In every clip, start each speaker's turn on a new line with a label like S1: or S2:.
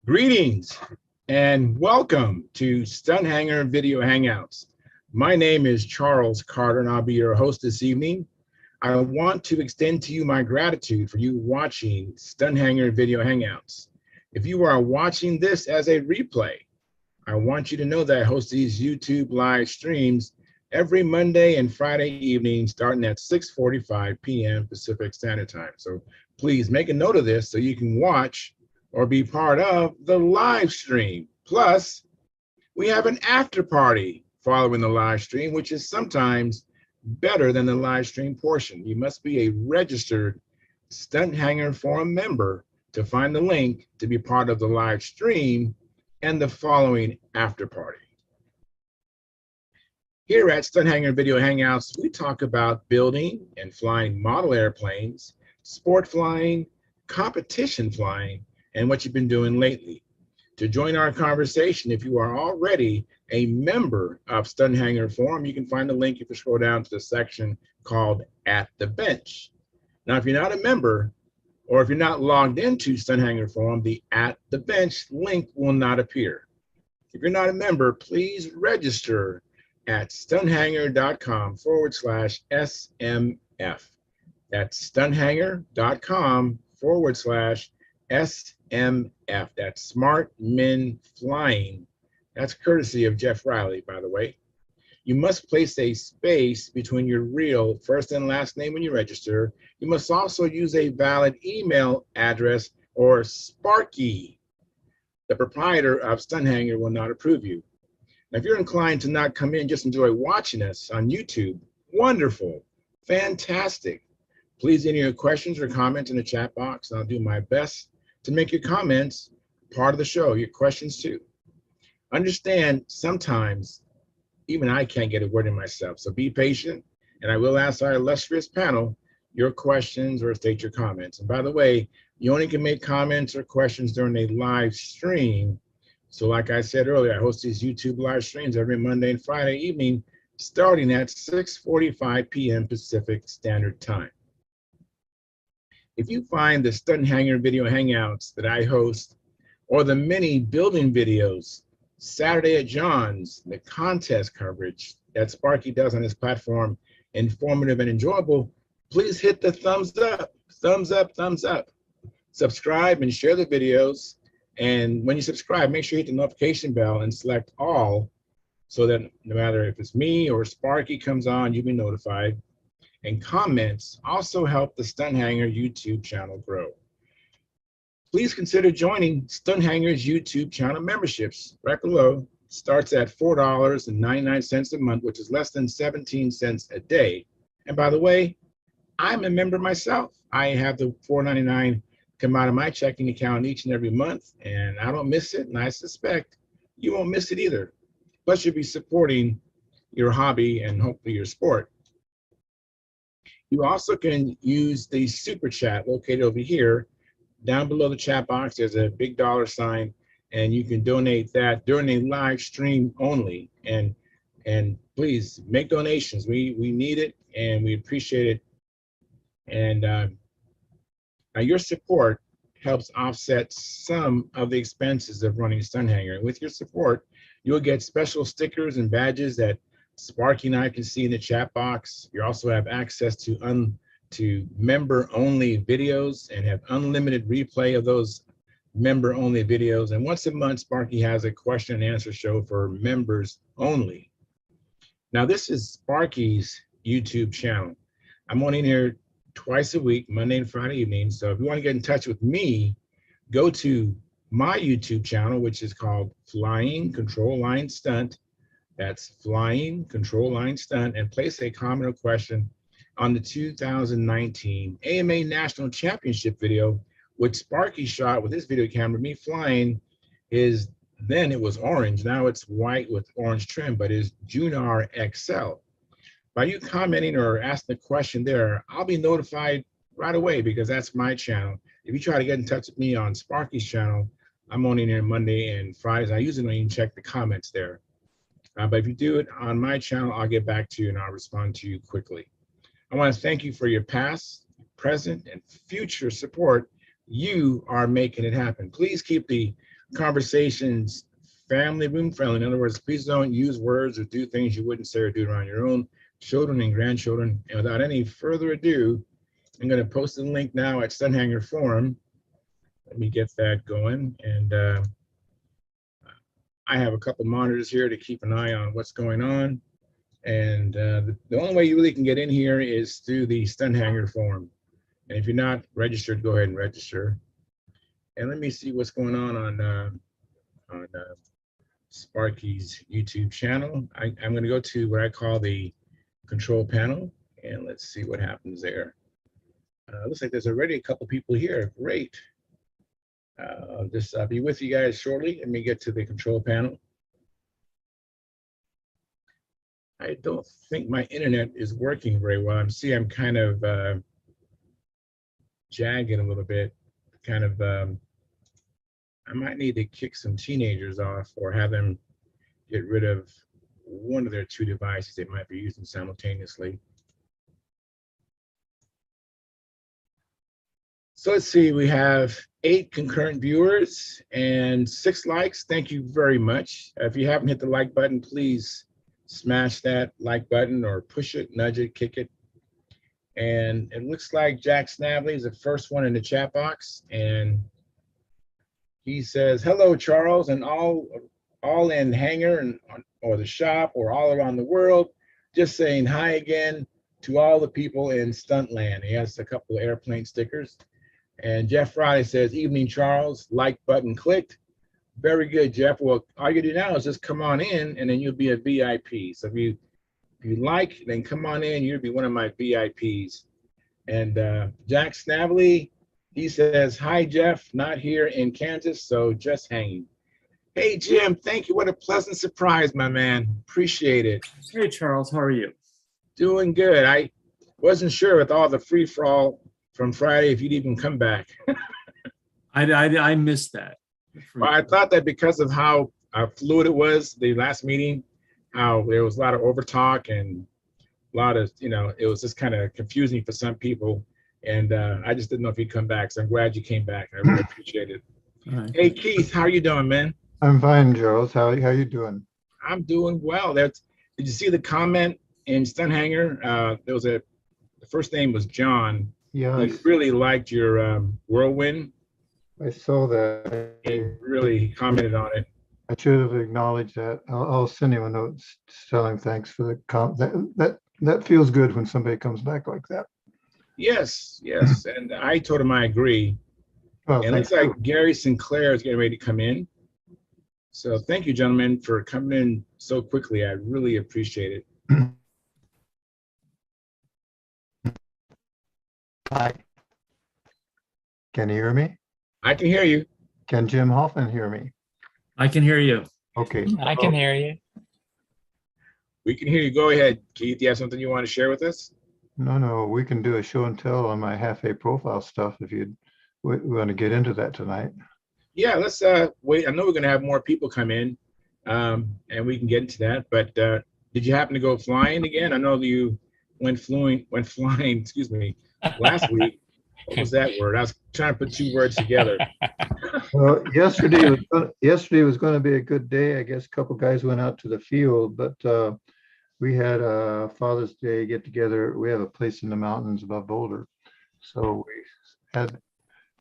S1: Greetings and welcome to Stunthangar Video Hangouts. My name is Charles Carter and I'll be your host this evening. I want to extend to you my gratitude for you watching Stunthangar Video Hangouts. If you are watching this as a replay, I want you to know that I host these YouTube live streams every Monday and Friday evening starting at 6:45 p.m. Pacific Standard Time. So please make a note of this so you can watch or be part of the live stream. Plus, we have an after party following the live stream, which is sometimes better than the live stream portion. You must be a registered Stunthangar Forum member to find the link to be part of the live stream and the following after party. Here at Stunthangar Video Hangouts, we talk about building and flying model airplanes, sport flying, competition flying, and what you've been doing lately. To join our conversation, if you are already a member of Stunthangar Forum, you can find the link if you scroll down to the section called At the Bench. Now, if you're not a member, or if you're not logged into Stunthangar Forum, the At the Bench link will not appear. If you're not a member, please register at stunthangar.com/SMF. That's stunthangar.com/SMF. That's Smart Men Flying. That's courtesy of Jeff Riley, by the way. You must place a space between your real first and last name when you register. You must also use a valid email address or Sparky. The proprietor of Stunthangar will not approve you. Now, if you're inclined to not come in, just enjoy watching us on YouTube, wonderful, fantastic. Please enter your questions or comments in the chat box, and I'll do my best to make your comments part of the show, your questions too. Understand, sometimes even I can't get a word in myself, so be patient, and I will ask our illustrious panel your questions or state your comments. And by the way, you only can make comments or questions during a live stream. So like I said earlier, I host these YouTube live streams every Monday and Friday evening, starting at 6:45 p.m. Pacific Standard Time. If you find the Stunthangar Video Hangouts that I host, or the many building videos, Saturday at John's, the contest coverage that Sparky does on his platform, informative and enjoyable, please hit the thumbs up, thumbs up, thumbs up. Subscribe and share the videos. And when you subscribe, make sure you hit the notification bell and select all so that no matter if it's me or Sparky comes on, you'll be notified. And comments also help the Stunthangar YouTube channel grow. Please consider joining Stunthangar's YouTube channel memberships. Right below, starts at $4.99 a month, which is less than 17 cents a day. And by the way, I'm a member myself. I have the $4.99 come out of my checking account each and every month, and I don't miss it, and I suspect you won't miss it either. Plus, you'll be supporting your hobby and hopefully your sport. You also can use the super chat located over here. Down below the chat box, there's a big $sign, and you can donate that during a live stream only. And please make donations. We need it, and we appreciate it. And now your support helps offset some of the expenses of running Stunthangar. With your support, you'll get special stickers and badges that Sparky and I can see in the chat box. You also have access to member-only videos and have unlimited replay of those member-only videos. And once a month, Sparky has a question and answer show for members only. Now, this is Sparky's YouTube channel. I'm on in here twice a week, Monday and Friday evening. So if you want to get in touch with me, go to my YouTube channel, which is called Flying Control Line Stunt. That's Flying Control Line Stunt, and place a comment or question on the 2019 AMA National Championship video, which Sparky shot with his video camera. Me flying then it was orange, now it's white with orange trim, but is Junar XL. By you commenting or asking a question there, I'll be notified right away because that's my channel. If you try to get in touch with me on Sparky's channel, I'm only there Monday and Fridays. I usually don't even check the comments there. But if you do it on my channel, I'll get back to you and I'll respond to you quickly. I want to thank you for your past, present, and future support. You are making it happen. Please keep the conversations family room friendly. In other words, please don't use words or do things you wouldn't say or do around your own children and grandchildren. And without any further ado, I'm going to post a link now at Stunthangar Forum. Let me get that going. And I have a couple monitors here to keep an eye on what's going on. And the only way you really can get in here is through the Stunthangar Forum. And if you're not registered, go ahead and register. And let me see what's going on Sparky's YouTube channel. I'm going to go to what I call the control panel, and let's see what happens there. Looks like there's already a couple people here. Great. I'll just be with you guys shortly. Let me get to the control panel. I don't think my internet is working very well. I'm kind of jagged a little bit. Kind of, I might need to kick some teenagers off or have them get rid of one of their two devices they might be using simultaneously. So let's see, we have 8 concurrent viewers and 6 likes. Thank you very much. If you haven't hit the like button, please smash that like button or push it, nudge it, kick it. And it looks like Jack Snavely is the first one in the chat box. And he says, hello, Charles, and all in Hangar and or the shop or all around the world. Just saying hi again to all the people in Stuntland. He has a couple of airplane stickers. And Jeff Riley says, evening, Charles, like button clicked. Very good, Jeff. Well, all you do now is just come on in and then you'll be a VIP. So if you like, then come on in, you'll be one of my VIPs. And Jack Snavely, he says, hi, Jeff, not here in Kansas, so just hanging. Hey, Jim, thank you. What a pleasant surprise, my man. Appreciate it.
S2: Hey, Charles, how are you?
S1: Doing good. I wasn't sure with all the free-for-all from Friday if you'd even come back.
S2: I missed that.
S1: Well, I thought that because of how fluid it was, the last meeting, how there was a lot of overtalk and a lot of, it was just kind of confusing for some people. And I just didn't know if you'd come back. So I'm glad you came back. I really appreciate it.
S2: Right.
S1: Hey, Keith, how are you doing, man?
S3: I'm fine, Charles. How you doing?
S1: I'm doing well. Did you see the comment in Stunthangar? The first name was John.
S3: Yeah,
S1: He really liked your whirlwind.
S3: I saw that.
S1: He really commented on it.
S3: I should have acknowledged that. I'll send him a note telling thanks for the that feels good when somebody comes back like that.
S1: Yes, and I told him I agree.
S3: Well,
S1: And it looks like Gary Sinclair is getting ready to come in. So thank you, gentlemen, for coming in so quickly. I really appreciate it.
S3: Hi. Can you hear me?
S1: I can hear you.
S3: Can Jim Hoffman hear me?
S2: I can hear you.
S3: Okay.
S4: I can hear you.
S1: We can hear you. Go ahead, Keith. Do you have something you want to share with us?
S3: No, we can do a show and tell on my half-a profile stuff if we want to get into that tonight.
S1: Yeah, let's wait. I know we're going to have more people come in, and we can get into that. But did you happen to go flying again? I know that you went flying, excuse me, last week. What was that word? I was trying to put 2 words together.
S3: Well, yesterday was going to be a good day. I guess a couple guys went out to the field, but we had a Father's Day get together. We have a place in the mountains above Boulder, so we had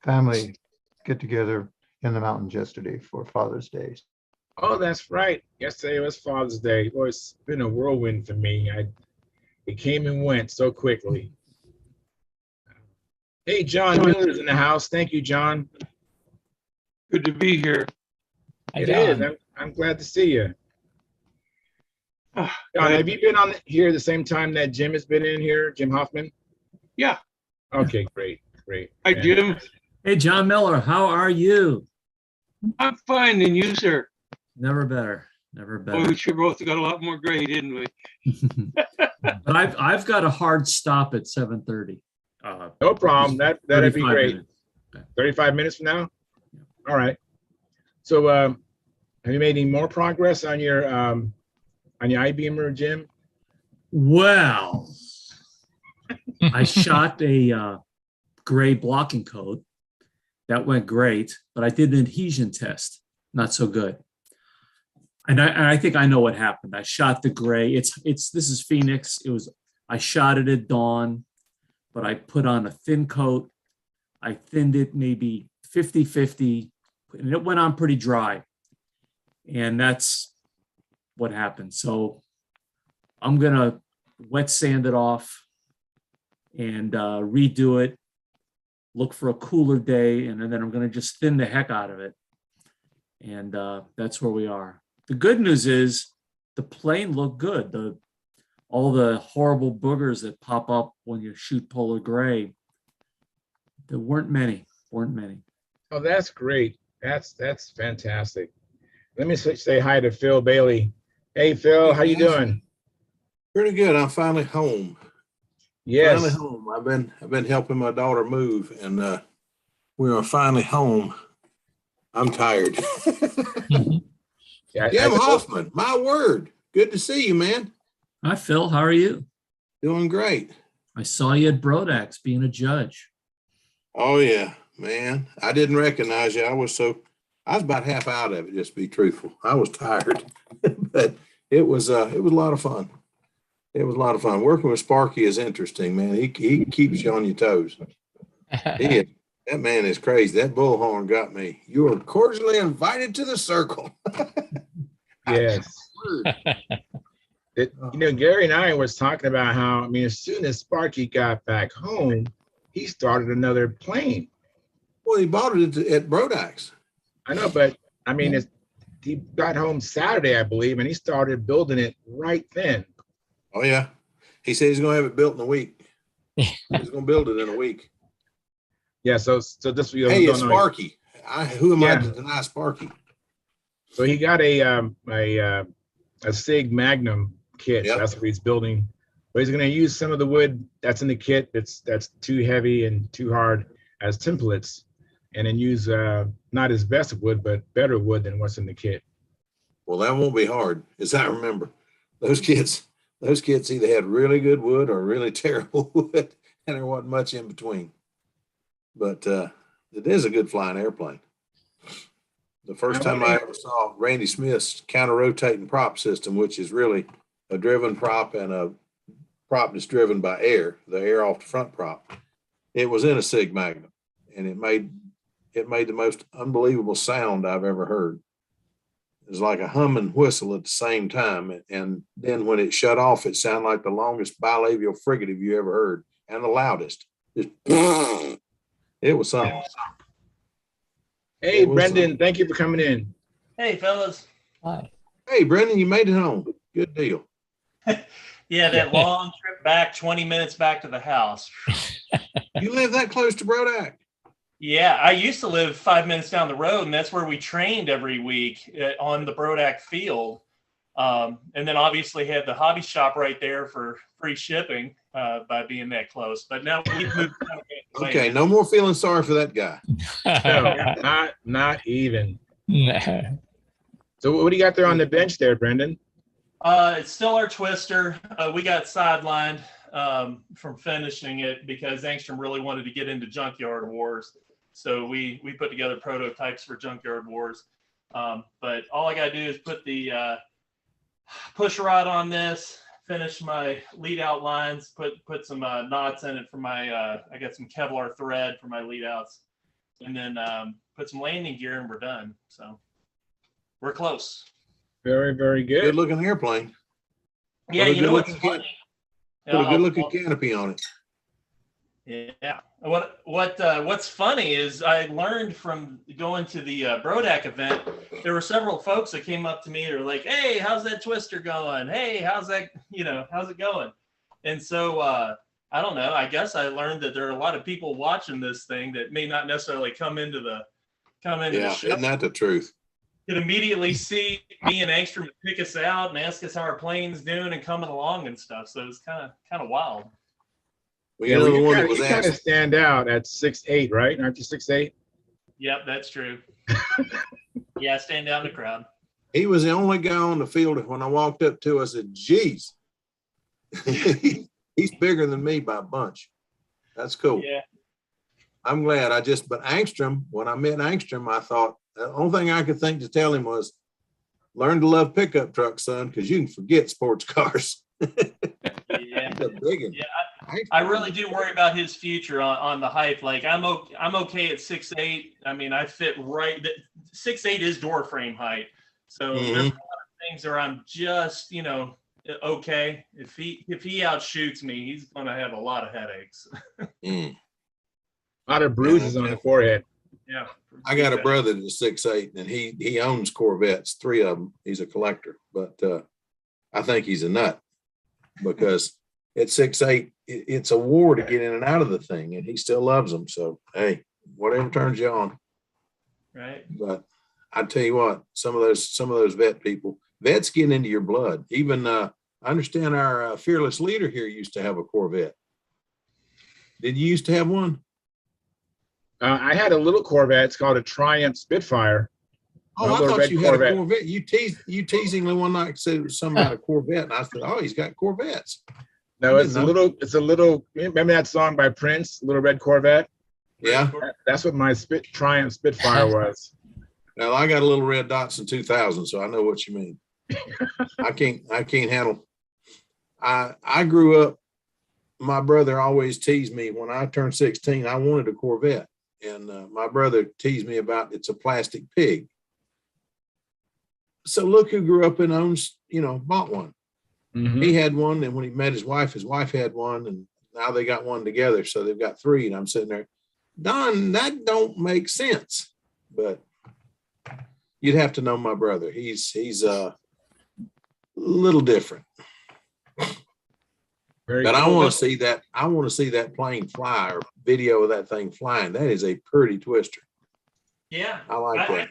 S3: family get together in the mountains yesterday for Father's Day.
S1: Oh, that's right. Yesterday was Father's Day. Boy, it's been a whirlwind for me. It came and went so quickly. Hey, John Miller's in the house. Thank you, John.
S5: Good to be here.
S4: Hi,
S1: It
S4: John.
S1: is. I'm glad to see you.
S5: Ah,
S1: John, have you been on here the same time that Jim has been in here, Jim Hoffman?
S5: Yeah.
S1: Okay, great.
S5: Hi, Jim.
S2: Hey, John Miller, how are you?
S5: I'm fine, and you, sir?
S2: Never better. Never
S5: Well, we
S2: better.
S5: sure both got a lot more gray, didn't we?
S2: But I've got a hard stop at 7:30.
S1: No problem. That'd be
S2: 35
S1: great.
S2: minutes. Okay.
S1: 35 minutes from now? All right. So have you made any more progress on your I-beamer, Jim?
S2: Well, I shot a gray blocking code. That went great, but I did an adhesion test. not so good. And I think I know what happened. I shot the gray. This is Phoenix. I shot it at dawn, but I put on a thin coat. I thinned it maybe 50-50, and it went on pretty dry. And that's what happened. So I'm going to wet sand it off and redo it, look for a cooler day, and then I'm going to just thin the heck out of it. And that's where we are. The good news is the plane looked good. All the horrible boogers that pop up when you shoot polar gray, there weren't many.
S1: Oh, that's great. That's fantastic. Let me say hi to Phil Bailey. Hey, Phil, how you doing?
S4: Pretty good. I'm finally home.
S1: Yes.
S4: Finally home. I've been helping my daughter move, and we are finally home. I'm tired.
S1: Yeah,
S4: Jim Hoffman, my word. Good to see you, man.
S2: Hi, Phil. How are you?
S4: Doing great.
S2: I saw you at Brodax being a judge.
S4: Oh yeah, man. I didn't recognize you. I was about half out of it, just to be truthful. I was tired, but it was a lot of fun. It was a lot of fun. Working with Sparky is interesting, man. He keeps you on your toes. That man is crazy. That bullhorn got me. You are cordially invited to the circle.
S1: Yes. Gary and I was talking about how, as soon as Sparky got back home, he started another plane.
S4: Well, he bought it at Brodax.
S1: I know, but he got home Saturday, I believe, and he started building it right then.
S4: Oh yeah, he said he's going to have it built in a week. He's going to build it in a week.
S1: Yeah. So this was.
S4: Hey, it's Sparky. Who am I to deny Sparky?
S1: So he got a Sig Magnum kit.
S4: Yep.
S1: So that's what he's building. But he's going to use some of the wood that's in the kit that's too heavy and too hard as templates, and then use not his best wood, but better wood than what's in the kit.
S4: Well, that won't be hard, as I remember. Those kids either had really good wood or really terrible wood, and there wasn't much in between. But it is a good flying airplane. The first time I ever saw Randy Smith's counter-rotating prop system, which is really a driven prop and a prop that's driven by air, the air off the front prop, it was in a Sig Magnum, and it made the most unbelievable sound I've ever heard. It was like a hum and whistle at the same time, and then when it shut off, it sounded like the longest bilabial fricative you ever heard, and the loudest. It was something.
S1: Hey, Brendan, thank you for coming in.
S6: Hey, fellas.
S7: Hi.
S4: Hey, Brendan, you made it home. Good deal.
S6: Yeah, that long trip back, 20 minutes back to the house.
S4: You live that close to Brodax?
S6: Yeah, I used to live 5 minutes down the road, and that's where we trained every week on the Brodax field. And then obviously had the hobby shop right there for free shipping by being that close. But now we've moved.
S4: Okay, no more feeling sorry for that guy.
S1: No, not even. So what do you got there on the bench there, Brendan?
S6: It's still our twister. We got sidelined from finishing it because Angstrom really wanted to get into Junkyard Wars. So we put together prototypes for Junkyard Wars. But all I got to do is put the push rod on this, finish my lead out lines, put some knots in it for my, I got some Kevlar thread for my lead outs, and then put some landing gear and we're done. So we're close.
S1: Very, very good.
S4: Good looking airplane.
S6: Yeah, you know what's funny?
S4: Put a good looking canopy on it.
S6: Yeah. What's funny is I learned from going to the Brodax event, there were several folks that came up to me. They're like, "Hey, how's that twister going? Hey, how's it going?" And so I don't know. I guess I learned that there are a lot of people watching this thing that may not necessarily come into the show.
S4: Isn't that the truth?
S6: Could immediately see me and Angstrom pick us out and ask us how our plane's doing and coming along and stuff. So it's kind of wild.
S4: Well, you
S1: kind of stand out at 6'8", right? Aren't you 6'8"?
S6: Yep, that's true. Yeah, stand out in the crowd.
S4: He was the only guy on the field when I walked up to. I said, "Geez, he's bigger than me by a bunch." That's cool.
S6: Yeah.
S4: I'm glad. But Angstrom, when I met Angstrom, I thought The only thing I could think to tell him was, learn to love pickup trucks, son, because you can forget sports cars.
S6: Yeah.
S4: He's a big one.
S6: Yeah, I really do worry about his future on the height. Like I'm okay at 6'8". I mean, I fit right. 6'8" is door frame height. So there's a lot of things where I'm just, okay. If he outshoots me, he's gonna have a lot of headaches.
S1: A lot of bruises on the forehead.
S6: Yeah.
S4: I got a brother that's 6'8", and he owns Corvettes, 3 of them. He's a collector, but I think he's a nut because at 6'8", it's a war to get in and out of the thing, and he still loves them. So hey, whatever turns you on.
S6: Right.
S4: But I tell you what, some of those vets get into your blood. Even I understand our fearless leader here used to have a Corvette. Did you used to have one?
S1: I had a little Corvette. It's called a Triumph Spitfire.
S4: Oh, I thought you had a Corvette. You teasingly one night said something about a Corvette, and I said, "Oh, he's got Corvettes."
S1: No, it's a little. Remember that song by Prince, "Little Red Corvette"?
S4: Yeah,
S1: that's what my Triumph Spitfire was.
S4: Now I got a little red Datsun 2000, so I know what you mean. I can't handle. I grew up. My brother always teased me when I turned 16. I wanted a Corvette, and my brother teased me about it's a plastic pig. So look who grew up and owns, bought one.
S1: Mm-hmm.
S4: He had one, and when he met his wife had one, and now they got one together. So they've got 3, and I'm sitting there, Don, that don't make sense. But you'd have to know my brother. He's a little different.
S1: Very
S4: but
S1: cool.
S4: I want to see that. I want to see that plane fly or video of that thing flying. That is a pretty twister.
S6: Yeah,
S4: I like that.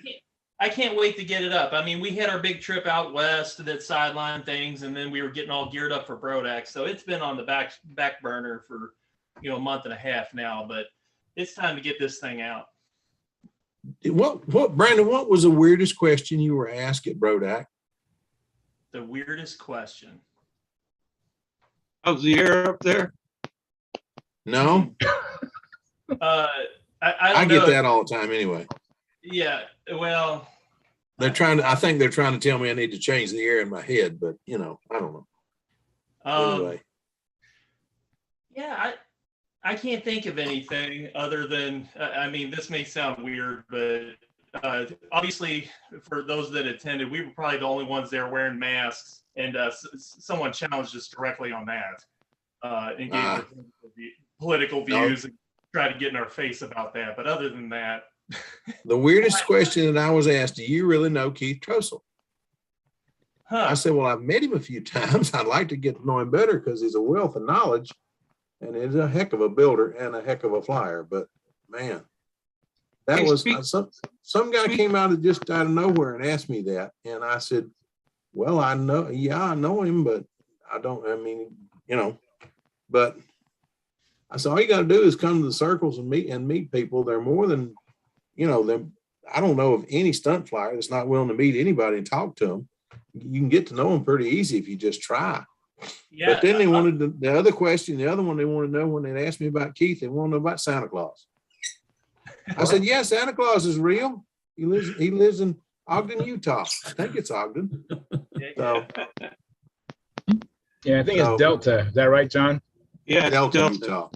S6: I can't wait to get it up. I mean, we had our big trip out west that sideline things, and then we were getting all geared up for Brodax. So it's been on the back burner for a month and a half now. But it's time to get this thing out.
S4: What Brandon? What was the weirdest question you were asked at Brodax?
S6: The weirdest question.
S5: How's the air up there?
S4: No,
S6: I
S4: get that all the time anyway.
S6: Yeah, well,
S4: I think they're trying to tell me I need to change the air in my head, but I don't know. Anyway.
S6: Yeah, I can't think of anything other than, I mean, this may sound weird, but obviously for those that attended, we were probably the only ones there wearing masks, and someone challenged us directly on that and gave their political views and tried to get in our face about that. But other than that,
S4: the weirdest question that I was asked, do you really know Keith Trossel? I said, well, I've met him a few times. I'd like to get to know him better because he's a wealth of knowledge and he's a heck of a builder and a heck of a flyer. But man, that was some guy came out just out of nowhere and asked me that. And I said, well, I know him, but but I said, all you got to do is come to the circles and meet people. They're more than, I don't know of any stunt flyer that's not willing to meet anybody and talk to them. You can get to know them pretty easy if you just try. Yeah. But then they wanted the other question, the other one they wanted to know when they asked me about Keith, they want to know about Santa Claus. I said, yeah, Santa Claus is real. He lives in Ogden, Utah. I think it's Ogden. So,
S1: yeah, I think it's Delta. Is that right, John?
S5: Yeah,
S4: Delta. Utah.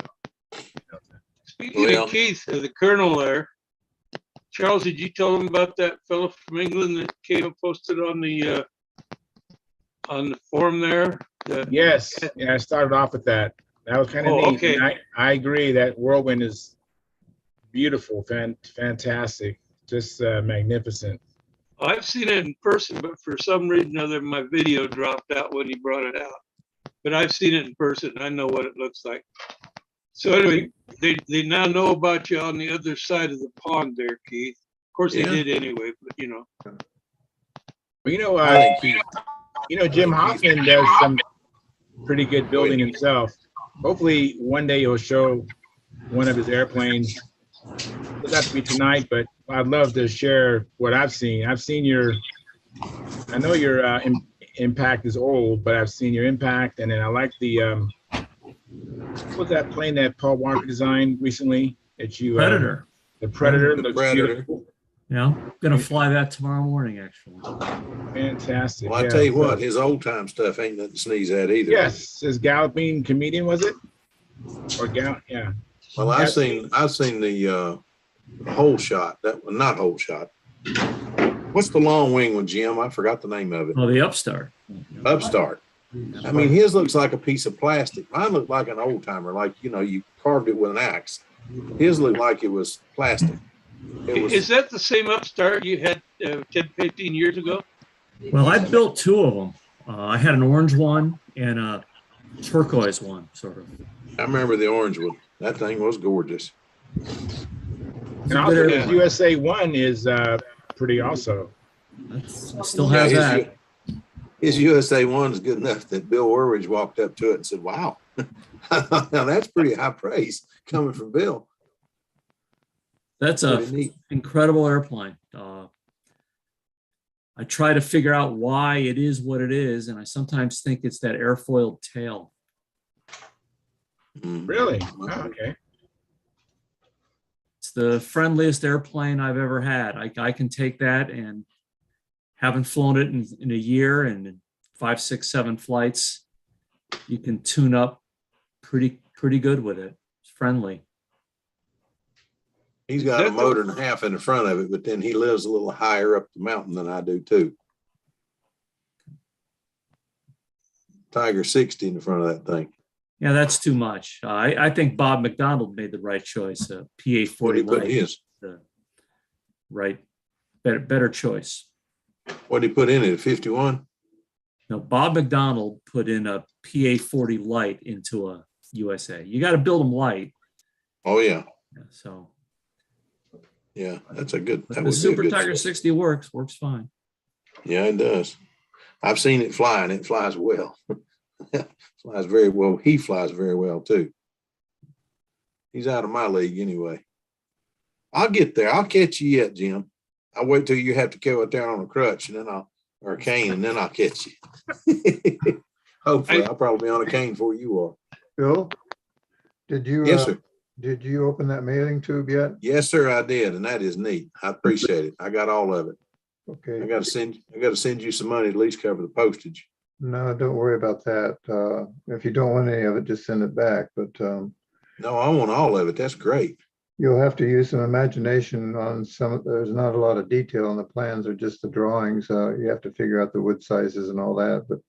S5: Speaking of Keith, the colonel there, Charles, did you tell him about that fellow from England that came and posted on the forum there?
S1: Yes. Yeah, I started off with that. That was kind of neat.
S5: Okay.
S1: I agree that Whirlwind is beautiful, fantastic, just magnificent.
S5: I've seen it in person, but for some reason or other, my video dropped out when he brought it out. But I've seen it in person, and I know what it looks like. So anyway, they now know about you on the other side of the pond there, Keith. Of course they did anyway, but
S1: Well, Jim Hoffman does some pretty good building himself. Hopefully one day he'll show one of his airplanes. It doesn't have to be tonight, but I'd love to share what I've seen. I know your Impact is old, but I've seen your Impact, and then I like the what was that plane that Paul Walker designed recently that you
S2: Predator.
S1: The Predator
S4: The
S1: looks
S4: Predator.
S1: beautiful.
S2: Yeah, I'm gonna fly that tomorrow morning, actually.
S1: Fantastic.
S4: Well, I
S1: yeah.
S4: tell you
S1: So-
S4: what, his old time stuff ain't nothing to sneeze at either.
S1: Yes, his galloping comedian, was it? Or yeah.
S4: Well, I've seen the whole shot. That not whole shot. What's the long wing one, Jim? I forgot the name of it.
S2: Oh, the Upstart.
S4: Upstart. I mean, his looks like a piece of plastic. Mine looked like an old timer, like you carved it with an axe. His looked like it was plastic.
S5: Is that the same Upstart you had 10, 15 years ago?
S2: Well, I built two of them. I had an orange one and a turquoise one, sort of.
S4: I remember the orange one. That thing was gorgeous.
S1: And also, his USA 1 is pretty also.
S2: Still has that.
S4: His USA 1 is good enough that Bill Werridge walked up to it and said, "Wow, now that's pretty high praise coming from Bill."
S2: That's an incredible airplane. I try to figure out why it is what it is, and I sometimes think it's that airfoiled tail.
S1: Really? Oh, okay.
S2: It's the friendliest airplane I've ever had. I can take that, and haven't flown it in a year, and in 5, 6, 7 flights, you can tune up pretty good with it. It's friendly.
S4: He's got a motor and a half in the front of it, but then he lives a little higher up the mountain than I do too. Tiger 60 in the front of that thing.
S2: Yeah, that's too much. I think Bob McDonald made the right choice. PA 40
S4: What
S2: Light
S4: he
S2: is the right, better choice.
S4: What did he put in it? A 51?
S2: No, Bob McDonald put in a PA 40 Light into a USA. You got to build them light.
S4: Oh yeah.
S2: So.
S4: Yeah, that's a good.
S2: The Super Tiger 60 works fine.
S4: Yeah, it does. I've seen it fly, and it flies well. Flies very well. He flies very well too. He's out of my league anyway. I'll get there. I'll catch you yet, Jim. I'll wait till you have to go out there on a crutch, and then or a cane, and then I'll catch you. Hopefully, I'll probably be on a cane before you are.
S3: Bill, did you?
S4: Yes, sir.
S3: Did you open that mailing tube yet?
S4: Yes, sir, I did, and that is neat. I appreciate it. I got all of it.
S3: Okay.
S4: I got to send you some money to at least cover the postage.
S3: No, don't worry about that. If you don't want any of it, just send it back. But
S4: no, I want all of it. That's great.
S3: You'll have to use some imagination on some. There's not a lot of detail on the plans, or just the drawings. You have to figure out the wood sizes and all that. But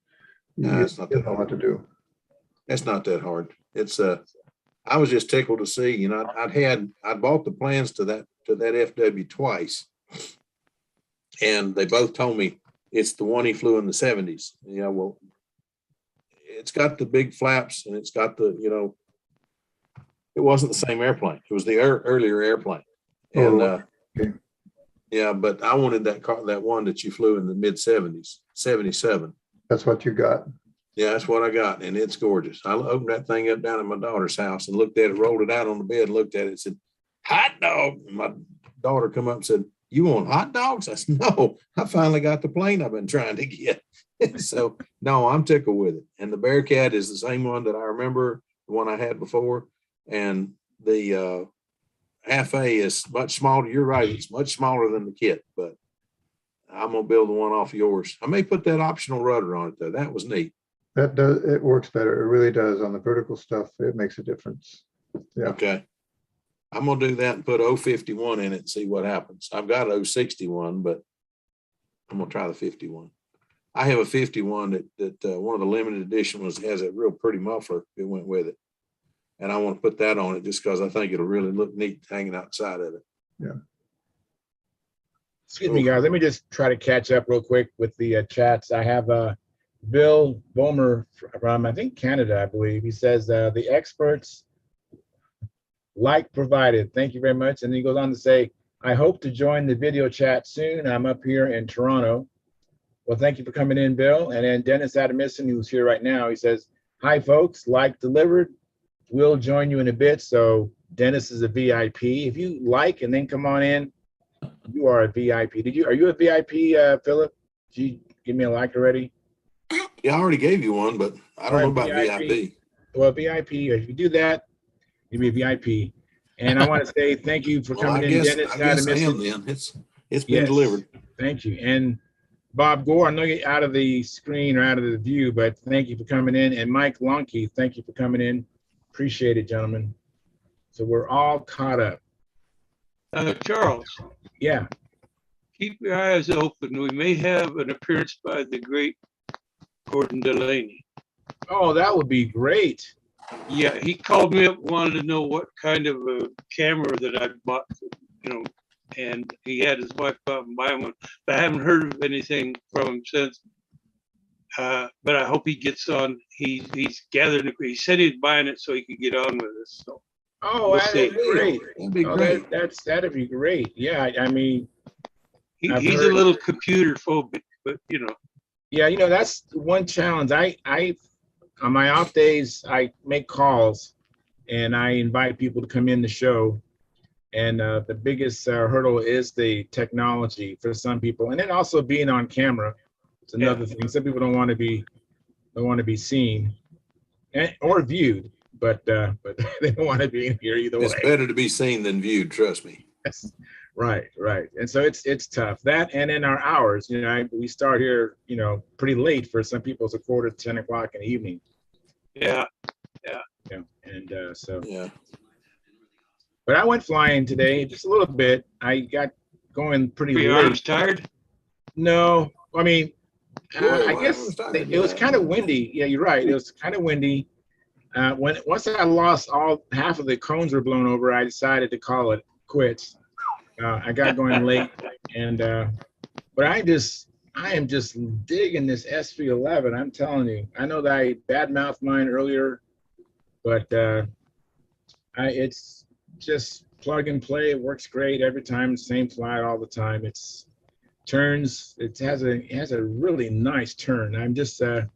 S3: you know what to do.
S4: That's not that hard. It's I was just tickled to see. I'd bought the plans to that FW twice, and they both told me it's the one he flew in the 70s. Well, it's got the big flaps, and it's got the it wasn't the same airplane. It was the earlier airplane, and
S3: okay.
S4: Yeah, but I wanted that one that you flew in the mid 70s, 77.
S3: That's what you got.
S4: Yeah, that's what I got, and it's gorgeous. I opened that thing up down at my daughter's house and looked at it, rolled it out on the bed, looked at it, and said, "Hot dog." And my daughter come up and said, "You want hot dogs?" I said, "No, I finally got the plane I've been trying to get." So, no, I'm tickled with it. And the Bearcat is the same one that I remember, the one I had before. And the FA is much smaller. You're right, it's much smaller than the kit, but I'm going to build the one off yours. I may put that optional rudder on it, though. That was neat.
S3: It works better. It really does. On the vertical stuff, it makes a difference. Yeah.
S4: Okay. I'm going to do that and put 051 in it and see what happens. I've got 061, but I'm going to try the 51. I have a 51 that one of the limited edition has a real pretty muffler. It went with it. And I want to put that on it just because I think it'll really look neat hanging outside of it.
S3: Yeah.
S1: Excuse me, guys. Let me just try to catch up real quick with the chats. I have Bill Bomer from, I think, Canada, I believe. He says, the experts like provided. Thank you very much. And he goes on to say, I hope to join the video chat soon. I'm up here in Toronto. Well, thank you for coming in, Bill. And then Dennis Adamison, who's here right now, he says, hi, folks, like delivered. We'll join you in a bit. So Dennis is a VIP. If you like and then come on in, you are a VIP. Are you a VIP, Philip? Did you give me a like already?
S4: Yeah, I already gave you one, but I don't know about VIP.
S1: Well, VIP, if you do that, you'll be a VIP. And I want to say thank you for coming in, Dennis.
S4: I guess I am then. It's been
S1: Yes.
S4: delivered.
S1: Thank you. And Bob Gore, I know you're out of the screen or out of the view, but thank you for coming in. And Mike Lonke, thank you for coming in. Appreciate it, gentlemen. So we're all caught up.
S5: Charles,
S1: Yeah.
S5: keep your eyes open. We may have an appearance by the great Gordon Delaney.
S1: Oh, that would be great.
S5: Yeah, he called me up, wanted to know what kind of a camera that I bought, and he had his wife out and buy one. But I haven't heard of anything from him since. But I hope he gets on. He's gathered. He said he's buying it so he could get on with us. So.
S1: Oh,
S5: We'll
S1: that'd be
S5: see.
S1: great.
S4: That'd be
S1: Oh,
S4: great.
S1: that'd be great. Yeah, I mean, I've
S5: He's
S1: heard-
S5: a little computer phobic, but
S1: yeah, that's one challenge. I on my off days, I make calls and I invite people to come in the show. And the biggest hurdle is the technology for some people, and then also being on camera. It's another thing. Some people don't want to be seen or viewed, but they don't want to be in here either way.
S4: It's better to be seen than viewed. Trust me.
S1: Yes. Right. And so it's tough. That and in our hours, we start here, pretty late. For some people, it's 10:15 in the evening.
S5: yeah.
S1: And so.
S4: Yeah.
S1: But I went flying today just a little bit. I got going pretty
S5: Were your
S1: late.
S5: arms tired?
S1: No, I mean,
S4: Boy,
S1: I
S4: my
S1: guess
S4: arms tired,
S1: it was
S4: yeah.
S1: kind of windy. Yeah, you're right. It was kind of windy. Once I lost half of the cones were blown over, I decided to call it quits. I got going late, and but I am just digging this SV11. I'm telling you. I know that I badmouthed mine earlier, but it's just plug and play. It works great every time. Same flight all the time. It's turns. It has a really nice turn. I'm just trying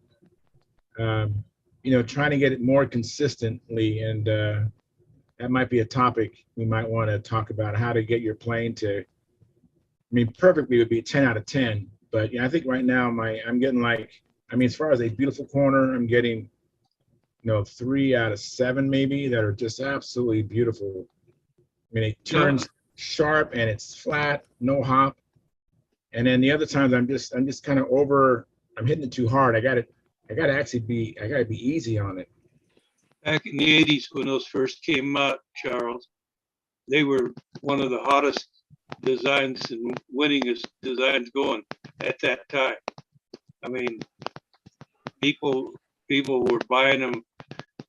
S1: to get it more consistently, and that might be a topic we might want to talk about, how to get your plane to. I mean, perfectly would be 10 out of 10, but I think right now I'm getting as far as a beautiful corner, I'm getting 3 out of 7 maybe that are just absolutely beautiful. I mean, it turns sharp and it's flat, no hop. And then the other times I'm just kind of I'm hitting it too hard. I gotta be easy on it.
S5: Back in the 80s when those first came out, Charles, they were one of the hottest designs and winningest designs going at that time. I mean, people were buying them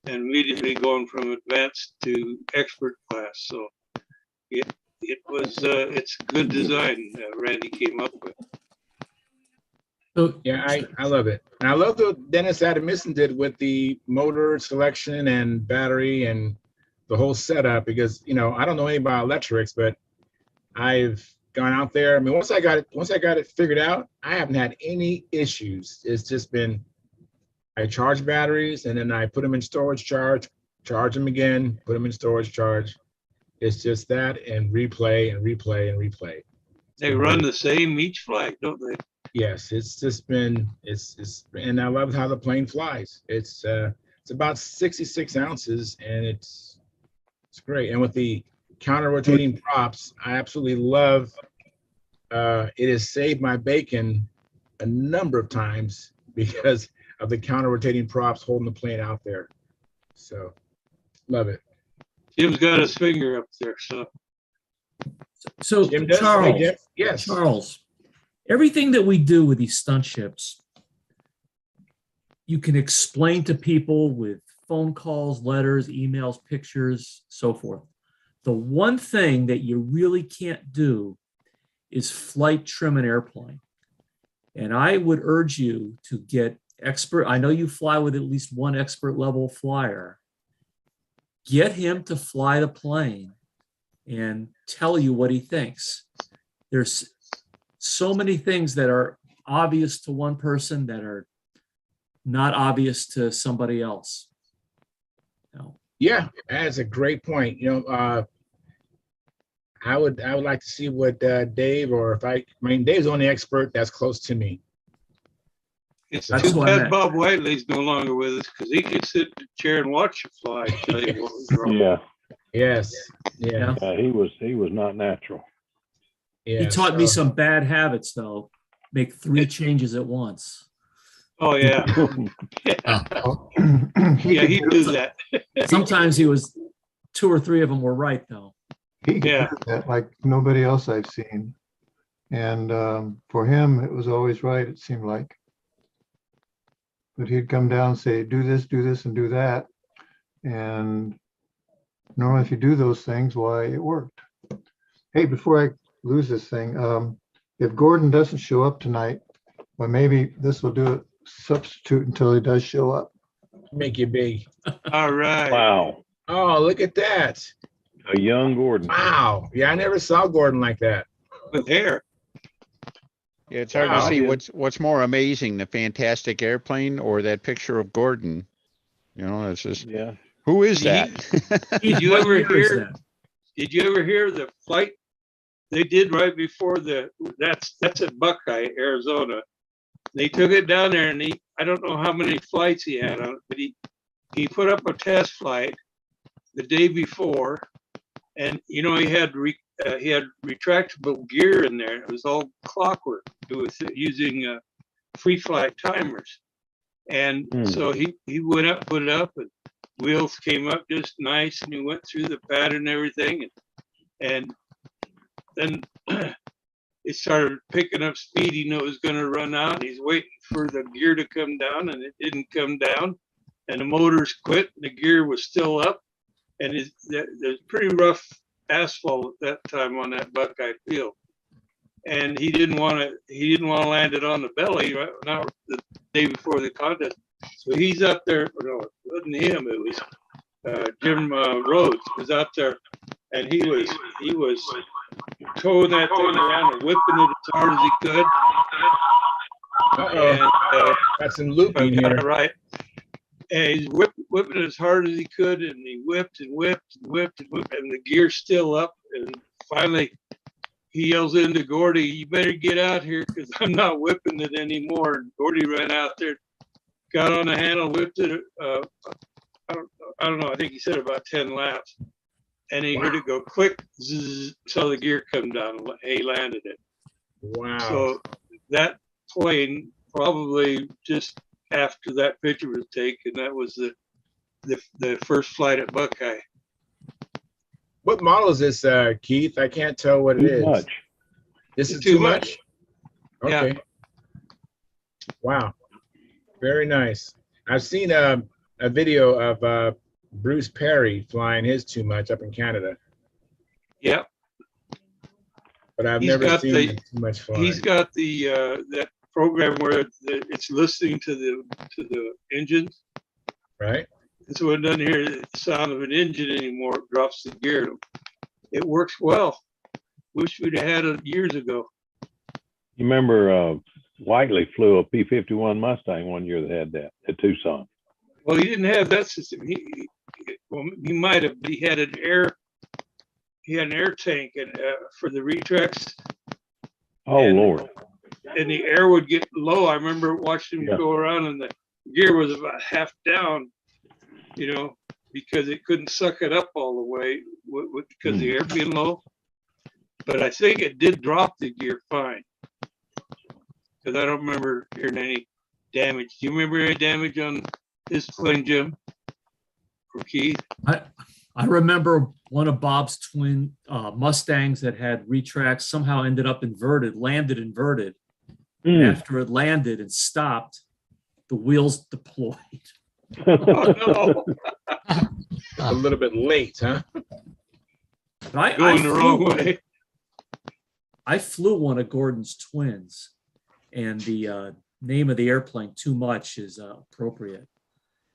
S5: and immediately going from advanced to expert class. So it's a good design Randy came up with.
S2: So
S1: Yeah, I love it. And I love what Dennis Adamison did with the motor selection and battery and the whole setup, because I don't know anything about electrics, but I've gone out there. I mean, once I got it figured out, I haven't had any issues. It's just been, I charge batteries and then I put them in storage charge them again, put them in storage charge. It's just that and replay and replay and replay.
S5: They run the same each flight, don't they?
S1: Yes, it's just been, and I love how the plane flies. It's about 66 ounces and it's great. And with the counter rotating props, I absolutely love, it has saved my bacon a number of times because of the counter rotating props holding the plane out there. So love it.
S5: Jim's got his finger up there,
S2: So
S1: Jim does?
S2: Charles,
S1: Hey, Jim? Yes.
S2: Charles, everything that we do with these stunt ships, you can explain to people with phone calls, letters, emails, pictures, so forth. The one thing that you really can't do is flight trim an airplane. And I would urge you to get expert. I know you fly with at least one expert level flyer. Get him to fly the plane and tell you what he thinks. There's so many things that are obvious to one person that are not obvious to somebody else.
S1: Yeah, that's a great point. I would like to see what Dave, or Dave's the only expert that's close to me.
S5: It's
S2: That's
S5: too
S2: what I
S5: bad
S2: meant.
S5: Bob Whiteley's no longer with us because he could sit in the chair and watch you fly. And tell you what was wrong.
S7: Yeah,
S1: Yes. Yeah.
S2: Yeah.
S7: he was not natural.
S1: Yeah.
S2: He taught me
S1: so-
S2: some bad habits, though. Make 3 changes at once.
S5: Oh, yeah.
S3: Oh,
S5: Yeah, he do that.
S2: Sometimes he was 2 or 3 of them were right, though.
S3: He could
S5: Yeah.
S3: do that like nobody else I've seen. And for him, it was always right, it seemed like. But he'd come down and say, do this, and do that. And normally if you do those things, why, it worked. Hey, before I lose this thing, if Gordon doesn't show up tonight, well, maybe this will do a substitute until he does show up.
S1: Make you big.
S5: All right.
S7: Wow,
S1: Oh, look at that.
S7: a young Gordon.
S1: Wow. Yeah, I never saw Gordon like that.
S5: With hair.
S8: Yeah, it's hard
S1: Wow.
S8: to see what's more amazing, the fantastic airplane or that picture of Gordon. You know, it's just,
S7: Yeah.
S8: who is
S5: Did
S8: that?
S5: Did you
S2: What
S5: ever
S2: year is
S5: hear?
S2: that?
S5: Did you ever hear the flight they did right before that's at Buckeye, Arizona. They took it down there and I don't know how many flights he had on it, but he put up a test flight the day before, and he had retractable gear in there. It was all clockwork. It was using free flight timers. And so he went up, put it up, and wheels came up just nice, and he went through the pattern and everything. And then it started picking up speed. He knew it was going to run out. And he's waiting for the gear to come down, and it didn't come down. And the motors quit, and the gear was still up. And there's pretty rough asphalt at that time on that Buckeye field. And he didn't want to land it on the belly, right? Not the day before the contest. So he's up there. No, it wasn't him. It was Jim Rhodes was out there, and he was towing that thing around and whipping it as hard as he could.
S1: Uh-oh. Got some looping
S5: I got
S1: here.
S5: it right. And he's whipping it as hard as he could, and he whipped and whipped and whipped and whipped, and the gear's still up. And finally, he yells into Gordy, "You better get out here because I'm not whipping it anymore." And Gordy ran out there, got on the handle, whipped it. I don't know. I think he said about 10 laps, and he heard it go click, zzz, so the gear come down. And he landed it.
S1: Wow.
S5: So that plane probably just after that picture was taken, that was the first flight at Buckeye.
S1: What model is this, Keith? I can't tell what it
S7: Too
S1: is.
S7: much.
S1: This is
S5: It's
S1: too
S5: too
S1: much?
S5: Yeah.
S1: Okay. Wow. Very nice. I've seen a video of Bruce Perry flying his too much up in Canada,
S5: Yep.
S1: but I've
S5: He's
S1: never
S5: got
S1: seen
S5: the-
S1: the too much flying.
S5: He's got the that program where it's listening to the engines.
S1: Right?
S5: And so it doesn't hear the sound of an engine anymore. It drops the gear. It works well. Wish we'd have had it years ago.
S7: You remember Whiteley flew a P-51 Mustang one year that had that at Tucson.
S5: Well, he didn't have that system. He might have, but he had an air tank and for the retracts,
S7: Oh,
S5: And-
S7: Lord.
S5: and the air would get low. I remember watching him
S7: Yeah.
S5: go around, and the gear was about half down, because it couldn't suck it up all the way because the air being low. But I think it did drop the gear fine, because I don't remember hearing any damage. Do you remember any damage on this plane, Jim or Keith?
S2: I remember one of Bob's twin Mustangs that had retracts somehow ended up landed inverted. After it landed and stopped, the wheels deployed.
S5: Oh, no.
S1: A little bit late, huh?
S2: But I
S5: Going the wrong
S2: flew-
S5: way.
S2: I flew one of Gordon's twins, and the name of the airplane, Too Much, is appropriate.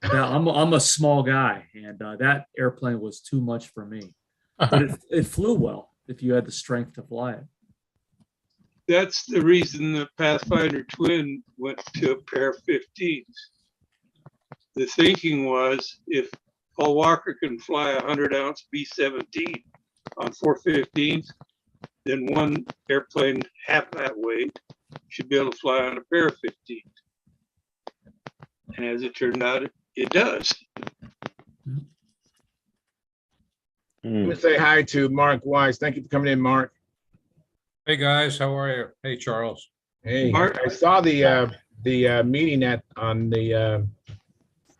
S2: Now, I'm a small guy, and that airplane was too much for me. But it flew well if you had the strength to fly it.
S5: That's the reason the Pathfinder twin went to a pair of 15s. The thinking was if Paul Walker can fly a 100-ounce B-17 on 415s, then one airplane half that weight should be able to fly on a pair of 15s. And as it turned out, it does.
S1: Let me say hi to Mark Wise. Thank you for coming in, Mark.
S9: Hey, guys, how are you? Hey, Charles.
S1: Hey,
S5: Mark?
S1: I saw the meeting on the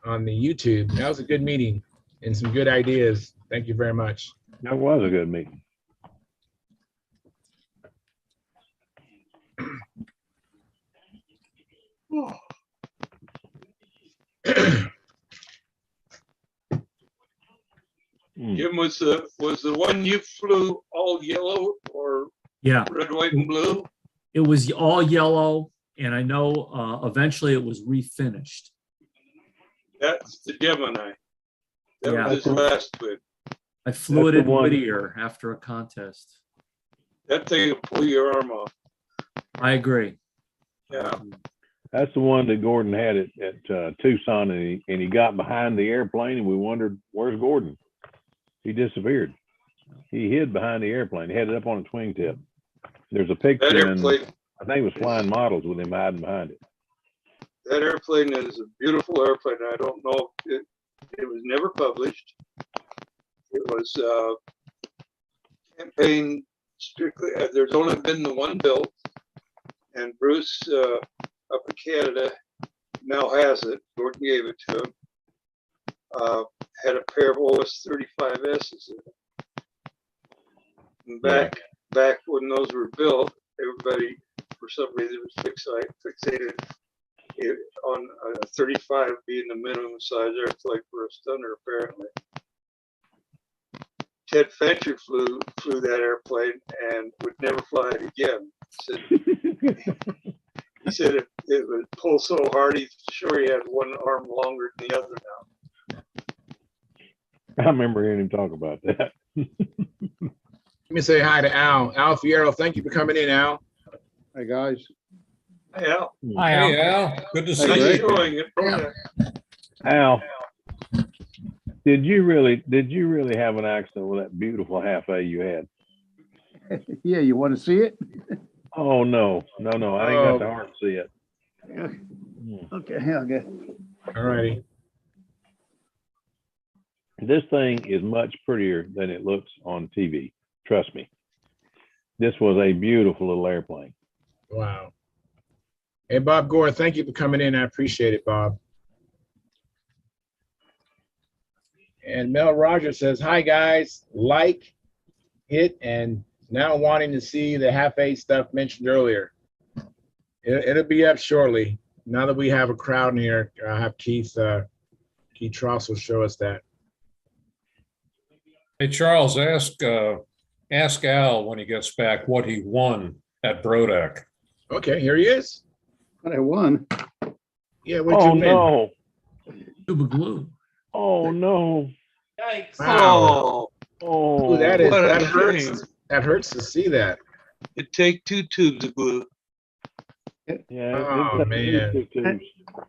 S1: YouTube. That was a good meeting and some good ideas. Thank you very much.
S7: That was a good meeting. Hmm.
S5: Jim, was the one you flew all yellow or
S2: Yeah,
S5: red, white, and blue?
S2: it was all yellow, and I know eventually it was refinished.
S5: That's the Gemini. That
S2: Yeah.
S5: was his last twin.
S2: I flew
S7: That's
S2: it
S7: the
S2: in
S7: one.
S2: Whittier after a contest.
S5: That thing will pull your arm off.
S2: I agree.
S5: Yeah.
S7: That's the one that Gordon had at Tucson, and he got behind the airplane, and we wondered, where's Gordon? He disappeared. He hid behind the airplane. He had it up on its wingtip. There's a
S5: That
S7: picture, and
S5: airplane,
S7: I think it was Flying Models with him hiding behind it.
S5: that airplane is a beautiful airplane. I don't know if it was never published. It was campaign strictly. There's only been the one built, and Bruce up in Canada now has it. Gordon gave it to him. Had a pair of OS 35S's in it. And back when those were built, everybody for some reason was fixated on a 35 being the minimum size airplane for a stunner, apparently. Ted Fancher flew that airplane and would never fly it again. He said it would pull so hard, he's sure he had one arm longer than the other now.
S7: I remember hearing him talk about that.
S1: Let me say hi to Al. Al Fierro, thank you for coming in, Al.
S10: Hi, guys.
S5: Hey, Al.
S9: Hey, Al, good to see
S5: Nice
S10: Greg.
S9: you.
S5: showing it.
S7: Al, did you really have an accident with that beautiful half A you had?
S10: Yeah, you want to see it?
S7: Oh, no. I ain't got the heart to see it.
S10: Okay, okay.
S1: All righty.
S7: This thing is much prettier than it looks on TV. Trust me. This was a beautiful little airplane.
S1: Wow. Hey, Bob Gore, thank you for coming in. I appreciate it, Bob. And Mel Rogers says, hi, guys. Like, hit, and now wanting to see the half A stuff mentioned earlier. It'll be up shortly. Now that we have a crowd in here, I'll have Keith Tross will show us that.
S9: Hey, Charles, ask Al when he gets back what he won at Brodak.
S1: Okay, here he is.
S10: But I won.
S1: Yeah, what'd you win?
S7: No.
S2: Super glue.
S7: Oh, no.
S6: Yikes.
S1: Wow.
S7: Oh,
S1: Ooh, that
S5: What a
S1: hurts.
S5: shame.
S1: That hurts to see that.
S5: It'd take 2 tubes of glue.
S7: yeah.
S1: Oh, man.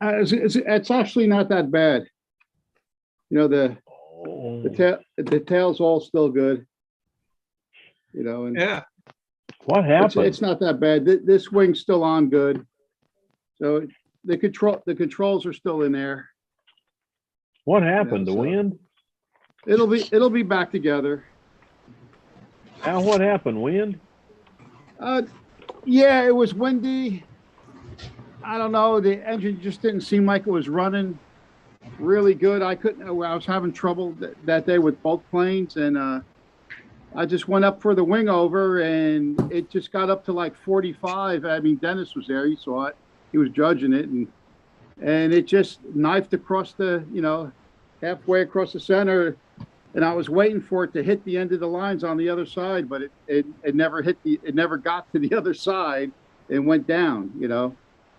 S10: It's actually not that bad. You know, the tail's all still good. You know, and
S5: Yeah.
S7: What happened?
S10: it's not that bad. This wing's still on good. So the controls are still in there.
S7: What happened?
S10: Yeah,
S7: The
S10: so-
S7: wind?
S10: It'll be back together.
S7: Al, what happened? Wind?
S10: Yeah, it was windy. I don't know. The engine just didn't seem like it was running really good. I was having trouble that day with both planes, and I just went up for the wing over, and it just got up to like 45. I mean, Dennis was there. He saw it. He was judging it, and it just knifed across halfway across the center. And I was waiting for it to hit the end of the lines on the other side, but it never never got to the other side and went down, you know.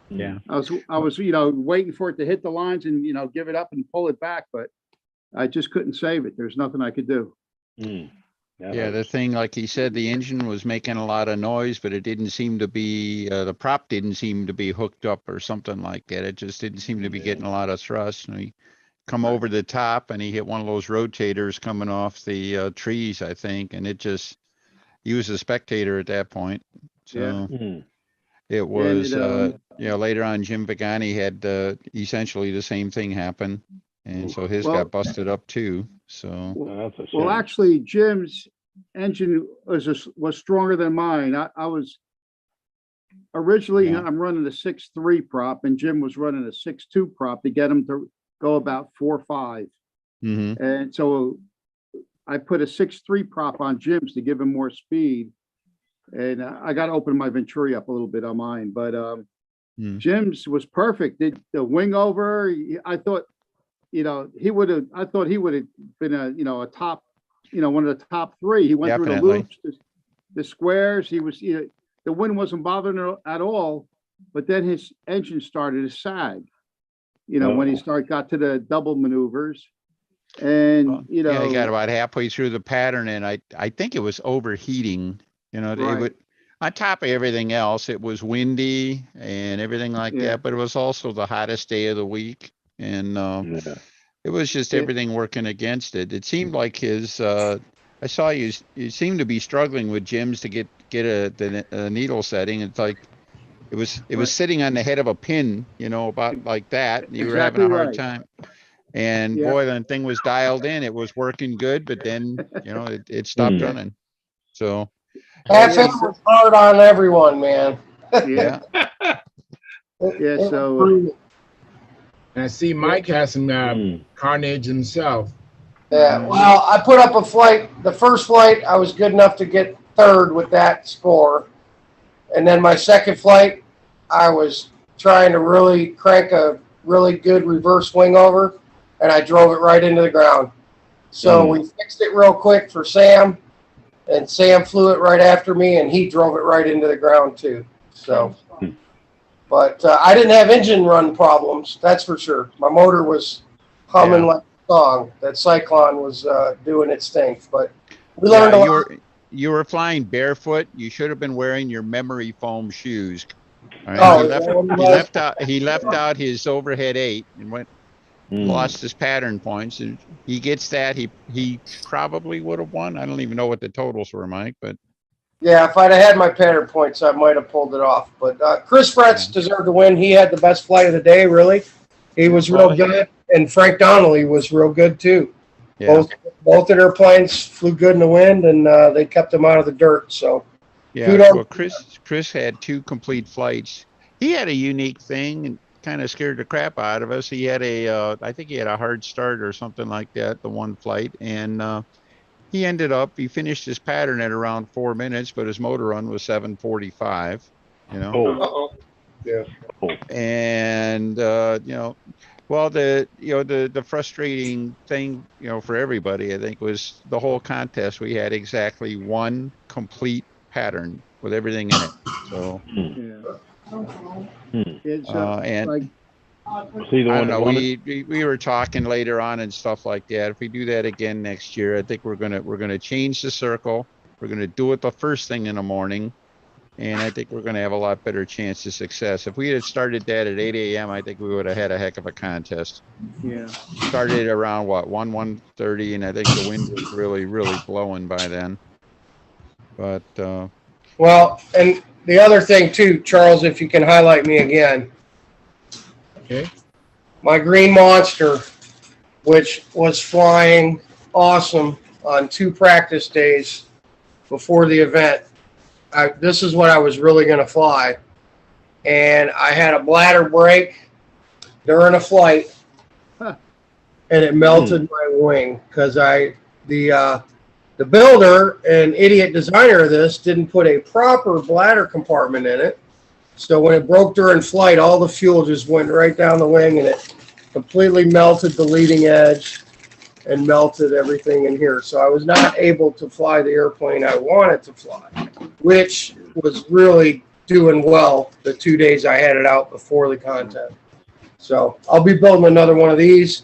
S8: Yeah.
S10: I was waiting for it to hit the lines and, give it up and pull it back, but I just couldn't save it. There's nothing I could do.
S8: Yeah, the thing, like he said, the engine was making a lot of noise, but it didn't seem to be, the prop didn't seem to be hooked up or something like that. It just didn't seem to be getting a lot of thrust. And he come over the top and he hit one of those rotators coming off the trees, I think. And he was a spectator at that point. So it was, later on, Jim Pagani had essentially the same thing happen. And so his got busted up too. So
S7: That's a shame.
S10: Well, actually, Jim's engine was stronger than mine. I was originally
S8: Yeah.
S10: I'm running a 6.3 prop, and Jim was running a 6.2 prop to get him to go about 4.5.
S8: Mhm.
S10: And so I put a 6.3 prop on Jim's to give him more speed. And I got to open my Venturi up a little bit on mine, but Jim's was perfect. The wing over, I thought, I thought he would have been a top, one of the top three. He went through the
S8: Definitely.
S10: loops, the squares. He was, the wind wasn't bothering him at all, but then his engine started to sag, when he got to the double maneuvers. And,
S8: Yeah, he got about halfway through the pattern, and I think it was overheating. It
S10: Right.
S8: would, on top of everything else, it was windy and everything like
S10: Yeah.
S8: that, but it was also the hottest day of the week. And
S7: Yeah.
S8: it was just
S10: Yeah.
S8: everything working against it. It seemed like I saw you seemed to be struggling with Jim's to get a needle setting. It's like it was
S10: Right.
S8: sitting on the head of a pin, about like that. You were having
S10: Exactly
S8: a hard
S10: right.
S8: time. And
S10: Yeah.
S8: boy, when the thing was dialed in, it was working good, but then, it stopped running. So,
S11: That thing was hard on everyone, man.
S10: Yeah. Yeah. So
S1: And I see Mike has some carnage himself.
S11: Yeah, well, I put up a flight. The first flight, I was good enough to get third with that score. And then my second flight, I was trying to really crank a really good reverse wing over, and I drove it right into the ground. So we fixed it real quick for Sam, and Sam flew it right after me, and he drove it right into the ground too. So, but I didn't have engine run problems, that's for sure. My motor was humming like a song. That Cyclone was doing its thing, but we learned a lot.
S8: You were flying barefoot. You should have been wearing your memory foam shoes. All right?
S11: Oh,
S8: he left out his overhead 8 and lost his pattern points, and he gets that. He probably would have won. I don't even know what the totals were, Mike, but
S11: yeah, if I'd have had my pattern points, I might have pulled it off. But Chris Fretz deserved to win. He had the best flight of the day, really. He was real good, and Frank Donnelly was real good too.
S8: yeah.
S11: Both of their planes flew good in the wind, and they kept them out of the dirt. So
S8: Yeah,
S11: kudos.
S8: well, Chris had 2 complete flights. He had a unique thing and kind of scared the crap out of us. He had I think he had a hard start or something like that, the one flight, and he finished his pattern at around 4 minutes, but his motor run was 7:45.
S11: Uh-oh. Yeah.
S8: And well, the frustrating thing, for everybody, I think, was the whole contest. We had exactly 1 complete pattern with everything in it. So,
S10: it's
S8: and
S10: like,
S7: See the
S8: I
S7: one
S8: don't
S7: that
S8: know.
S7: won it?
S8: We were talking later on and stuff like that. If we do that again next year, I think we're gonna change the circle. We're gonna do it the first thing in the morning, and I think we're gonna have a lot better chance of success. If we had started that at 8 a.m., I think we would have had a heck of a contest.
S10: yeah.
S8: Started around 1:30, and I think the wind was really blowing by then. But
S11: Well, and the other thing too, Charles, if you can highlight me again.
S1: Okay.
S11: My Green Monster, which was flying awesome on 2 practice days before the event. This is what I was really going to fly. And I had a bladder break during a flight, and it melted my wing because the builder and idiot designer of this didn't put a proper bladder compartment in it. So when it broke during flight, all the fuel just went right down the wing, and it completely melted the leading edge and melted everything in here. So I was not able to fly the airplane I wanted to fly, which was really doing well the 2 days I had it out before the contest. So I'll be building another one of these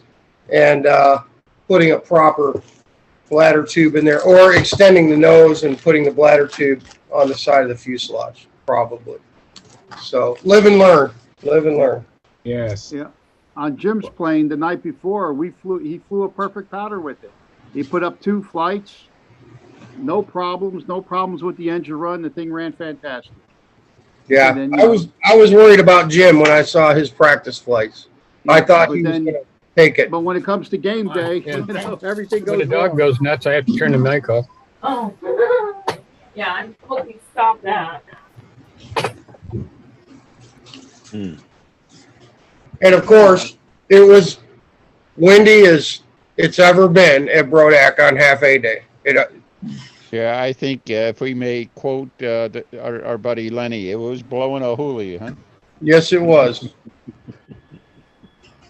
S11: and putting a proper bladder tube in there, or extending the nose and putting the bladder tube on the side of the fuselage, probably. So live and learn.
S1: Yes.
S10: Yeah. On Jim's plane the night before, he flew a perfect pattern with it. He put up 2 flights, no problems with the engine run. The thing ran fantastic.
S11: Yeah,
S10: then,
S11: I was worried about Jim when I saw his practice flights. I thought he was going to take it.
S10: But when it comes to game day, everything goes
S12: When the dog
S10: wrong.
S12: goes nuts, I have to turn the mic off. Oh, yeah, I'm hoping to stop that.
S7: Hmm.
S11: And of course, it was windy as it's ever been at Brodak on half A day.
S8: Yeah, I think if we may quote our buddy Lenny, it was blowing a hoolie, huh?
S11: Yes, it was.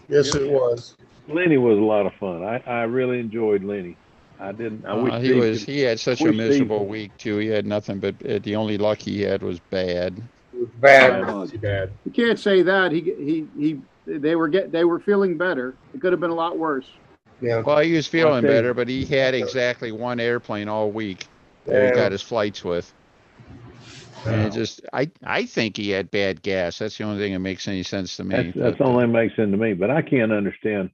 S11: Yes, it was.
S7: Lenny was a lot of fun. I really enjoyed Lenny. I didn't. I wish
S8: He had such a
S7: wish
S8: miserable week too. He had nothing but the only luck he had was bad.
S11: Bad.
S1: Too bad.
S10: You can't say that. They were feeling better. It could have been a lot worse.
S11: Yeah.
S8: Well, he was
S7: Well, I
S8: feeling
S7: tell you-
S8: better, but he had exactly one airplane all week that he
S11: Yeah.
S8: got his flights with. And it just, I think he had bad gas. That's the only thing that makes any sense to me.
S7: That's the only thing that makes sense to me. But I can't understand.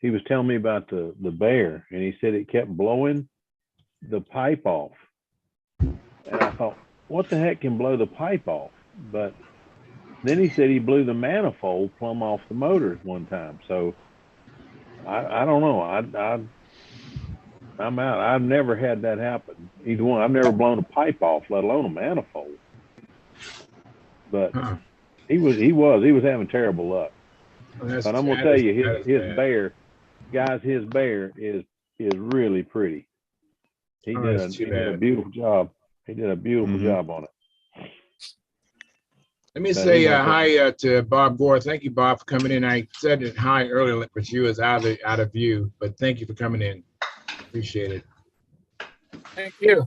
S7: He was telling me about the bear, and he said it kept blowing the pipe off. And I thought, what the heck can blow the pipe off? But then he said he blew the manifold plumb off the motors one time. So I don't know. I'm out. I've never had that happen. Either one. I've never blown a pipe off, let alone a manifold. But he was having terrible luck. But I'm gonna tell you, his bear, guys, his bear is really pretty. He did a beautiful job. He did a beautiful job on it.
S1: Let me say hi to Bob Gore. Thank you, Bob, for coming in. I said it hi earlier, but you was out of view. But thank you for coming in. Appreciate it.
S13: Thank you.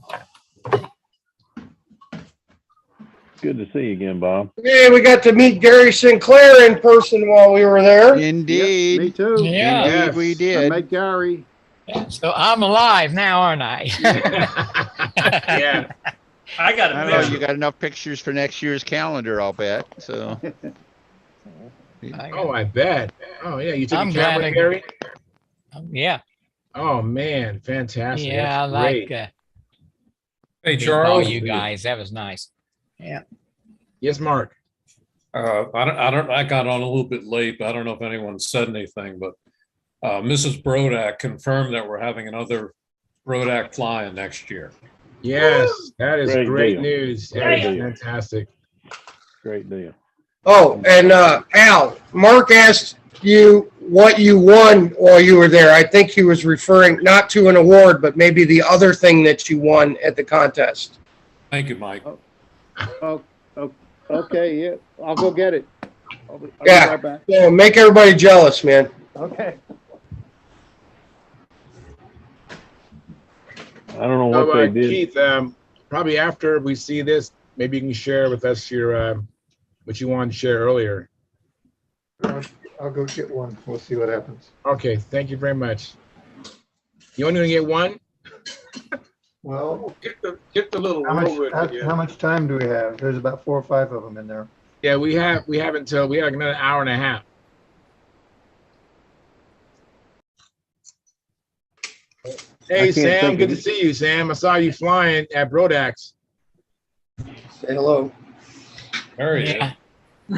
S7: Good to see you again, Bob.
S11: Yeah, we got to meet Gary Sinclair in person while we were there.
S8: Indeed.
S10: Me too.
S13: Yeah.
S8: Indeed, we
S10: I
S8: did.
S10: met Gary.
S13: Yeah, so I'm alive now, aren't I?
S1: Yeah.
S6: I got
S8: I
S6: a
S8: don't know.
S6: picture.
S8: You got enough pictures for next year's calendar, I'll bet. So.
S1: Oh, I bet. Oh, yeah. You took
S13: I'm
S1: a
S13: glad
S1: camera,
S13: I-
S1: Gary?
S13: Yeah.
S1: Oh, man. Fantastic.
S13: Yeah, I
S1: That's
S13: like
S1: great.
S9: Hey,
S13: meeting all
S9: Charles.
S13: you guys. That was nice. Yeah.
S1: Yes, Mark.
S9: I got on a little bit late, but I don't know if anyone said anything, but Mrs. Brodak confirmed that we're having another Brodak fly-in next year.
S1: Yes, that is
S7: Great
S1: great
S7: deal.
S1: news. That
S7: Great
S1: is
S7: deal.
S1: fantastic.
S7: Great deal.
S11: Oh, and Al, Mark asked you what you won while you were there. I think he was referring not to an award, but maybe the other thing that you won at the contest.
S9: Thank you, Mike.
S10: Oh, okay, yeah. I'll go get it. I'll be
S11: Yeah.
S10: right back.
S11: Yeah, make everybody jealous, man.
S10: Okay.
S7: I don't know what
S1: So,
S7: they did.
S1: Keith, probably after we see this, maybe you can share with us your what you wanted to share earlier.
S3: I'll go get one. We'll see what happens.
S1: Okay, thank you very much. You only gonna get one?
S3: Well,
S1: Get the little
S3: how much,
S1: robot
S3: how,
S1: again.
S3: how much time do we have? There's about 4 or 5 of them in there.
S1: Yeah, we have until we have another hour and a half. Hey
S7: can't
S1: Sam,
S7: think
S1: good
S7: of
S1: to see you, Sam. I saw you flying at Brodax.
S11: Say hello.
S9: There he is.
S13: Yeah.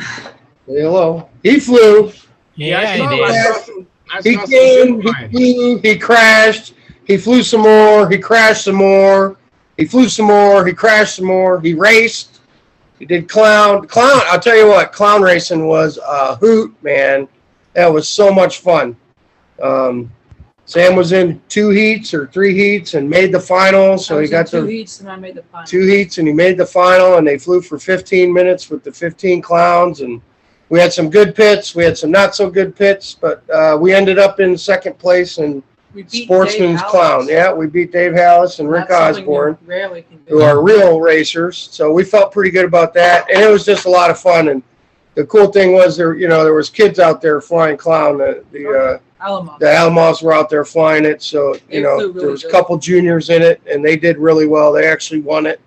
S11: Say hello. He flew.
S13: Yeah,
S1: I
S13: he
S1: saw,
S13: did.
S1: I saw some, I
S11: He
S1: saw some
S11: came,
S1: good
S11: he
S1: flying.
S11: flew, he crashed, he flew some more, he crashed some more, he flew some more, he crashed some more, he raced, he did clown. I'll tell you what, clown racing was a hoot, man. That was so much fun. Sam was in 2 heats or 3 heats and made the final, so he got
S12: two
S11: the
S12: heats and I made the final.
S11: 2 heats and he made the final, and they flew for 15 minutes with the 15 clowns, and we had some good pits, we had some not so good pits, but we ended up in 2nd place in
S12: We beat
S11: Sportsman's
S12: Dave
S11: Clown.
S12: Hallis.
S11: Yeah, we beat Dave Hallis and Rick
S12: That's something you
S11: Osborne,
S12: rarely can do.
S11: who are real racers. So we felt pretty good about that, and it was just a lot of fun. And the cool thing was there was kids out there flying clown. The
S12: Alamo.
S11: Alamos were out there flying it, so
S12: They flew really
S11: there was a
S12: good.
S11: couple juniors in it, and they did really well. They actually won it,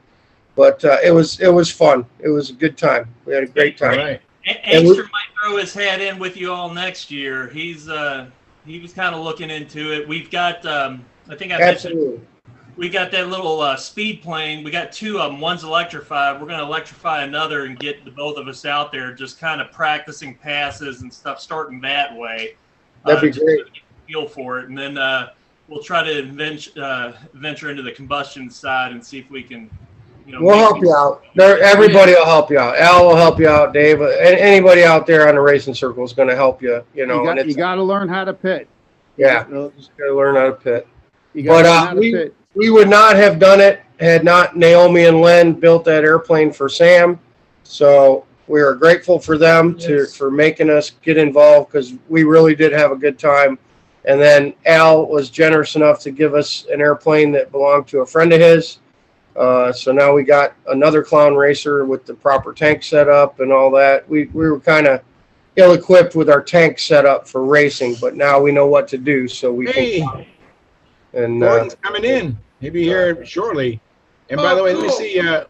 S11: but it was fun. It was a good time. We had a great
S1: All
S11: time.
S1: right.
S11: And we-
S6: Angstrom might throw his head in with you all next year. He was kind of looking into it. We've got I think I mentioned
S11: Absolutely.
S6: we got that little speed plane. We got 2 of them. One's electrified. We're going to electrify another and get the both of us out there, just kind of practicing passes and stuff, starting that way.
S11: That'd be
S6: just
S11: great.
S6: to get a feel for it. And then we'll try to venture into the combustion side and see if we can,
S11: We'll help you out. Everybody will help you out. Al will help you out. Dave, anybody out there on the racing circle is going to help you. You
S10: got to learn how to pit.
S11: Yeah, just got to learn how to pit.
S10: You got to learn how to pit.
S11: We would not have done it had not Naomi and Len built that airplane for Sam. So we are grateful for them for making us get involved, because we really did have a good time. And then Al was generous enough to give us an airplane that belonged to a friend of his. So now we got another clown racer with the proper tank setup and all that. We were kind of ill-equipped with our tank setup for racing, but now we know what to do. So we can. And
S1: Gordon's coming in. He'll be here shortly. And by the way, let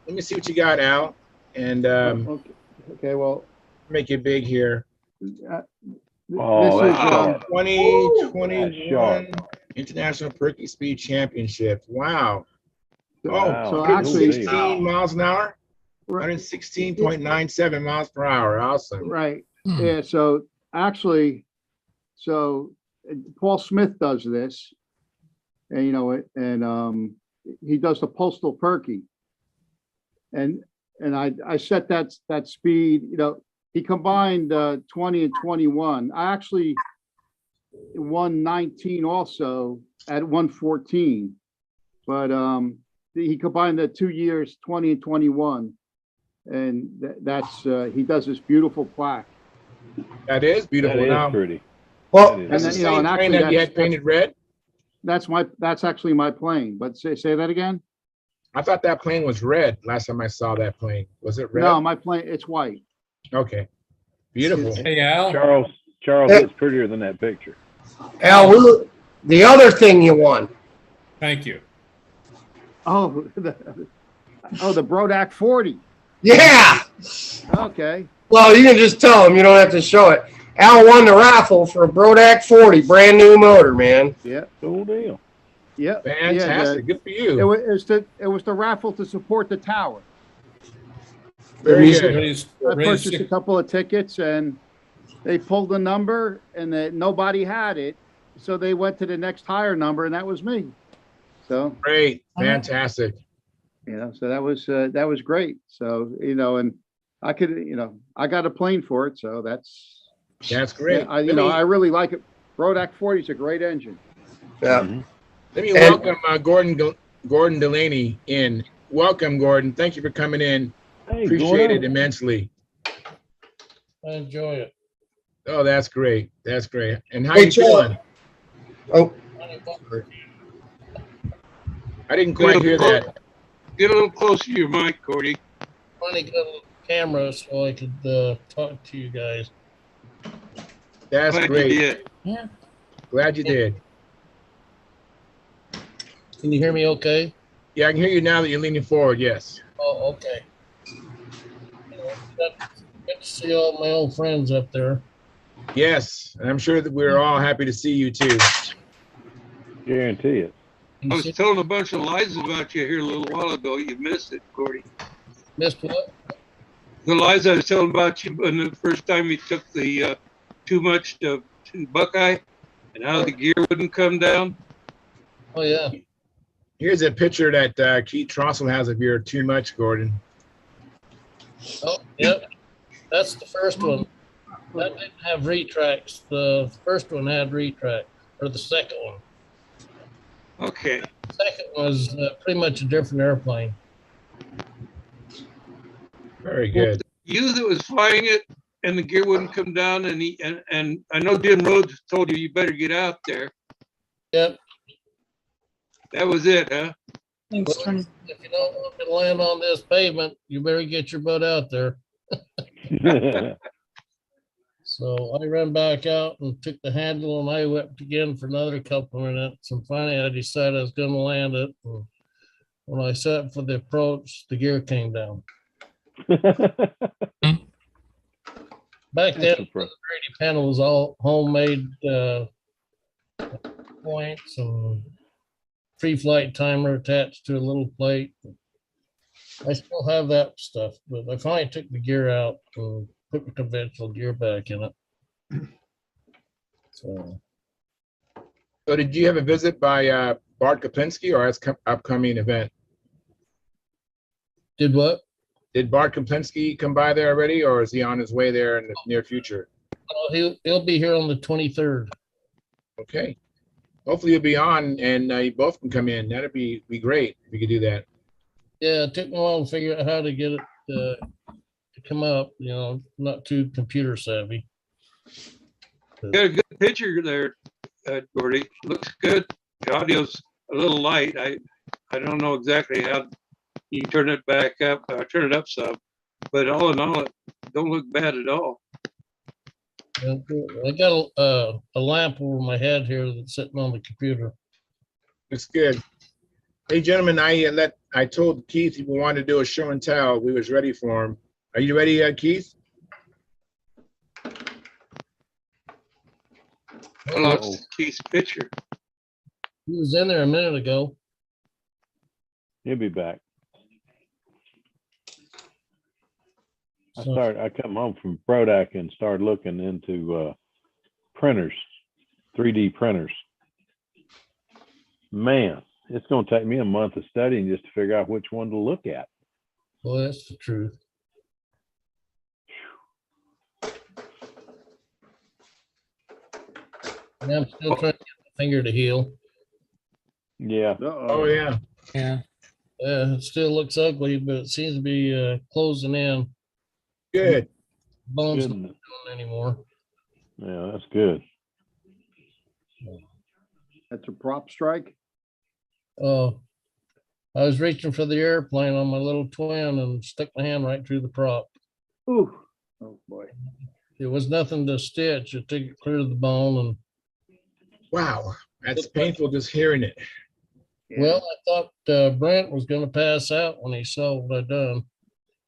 S1: me see what you got, Al. And
S10: okay, well,
S1: make it big here.
S7: Oh,
S10: this
S7: that's
S10: is
S1: 2021 International Perky Speed Championship. Wow.
S7: Wow.
S10: So
S7: Cool
S10: actually,
S1: 16 miles an hour, 116.97 miles per hour. Awesome.
S10: Right. Yeah. So actually, Paul Smith does this, and he does the postal perky, and I set that speed. He combined 20 and 21. I actually won 19 also at 114, but he combined the 2 years, 20 and 21, and that's he does this beautiful plaque.
S1: That is beautiful.
S7: That is pretty.
S11: Well,
S1: that's the same plane that you had painted red.
S10: That's actually my plane. But say that again.
S1: I thought that plane was red last time I saw that plane. Was it red?
S10: No, my plane, it's white.
S1: Okay. Beautiful.
S9: Hey, Al.
S7: Charles, it's prettier than that picture.
S11: Al, the other thing you won.
S9: Thank you.
S10: Oh, the Brodak 40.
S11: Yeah.
S10: Okay.
S11: Well, you can just tell him. You don't have to show it. Al won the raffle for a Brodak 40, brand new motor, man.
S10: Yeah.
S7: Cool deal.
S10: Yep.
S1: Fantastic. Good for you.
S10: It was the raffle to support the tower.
S1: Very good.
S10: I purchased a couple of tickets, and they pulled the number, and nobody had it, so they went to the next higher number, and that was me. So
S1: great, fantastic.
S10: So that was great. So and I could, I got a plane for it, so that's
S1: great.
S10: I really like it. Brodak 40 is a great engine.
S11: Yeah.
S1: Let me welcome Gordon Delaney in. Welcome, Gordon. Thank you for coming in.
S7: Hey,
S1: Appreciate
S7: Gordon.
S1: it immensely.
S14: I enjoy it.
S1: Oh, that's great. That's great. And how
S11: Hey,
S1: you doing?
S11: Oh,
S1: I didn't quite hear that.
S5: Get a little closer to your mic, Cordy.
S14: Finally got a camera so I could talk to you guys.
S1: That's
S5: Glad
S1: great.
S5: you did.
S14: Yeah.
S1: Glad you did.
S14: Can you hear me okay?
S1: Yeah, I can hear you now that you're leaning forward. Yes.
S14: Oh, okay. Good to see all my old friends up there.
S1: Yes, and I'm sure that we're all happy to see you too.
S7: Guarantee it.
S5: I was telling a bunch of lies about you here a little while ago. You missed it, Cordy.
S14: Missed what?
S5: The lies I was telling about you when the first time you took the too much to Buckeye and how the gear wouldn't come down.
S14: Oh, yeah.
S1: Here's a picture that Keith Trossel has of your too much, Gordon.
S14: Oh, yep. That's the first one. That didn't have retracts. The first one had retract, or the second one.
S5: Okay.
S14: The second was pretty much a different airplane.
S1: Very good.
S5: You that was flying it and the gear wouldn't come down, and I know Jim Rhodes told you better get out there.
S14: Yep.
S5: That was it, huh?
S14: Well, if you don't want to land on this pavement, you better get your butt out there. So I ran back out and took the handle, and I whipped again for another couple of minutes. And finally, I decided I was going to land it. And when I set for the approach, the gear came down. Back then, the Brady panel was all homemade points and pre-flight timer attached to a little plate. I still have that stuff, but I finally took the gear out and put the conventional gear back in it. So
S1: So did you have a visit by Bart Koplinski, or that's upcoming event?
S14: Did what?
S1: Did Bart Koplinski come by there already, or is he on his way there in the near future?
S14: Oh, he'll be here on the 23rd.
S1: Okay. Hopefully you'll be on and you both can come in. That'd be great if you could do that.
S14: Yeah, it took me a while to figure out how to get it to come up. You know, not too computer savvy.
S5: Got a good picture there, Gordy. Looks good. The audio's a little light. I don't know exactly how you turn it back up, turn it up some, but all in all, it don't look bad at all.
S14: I got a lamp over my head here that's sitting on the computer.
S1: Looks good. Hey, gentlemen, I told Keith if we wanted to do a show and tell, we was ready for him. Are you ready, Keith?
S5: I lost Keith's picture.
S14: He was in there a minute ago.
S7: He'll be back. I come home from Brodak and started looking into printers, 3D printers. Man, it's going to take me a month of studying just to figure out which one to look at.
S14: Well, that's the truth. And I'm still trying to get my finger to heal.
S7: Yeah.
S1: Oh, yeah.
S13: Yeah.
S14: It still looks ugly, but it seems to be closing in.
S1: Good.
S14: Bones
S7: Good.
S14: not doing anymore.
S7: Yeah, that's good.
S10: That's a prop strike.
S14: Oh, I was reaching for the airplane on my little twin and stuck my hand right through the prop.
S10: Ooh. Oh boy.
S14: It was nothing to stitch. It took it clear to the bone. And
S1: Wow. That's painful just hearing it.
S14: well, I thought Brent was going to pass out when he saw what I'd done.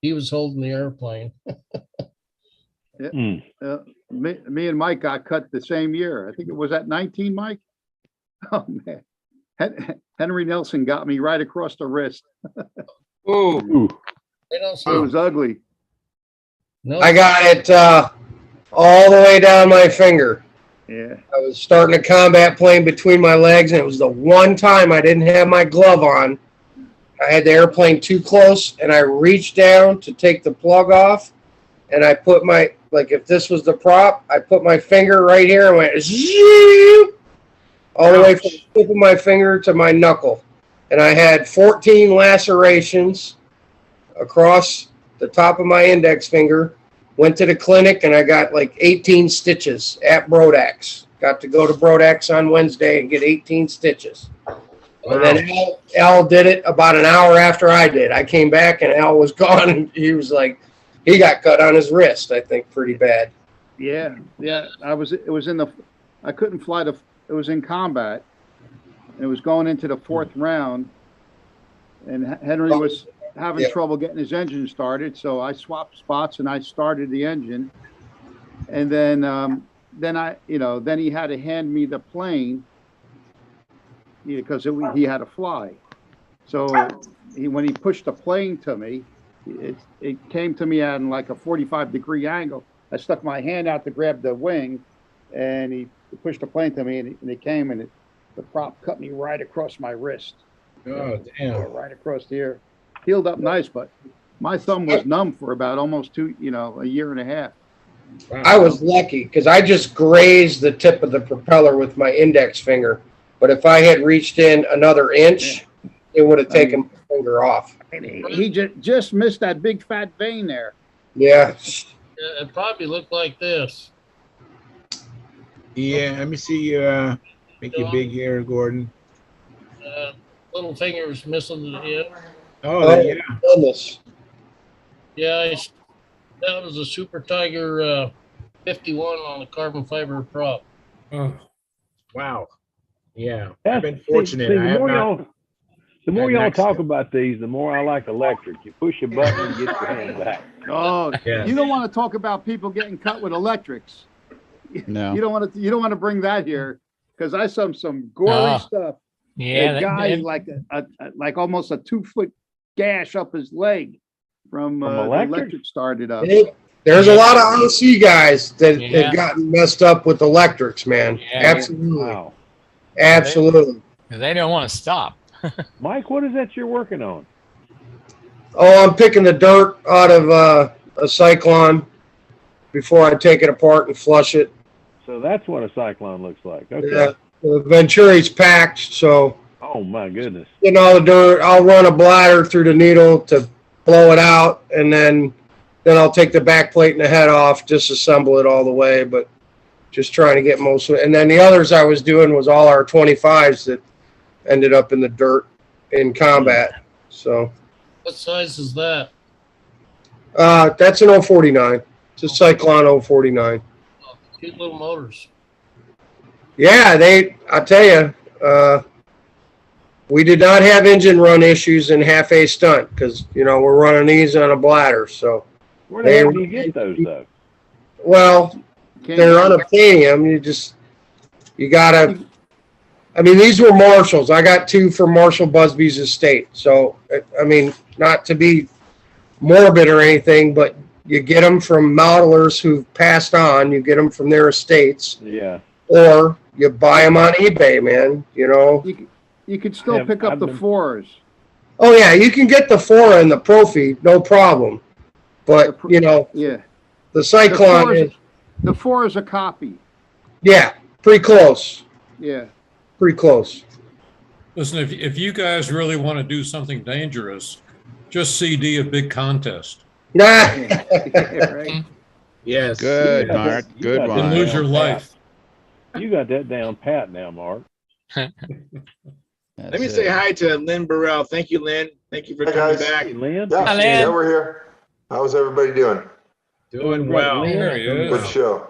S14: He was holding the airplane.
S10: Me and Mike got cut the same year. I think it was at 19, Mike. Oh man. Henry Nelson got me right across the wrist.
S5: Oh,
S10: It was ugly.
S14: No,
S11: I got it all the way down my finger.
S10: Yeah.
S11: I was starting a combat plane between my legs, and it was the one time I didn't have my glove on. I had the airplane too close, and I reached down to take the plug off, and I put my, like if this was the prop, I put my finger right here and went zoom, all the way from the tip of my finger to my knuckle. And I had 14 lacerations across the top of my index finger. Went to the clinic, and I got like 18 stitches at Brodak's. Got to go to Brodak's on Wednesday and get 18 stitches. And then Al did it about an hour after I did. I came back, and Al was gone. And he was like, he got cut on his wrist, I think, pretty bad.
S10: Yeah. I couldn't fly it was in combat. And it was going into the fourth round. And Henry was having trouble getting his engine started. So I swapped spots and I started the engine. And then he had to hand me the plane because he had to fly. So when he pushed the plane to me, it came to me at like a 45-degree angle. I stuck my hand out to grab the wing, and he pushed the plane to me, and it came, and the prop cut me right across my wrist.
S1: Oh, damn.
S10: Right across the ear. Healed up nice, but my thumb was numb for about almost a year and a half.
S1: Wow.
S11: I was lucky because I just grazed the tip of the propeller with my index finger. But if I had reached in another inch, it would have taken my finger off.
S10: He just missed that big fat vein there.
S11: Yeah.
S14: It probably looked like this.
S1: Yeah, let me see make you big here, Gordon.
S14: Little fingers missing the end.
S1: Oh, yeah.
S11: Goodness.
S14: Yeah, that was a Super Tiger 51 on a carbon fiber prop.
S9: Oh,
S1: Wow. Yeah.
S7: That's-
S1: I've been fortunate.
S7: see,
S1: I have not.
S7: the more
S1: had an
S7: y'all talk
S1: accident.
S7: about these, the more I like electric. You push a button and get your hand back.
S10: Oh,
S1: Yeah.
S10: you don't want to talk about people getting cut with electrics.
S8: No.
S10: You don't want to bring that here because I saw some gory stuff.
S13: Yeah.
S10: A guy like almost a 2-foot gash up his leg from the electric started up.
S11: There's a lot of RC guys that have gotten messed up with electrics, man.
S13: Yeah.
S11: Absolutely.
S7: Wow.
S11: Absolutely.
S13: They don't want to stop.
S7: Mike, what is that you're working on?
S11: Oh, I'm picking the dirt out of a Cyclone before I take it apart and flush it.
S7: So that's what a cyclone looks like. Okay.
S11: Yeah, the Venturi's packed, so
S7: Oh my goodness.
S11: getting all the dirt, I'll run a bladder through the needle to blow it out, and then I'll take the back plate and the head off, disassemble it all the way, but just trying to get most of it. And then the others I was doing was all our 25s that ended up in the dirt in combat. So
S14: What size is that?
S11: that's an 049. It's a Cyclone 049.
S14: Oh, cute little motors.
S11: Yeah, I tell you, we did not have engine run issues in half A stunt because, we're running these on a bladder. So
S7: Where the hell do you get those though?
S11: Well, they're unobtainium. You gotta, these were Marshalls. I got 2 from Marshall Busby's estate. So, not to be morbid or anything, but you get them from modelers who've passed on. You get them from their estates.
S7: Yeah.
S11: Or you buy them on eBay, man,
S10: You could still pick up the 4s.
S11: Oh, yeah, you can get the 4 and the Profi, no problem. But,
S10: Yeah.
S11: the Cyclone is,
S10: The 4 is a copy.
S11: yeah, pretty close.
S10: Yeah.
S11: Pretty close.
S9: Listen, if you guys really want to do something dangerous, just CD a big contest.
S11: Nah.
S10: Right.
S1: Yes.
S8: Good,
S7: Yeah,
S8: Mark.
S7: you
S8: Good
S7: got
S8: one.
S9: And
S7: that
S9: lose your
S7: down
S9: life.
S7: pat. You got that down pat now, Mark.
S1: Let me say hi to Lynn Burrell. Thank you, Lynn. Thank you for
S15: Hi,
S1: coming
S15: guys.
S1: back.
S7: Hey, Lynn.
S15: Yeah,
S13: Hi,
S15: yeah,
S13: Lynn.
S15: we're here. How's everybody doing?
S1: Doing well.
S9: There he is.
S15: Good show.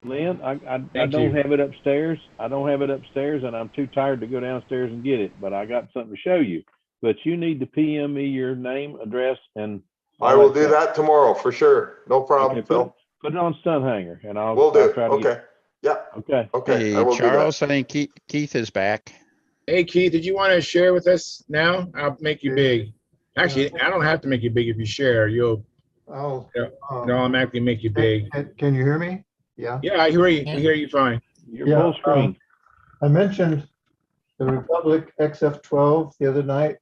S7: Lynn, I
S1: Thank
S7: don't
S1: you.
S7: have it upstairs. I don't have it upstairs, and I'm too tired to go downstairs and get it. But I got something to show you. But you need to PM me your name, address, and
S15: I will do that tomorrow for sure. No problem,
S7: Okay,
S15: Phil.
S7: put it on Stunthangar, and I'll
S15: Will do.
S7: I'll try to
S15: Okay. Yeah.
S7: Okay.
S15: Okay. I
S8: Hey,
S15: will do that.
S8: Charles, I think Keith is back.
S1: Hey, Keith, did you want to share with us now? I'll make you big. Actually, I don't have to make you big if you share. You'll
S3: Oh,
S1: automatically make you big.
S3: can you hear me? Yeah.
S1: Yeah, I hear you. I hear you fine.
S7: You're
S3: Yeah,
S7: full screen.
S3: I mentioned the Republic XF-12 the other night,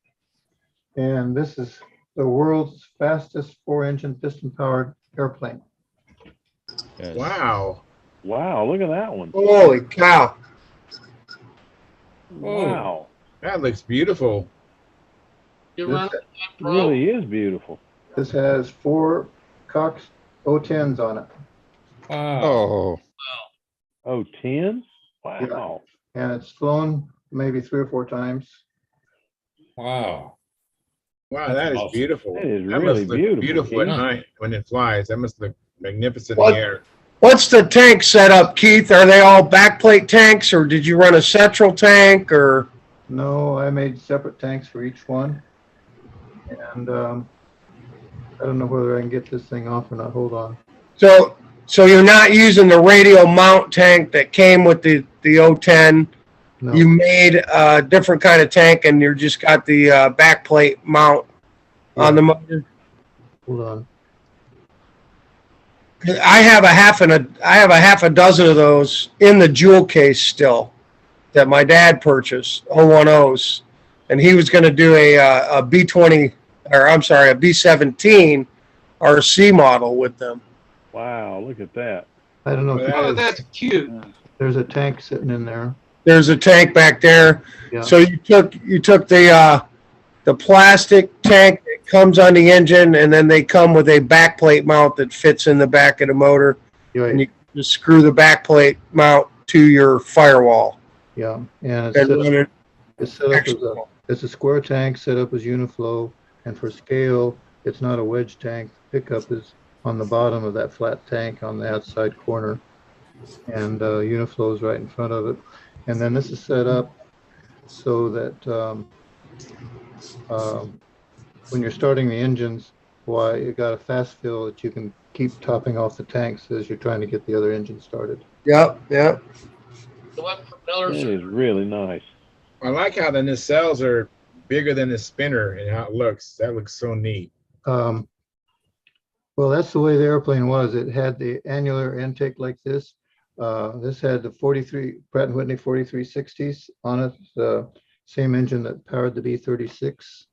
S3: and this is the world's fastest 4-engine piston-powered airplane.
S8: Yes.
S1: Wow.
S7: Wow, look at that one.
S11: Holy cow.
S7: Wow.
S1: That looks beautiful.
S14: You
S3: This-
S14: run
S7: It
S14: that pro?
S7: really is beautiful.
S3: This has 4 Cox O10s on it,
S9: Wow.
S8: Oh,
S7: Oh, 10? Wow.
S3: and it's flown maybe 3 or 4 times.
S9: Wow.
S1: Wow, that is
S9: Awesome.
S1: beautiful.
S7: That is
S1: That
S7: really
S1: must look
S7: beautiful,
S1: beautiful at
S7: Keith.
S1: night when it flies. That must look magnificent
S11: What?
S1: in the air.
S11: What's the tank setup, Keith? Are they all backplate tanks, or did you run a central tank, or?
S3: No, I made separate tanks for each one. And I don't know whether I can get this thing off or not. Hold on.
S11: So you're not using the radial mount tank that came with the O10.
S3: No.
S11: You made a different kind of tank, and you just got the backplate mount on the motor.
S3: Hold on.
S11: I have a half a dozen of those in the jewel case still that my dad purchased, 010s, and he was going to do a B20, or I'm sorry, a B17 RC model with them.
S7: Wow, look at that.
S3: I don't know if you
S5: Oh,
S3: guys,
S5: that's cute.
S3: there's a tank sitting in there.
S11: There's a tank back there.
S3: Yeah.
S11: So you took the plastic tank that comes on the engine, and then they come with a backplate mount that fits in the back of the motor,
S3: Right.
S11: and you just screw the backplate mount to your firewall.
S3: Yeah. And it's
S11: And
S3: set
S11: run
S3: up,
S11: it.
S3: it's set up as it's a square tank set up as Uniflow, and for scale, it's not a wedge tank. Pickup is on the bottom of that flat tank on the outside corner, and Uniflow is right in front of it. And then this is set up so that when you're starting the engines, why you got a fast fill that you can keep topping off the tanks as you're trying to get the other engine started.
S11: Yep.
S14: So what propellers
S7: That
S14: are
S7: is really nice.
S1: I like how the nacelles are bigger than the spinner and how it looks. That looks so neat.
S3: Well, that's the way the airplane was. It had the annular intake like this, This had the 43 Pratt & Whitney 4360s on it, the same engine that powered the B-36.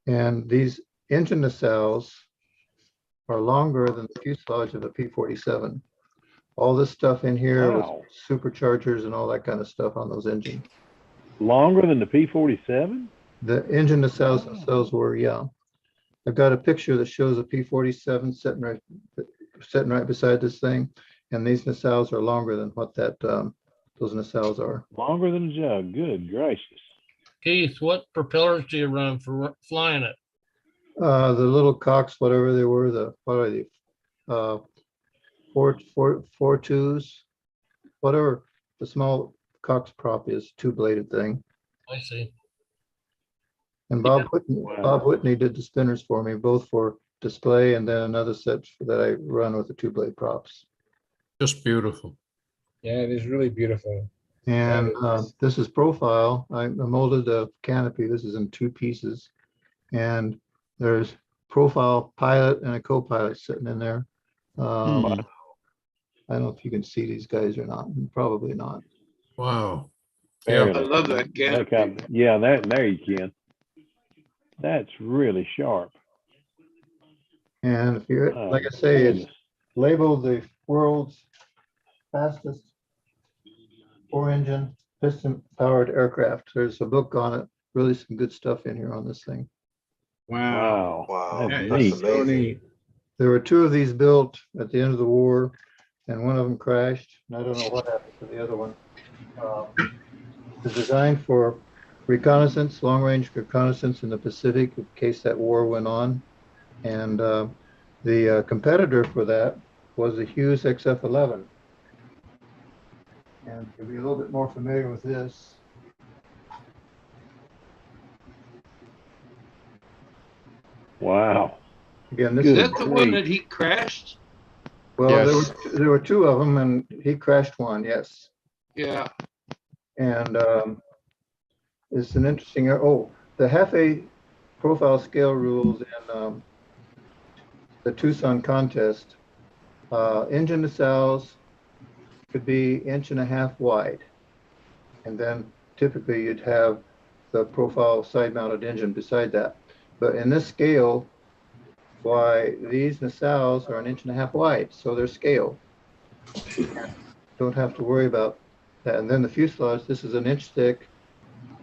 S3: And these engine nacelles are longer than the fuselage of a P-47. All this stuff in here was
S7: Wow.
S3: superchargers and all that kind of stuff on those engines.
S7: Longer than the P-47?
S3: The engine nacelles themselves were, yeah. I've got a picture that shows a P-47 sitting right beside this thing, and these nacelles are longer than what that those nacelles are.
S7: Longer than a jug. Good gracious.
S14: Keith, what propellers do you run for flying it?
S3: The little cocks, whatever they were, what are they? Four twos, whatever the small Cox prop is, two-bladed thing.
S14: I see.
S3: And Bob Whitney did the spinners for me, both for display and then another set that I run with the two-blade props.
S9: Just beautiful.
S1: Yeah, it is really beautiful.
S3: And this is profile. I molded the canopy. This is in two pieces. And there's profile pilot and a co-pilot sitting in there. I don't know if you can see these guys or not. Probably not.
S9: Wow.
S5: Yeah,
S9: Yeah.
S5: I love that canopy.
S7: Yeah, there you can. That's really sharp.
S3: And if you're, like I say, it's labeled the world's fastest four-engine piston-powered aircraft. There's a book on it. Really some good stuff in here on this thing.
S1: Wow.
S15: Wow.
S7: That's
S1: That
S7: neat.
S1: is so neat.
S3: There were two of these built at the end of the war, and one of them crashed. And I don't know what happened to the other one. It's designed for reconnaissance, long-range reconnaissance in the Pacific in case that war went on. And the competitor for that was the Hughes XF-11. And to be a little bit more familiar with this,
S7: Wow.
S3: again, this
S5: Is
S3: is
S5: that the one that he crashed?
S3: well,
S8: Yes.
S3: there were two of them, and he crashed one. Yes.
S5: Yeah.
S3: And it's an interesting, the half-A profile scale rules in the Tucson contest, engine nacelles could be 1.5 inches wide. And then typically you'd have the profile side-mounted engine beside that. But in this scale, why these nacelles are 1.5 inches wide, so they're scale. Don't have to worry about that. And then the fuselage, this is 1 inch thick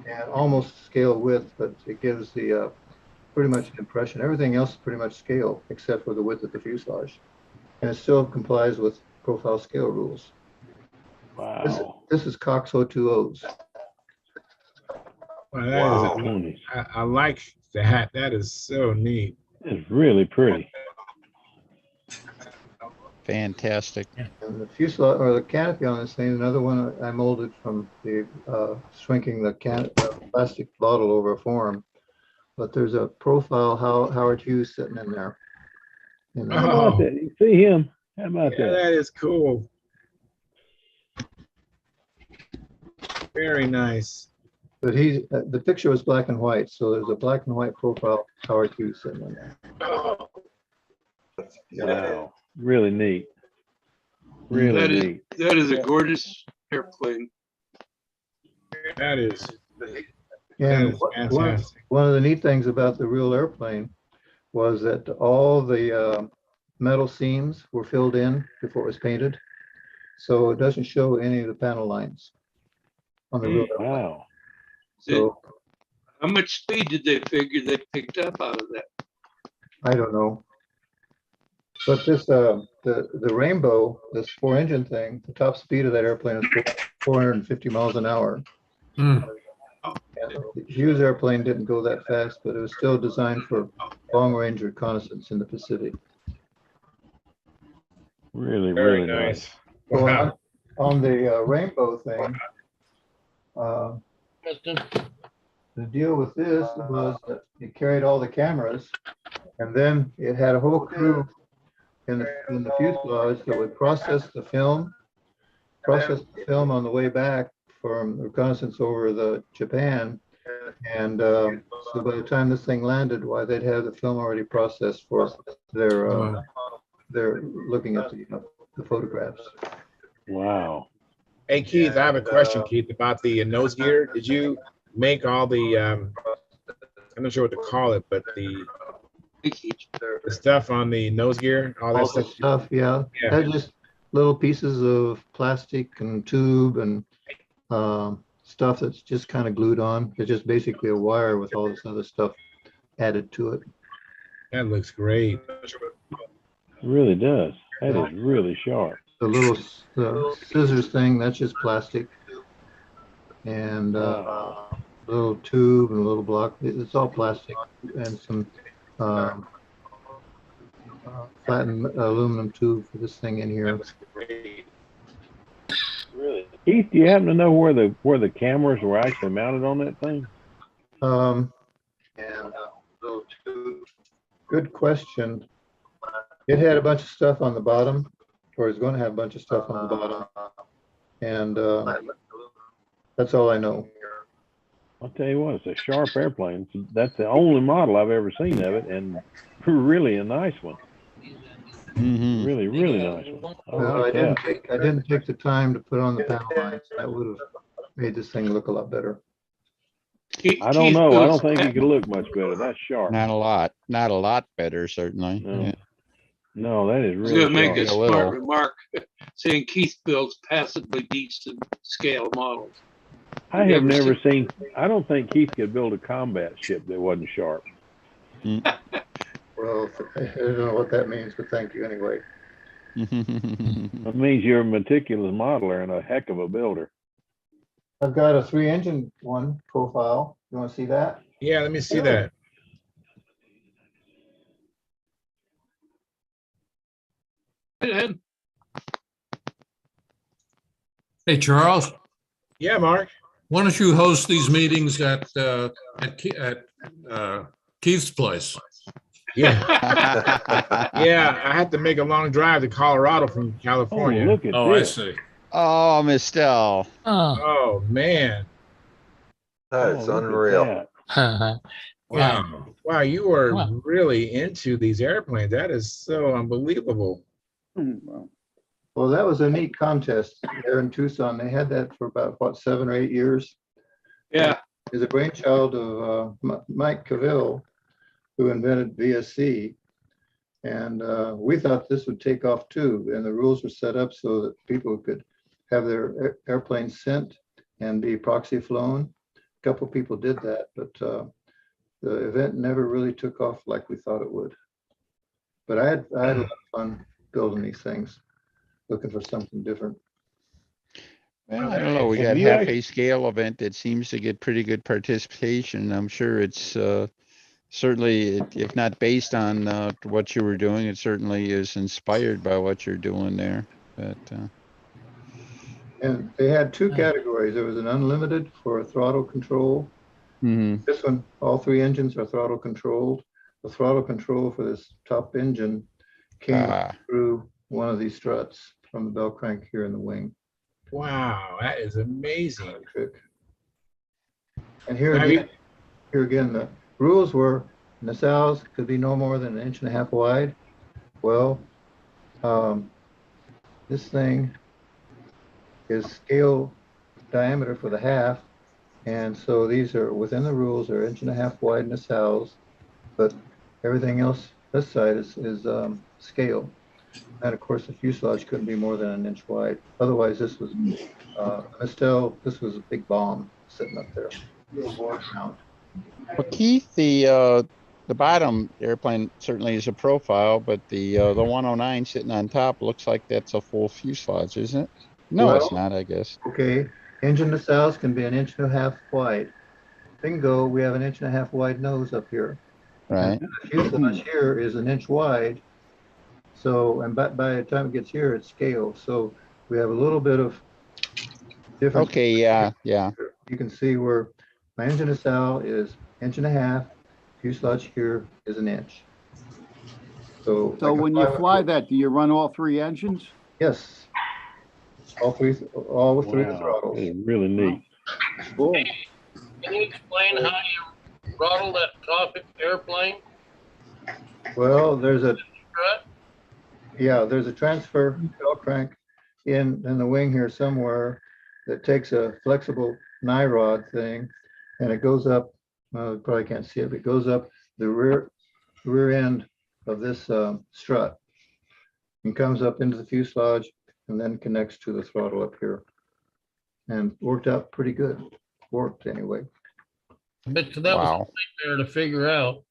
S3: and almost scale width, but it gives the pretty much an impression. Everything else is pretty much scale except for the width of the fuselage. And it still complies with profile scale rules.
S7: Wow.
S3: This is Cox 020s.
S1: Wow, I like the hat. That is so neat.
S7: It's really pretty.
S8: Fantastic.
S3: And the fuselage or the canopy on this thing, another one I molded from the shrinking the plastic bottle over a form. But there's a profile Howard Hughes sitting in there.
S7: How about that? You see him? How about that?
S1: That is cool. Very nice.
S3: But the picture was black and white, so there's a black and white profile Howard Hughes sitting in there.
S7: Wow. Really neat. Really neat.
S5: That is a gorgeous airplane.
S1: That is.
S3: And
S1: fantastic.
S3: one of the neat things about the real airplane was that all the metal seams were filled in before it was painted. So it doesn't show any of the panel lines on the real airplane.
S7: Wow.
S3: So
S5: How much speed did they figure they picked up out of that?
S3: I don't know. But this the Rainbow, this 4-engine thing, the top speed of that airplane is 450 miles an hour. And the Hughes airplane didn't go that fast, but it was still designed for long-range reconnaissance in the Pacific.
S7: Really,
S1: Very
S7: really nice.
S3: Wow. On the Rainbow thing, the deal with this was that it carried all the cameras, and then it had a whole crew in the fuselage that would process the film on the way back from reconnaissance over the Japan. And so by the time this thing landed, they'd have the film already processed for their looking at the photographs.
S7: Wow.
S1: Hey, Keith, I have a question, Keith, about the nose gear. Did you make all the, I'm not sure what to call it, but the stuff on the nose gear, all that
S3: All the
S1: stuff?
S3: stuff, yeah.
S1: Yeah.
S3: They're just little pieces of plastic and tube and stuff that's just kind of glued on. It's just basically a wire with all this other stuff added to it.
S1: That looks great.
S7: It really does. That is really sharp.
S3: The little scissors thing, that's just plastic. And little tube and a little block. It's all plastic and some flattened aluminum tube for this thing in here.
S7: Really? Keith, do you happen to know where the cameras were actually mounted on that thing?
S3: Good question. It had a bunch of stuff on the bottom, or it's going to have a bunch of stuff on the bottom. And that's all I know.
S7: I'll tell you what, it's a sharp airplane. That's the only model I've ever seen of it, and really a nice one.
S8: Mm-hmm.
S7: Really, really nice one.
S3: Well, I didn't take the time to put on the panel lines. That would have made this thing look a lot better.
S7: I don't know. I don't think it could look much better. That's sharp.
S8: Not a lot better, certainly.
S7: No,
S8: Yeah.
S7: no, that is
S5: I was
S7: really
S5: gonna make
S7: sharp.
S5: a smart remark saying Keith builds passably decent scale models.
S7: I have never seen, I don't think Keith could build a combat ship that wasn't sharp.
S3: Well, I don't know what that means, but thank you anyway.
S7: That means you're a meticulous modeler and a heck of a builder.
S3: I've got a 3-engine one profile. You want to see that?
S1: Yeah, let me see that.
S9: Hey, Charles,
S1: Yeah, Mark.
S9: why don't you host these meetings at Keith's place?
S1: Yeah. Yeah, I had to make a long drive to Colorado from California.
S7: Oh, look at
S9: Oh, I
S7: this.
S9: see.
S8: Oh, Mistel.
S1: Oh, man.
S15: That's
S7: Oh, look at
S15: unreal.
S7: that.
S1: Wow. Wow, you are
S13: Wow.
S1: really into these airplanes. That is so unbelievable.
S3: Well, that was a neat contest there in Tucson. They had that for about, what, 7 or 8 years?
S5: Yeah.
S3: It's a brainchild of Mike Cavill, who invented VSC. And we thought this would take off too. And the rules were set up so that people could have their airplanes sent and be proxy flown. A couple people did that, but the event never really took off like we thought it would. But I had a lot of fun building these things, looking for something different.
S8: Well, I don't know. We got half a scale event that seems to get pretty good participation. I'm sure it's certainly, if not based on what you were doing, it certainly is inspired by what you're doing there. But
S3: And they had 2 categories. There was an unlimited for throttle control. This one, all 3 engines are throttle controlled. The throttle control for this top engine came through one of these struts from the bell crank here in the wing.
S1: Wow, that is amazing.
S3: And here again, the rules were nacelles could be no more than 1.5 inches wide. Well, this thing is scale diameter for the half. And so these are within the rules, are 1.5 inches wide nacelles, but everything else this side is scale. And of course, the fuselage couldn't be more than 1 inch wide. Otherwise, this was Mistel. This was a big bomb sitting up there.
S8: well, Keith, the bottom airplane certainly is a profile, but the 109 sitting on top looks like that's a full fuselage, isn't it? No, it's not, I guess.
S3: Okay, engine nacelles can be 1.5 inches wide. Bingo, we have 1.5 inches wide nose up here.
S8: Right.
S3: And the fuselage here is 1 inch wide. So, and by the time it gets here, it's scale. So we have a little bit of different.
S8: Okay, yeah.
S3: You can see where my engine nacelle is 1.5 inches. Fuselage here is 1 inch. So
S10: when you fly that, do you run all 3 engines?
S3: Yes. All three throttles.
S7: It's really neat.
S10: Cool.
S14: Can you explain how you throttle that top airplane?
S3: Well, there's a transfer bell crank in the wing here somewhere, that takes a flexible nye rod thing and it goes up, well, you probably can't see it, but it goes up the rear end of this strut and comes up into the fuselage and then connects to the throttle up here. And worked out pretty good. Worked anyway.
S14: I bet you that was
S8: Wow.
S14: there to figure out.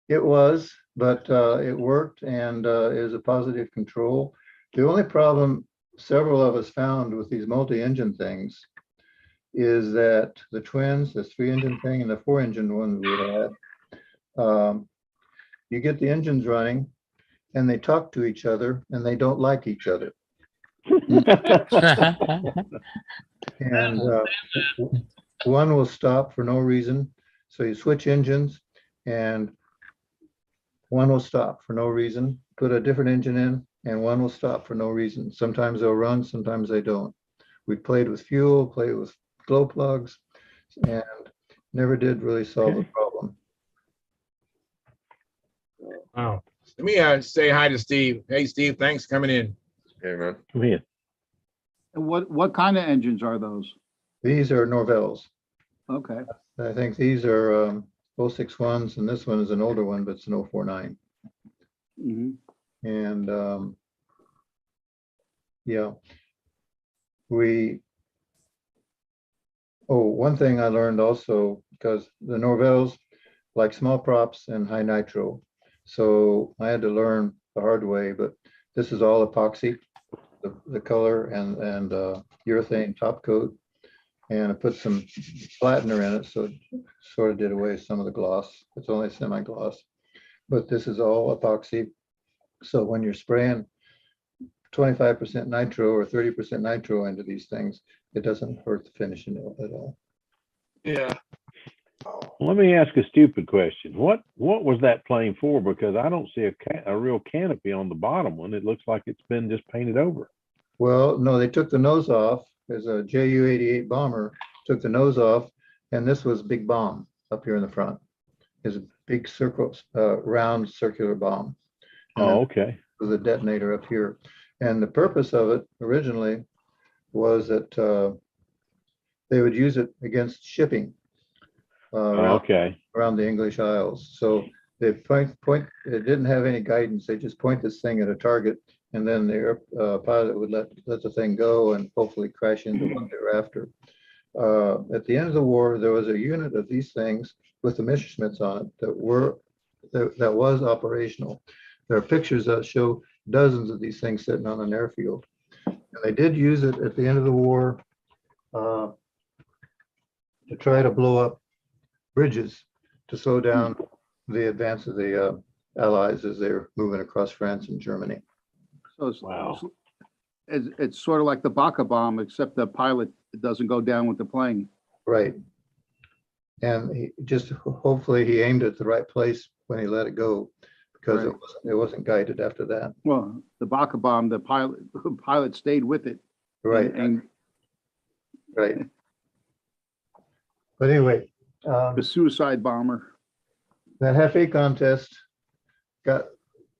S3: It was, but it worked and it was a positive control. The only problem several of us found with these multi-engine things is that the twins, this 3-engine thing and the 4-engine one we had, you get the engines running and they talk to each other and they don't like each other. And one will stop for no reason. So you switch engines and one will stop for no reason, put a different engine in, and one will stop for no reason. Sometimes they'll run, sometimes they don't. We played with fuel, played with glow plugs, and never did really solve the problem.
S9: Wow.
S1: Let me say hi to Steve. Hey, Steve, thanks for coming in.
S15: Hey, man.
S7: Come here.
S10: And what kind of engines are those?
S3: These are Norvell's.
S10: Okay.
S3: I think these are 061s, and this one is an older one, but it's an 049.
S10: Mm-hmm.
S3: And yeah, one thing I learned also, because the Norvell's like small props and high nitro. So I had to learn the hard way, but this is all epoxy, the color and urethane top coat. And I put some flattener in it, so it sort of did away some of the gloss. It's only semi-gloss, but this is all epoxy. So when you're spraying 25% nitro or 30% nitro into these things, it doesn't hurt the finish at all.
S5: Yeah.
S7: Let me ask a stupid question. What was that plane for? Because I don't see a real canopy on the bottom one. It looks like it's been just painted over.
S3: Well, no, they took the nose off. There's a Ju-88 bomber, took the nose off, and this was big bomb up here in the front. It's a big circle, round circular bomb. And
S7: Oh, okay.
S3: with a detonator up here. And the purpose of it originally was that they would use it against shipping around the English Isles. So they point, it didn't have any guidance. They just point this thing at a target, and then the pilot would let the thing go and hopefully crash into one thereafter. At the end of the war, there was a unit of these things with the Messerschmitts on it that was operational. There are pictures that show dozens of these things sitting on an airfield. And they did use it at the end of the war to try to blow up bridges to slow down the advance of the Allies as they're moving across France and Germany.
S10: So it's sort of like the Baka bomb, except the pilot doesn't go down with the plane.
S3: Right. And hopefully he aimed at the right place when he let it go, because it wasn't guided after that.
S10: Well, the Baka bomb, the pilot stayed with it.
S3: Right. Right. But anyway,
S10: the suicide bomber.
S3: That Hefe contest got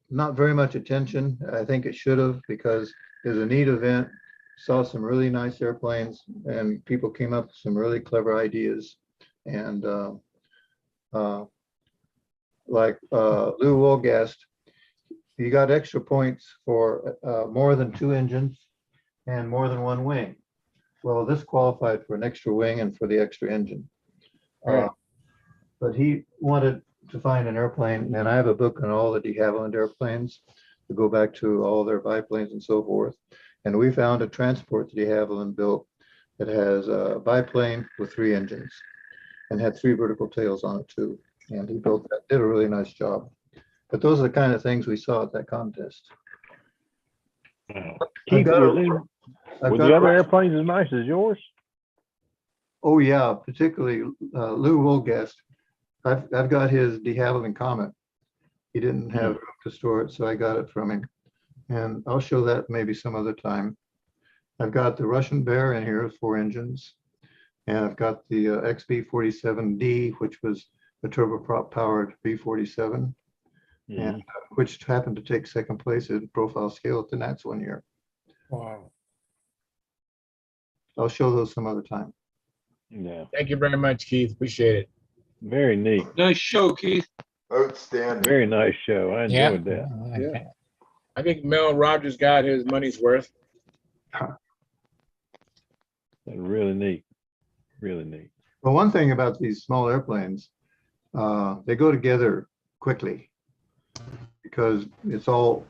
S3: not very much attention. I think it should have, because it was a neat event. Saw some really nice airplanes, and people came up with some really clever ideas. And like Lou Wolgast, he got extra points for more than 2 engines and more than 1 wing. Well, this qualified for an extra wing and for the extra engine. But he wanted to find an airplane, and I have a book on all the de Havilland airplanes to go back to all their biplanes and so forth. And we found a transport that de Havilland built that has a biplane with 3 engines and had 3 vertical tails on it too. And he built that, did a really nice job. But those are the kind of things we saw at that contest.
S7: Were the other airplanes as nice as yours?
S3: Oh yeah, particularly Lou Wolgast. I've got his de Havilland Comet. He didn't have room to store it, so I got it from him. And I'll show that maybe some other time. I've got the Russian Bear in here with 4 engines. And I've got the XB-47D, which was a turboprop powered B-47, and which happened to take 2nd place in profile scale at the Nats one year.
S9: Wow.
S3: I'll show those some other time.
S7: Yeah,
S1: Thank you very much, Keith. Appreciate it.
S7: very neat.
S5: Nice show, Keith.
S15: Outstanding.
S7: Very nice show. I
S13: Yeah.
S7: enjoyed that.
S1: Yeah. I think Mel Rogers got his money's worth.
S7: That's really neat. Really neat.
S3: Well, one thing about these small airplanes, they go together quickly because it's all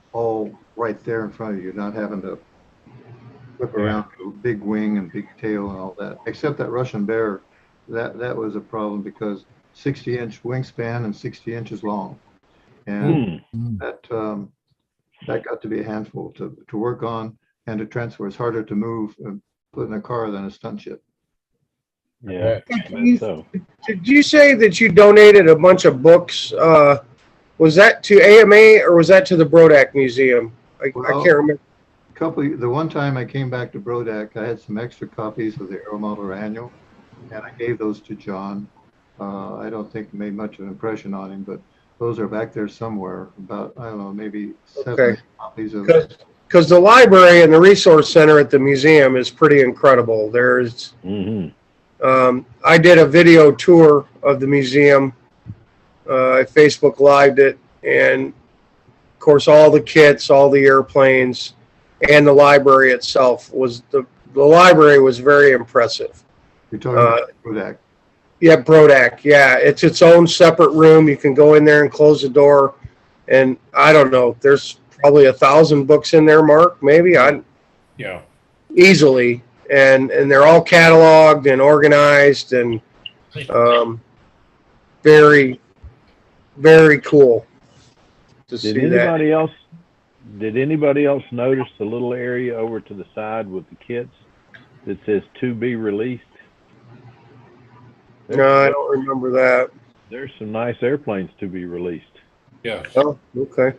S3: right there in front of you, not having to whip around a big wing and big tail and all that. Except that Russian Bear, that was a problem because 60-inch wingspan and 60 inches long, and that got to be a handful to work on and to transfer. It's harder to move and put in a car than a stunt ship.
S7: Yeah. So
S11: Did you say that you donated a bunch of books? Was that to AMA or was that to the Brodak Museum? I can't remember.
S3: The one time I came back to Brodak, I had some extra copies of the Aero Modeler Annual, and I gave those to John. I don't think it made much of an impression on him, but those are back there somewhere. About, I don't know, maybe 7 copies of it.
S11: Because the library and the resource center at the museum is pretty incredible. There's, I did a video tour of the museum. I Facebook Lived it, and of course all the kits, all the airplanes, and the library itself was the library was very impressive.
S3: You're talking about Brodak.
S11: Yeah, Brodak. Yeah, it's its own separate room. You can go in there and close the door, and I don't know. There's probably 1,000 books in there, Mark. Maybe easily, and they're all cataloged and organized, and very, very cool to see that.
S7: Did anybody else notice the little area over to the side with the kits that says "to be released"?
S11: No, I don't remember that.
S7: There's some nice airplanes to be released.
S9: Yeah.
S11: Oh, okay.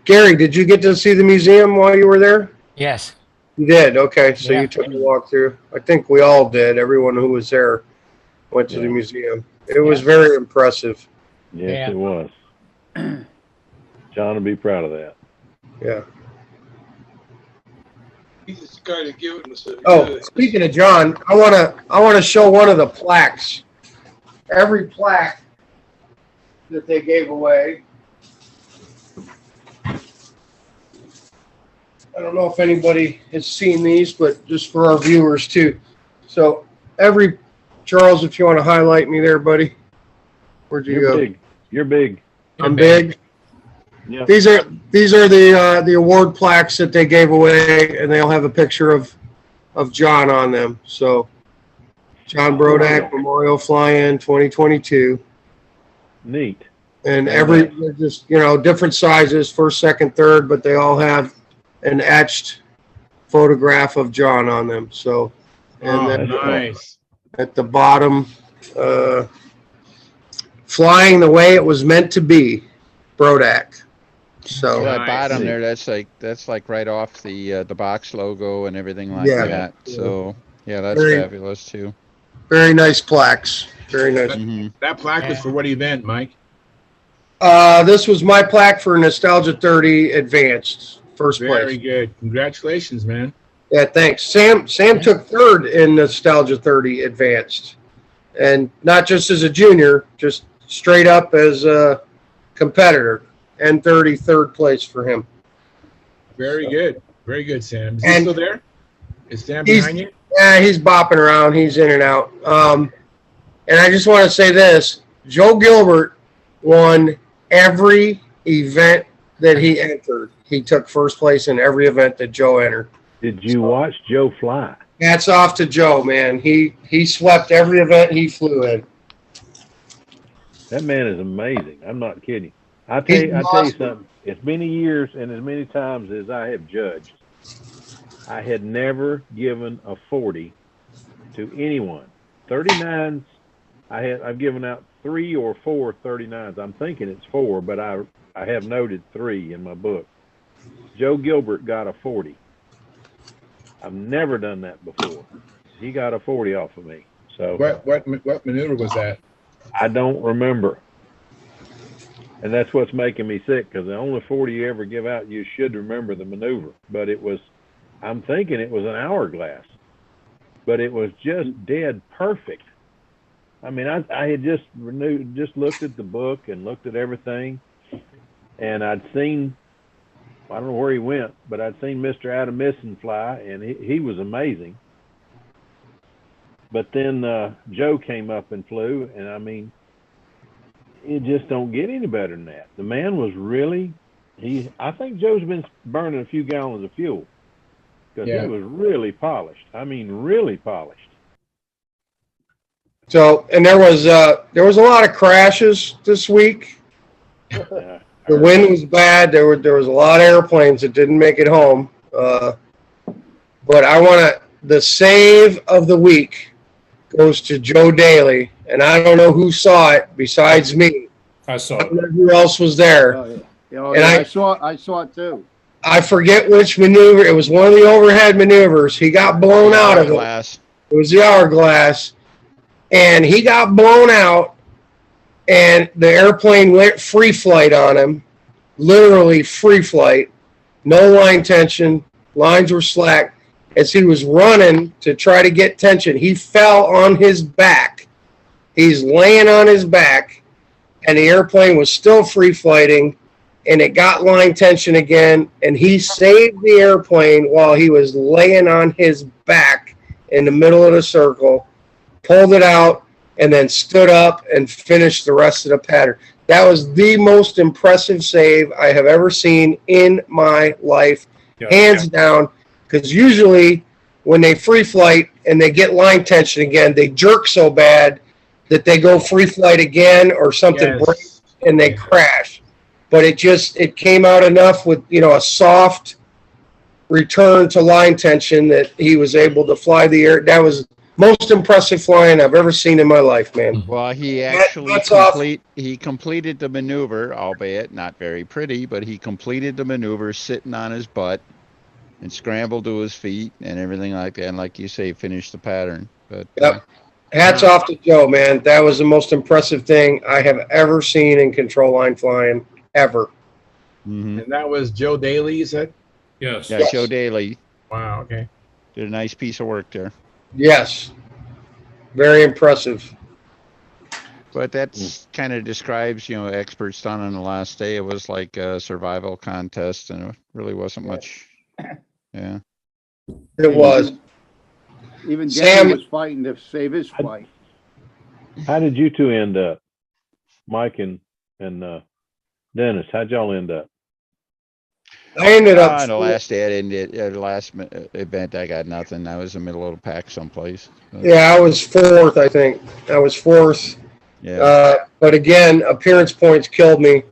S11: Gary, did you get to see the museum while you were there?
S13: Yes.
S11: You did? Okay, so you took a walk through. I think we all did. Everyone who was there went to the museum. It was very impressive.
S7: Yes, it was. John will be proud of that.
S11: Yeah.
S5: He's the guy to give it to us.
S11: Oh, speaking of John, I wanna show one of the plaques. Every plaque that they gave away. I don't know if anybody has seen these, but just for our viewers too. So Charles, if you want to highlight me there, buddy. Where'd you go?
S7: Big. You're big.
S11: I'm big.
S7: Yeah.
S11: These are the award plaques that they gave away, and they'll have a picture of John on them. So John Brodak Memorial Fly-In 2022.
S7: Neat.
S11: And they're just, different sizes, first, second, third, but they all have an etched photograph of John on them. So, and then
S1: nice.
S11: At the bottom, flying the way it was meant to be, Brodak. So
S8: that bottom there, that's like right off the box logo and everything like that. So yeah, that's fabulous too.
S11: Very nice plaques. Very nice.
S1: That plaque was for what event, Mike?
S11: This was my plaque for Nostalgia 30 Advanced, first place.
S1: Very good. Congratulations, man.
S11: Yeah, thanks. Sam took third in Nostalgia 30 Advanced, and not just as a junior, just straight up as a competitor. N30 third place for him.
S1: Very good. Very good, Sam. Is he still there? Is Sam behind you?
S11: Yeah, he's bopping around. He's in and out. And I just want to say this. Joe Gilbert won every event that he entered. He took first place in every event that Joe entered.
S7: Did you watch Joe fly?
S11: Hats off to Joe, man. He swept every event he flew in.
S7: That man is amazing. I'm not kidding. I tell you something. As many years and as many times as I have judged, I had never given a 40 to anyone. 39s, I've given out 3 or 4 39s. I'm thinking it's 4, but I have noted 3 in my book. Joe Gilbert got a 40. I've never done that before. He got a 40 off of me. So
S1: what maneuver was that?
S7: I don't remember. And that's what's making me sick, because the only 40 you ever give out, you should remember the maneuver. But I'm thinking it was an hourglass. but it was just dead perfect. I mean, I had just looked at the book and looked at everything, and I'd seen, I don't know where he went, but I'd seen Mr. Adam Missing fly, and he was amazing. But then Joe came up and flew, and I mean, it just don't get any better than that. The man was really, I think Joe's been burning a few gallons of fuel, because he was really polished. I mean, really polished.
S11: So, and there was a lot of crashes this week. The wind was bad. There was a lot of airplanes that didn't make it home. But the save of the week goes to Joe Daly, and I don't know who saw it besides me.
S9: I saw
S11: I don't know who else was there.
S10: Oh, yeah. Oh, yeah, I saw it too.
S11: I forget which maneuver. It was one of the overhead maneuvers. He got blown out of it. It was the hourglass. And he got blown out, and the airplane went free flight on him, literally free flight, no line tension, lines were slack. As he was running to try to get tension, he fell on his back. He's laying on his back, and the airplane was still free flighting, and it got line tension again, and he saved the airplane while he was laying on his back in the middle of the circle, pulled it out, and then stood up and finished the rest of the pattern. That was the most impressive save I have ever seen in my life, hands down, because usually when they free flight and they get line tension again, they jerk so bad that they go free flight again or something breaks and they crash. But it came out enough with, a soft return to line tension that he was able to fly the air. That was most impressive flying I've ever seen in my life, man.
S8: Well, he actually completed the maneuver, albeit not very pretty, but he completed the maneuver sitting on his butt and scrambled to his feet and everything like that. And like you say, finished the pattern. But
S11: hats off to Joe, man. That was the most impressive thing I have ever seen in control line flying, ever.
S8: Mm-hmm.
S1: And that was Joe Daly, you said?
S9: Yes.
S8: Yeah, Joe Daly.
S1: Wow, okay.
S8: Did a nice piece of work there.
S11: Yes. Very impressive.
S8: But that's kind of describes, experts done on the last day. It was like a survival contest, and it really wasn't much. Yeah.
S11: It was.
S10: Even
S11: Sam
S10: Gary was fighting to save his flight.
S7: How did you two end up, Mike and Dennis? How'd y'all end up?
S11: I ended up
S8: the last day. The last event, I got nothing. I was in the middle of the pack someplace.
S11: Yeah, I was fourth. I think I was fourth.
S8: Yeah.
S11: But again, appearance points killed me.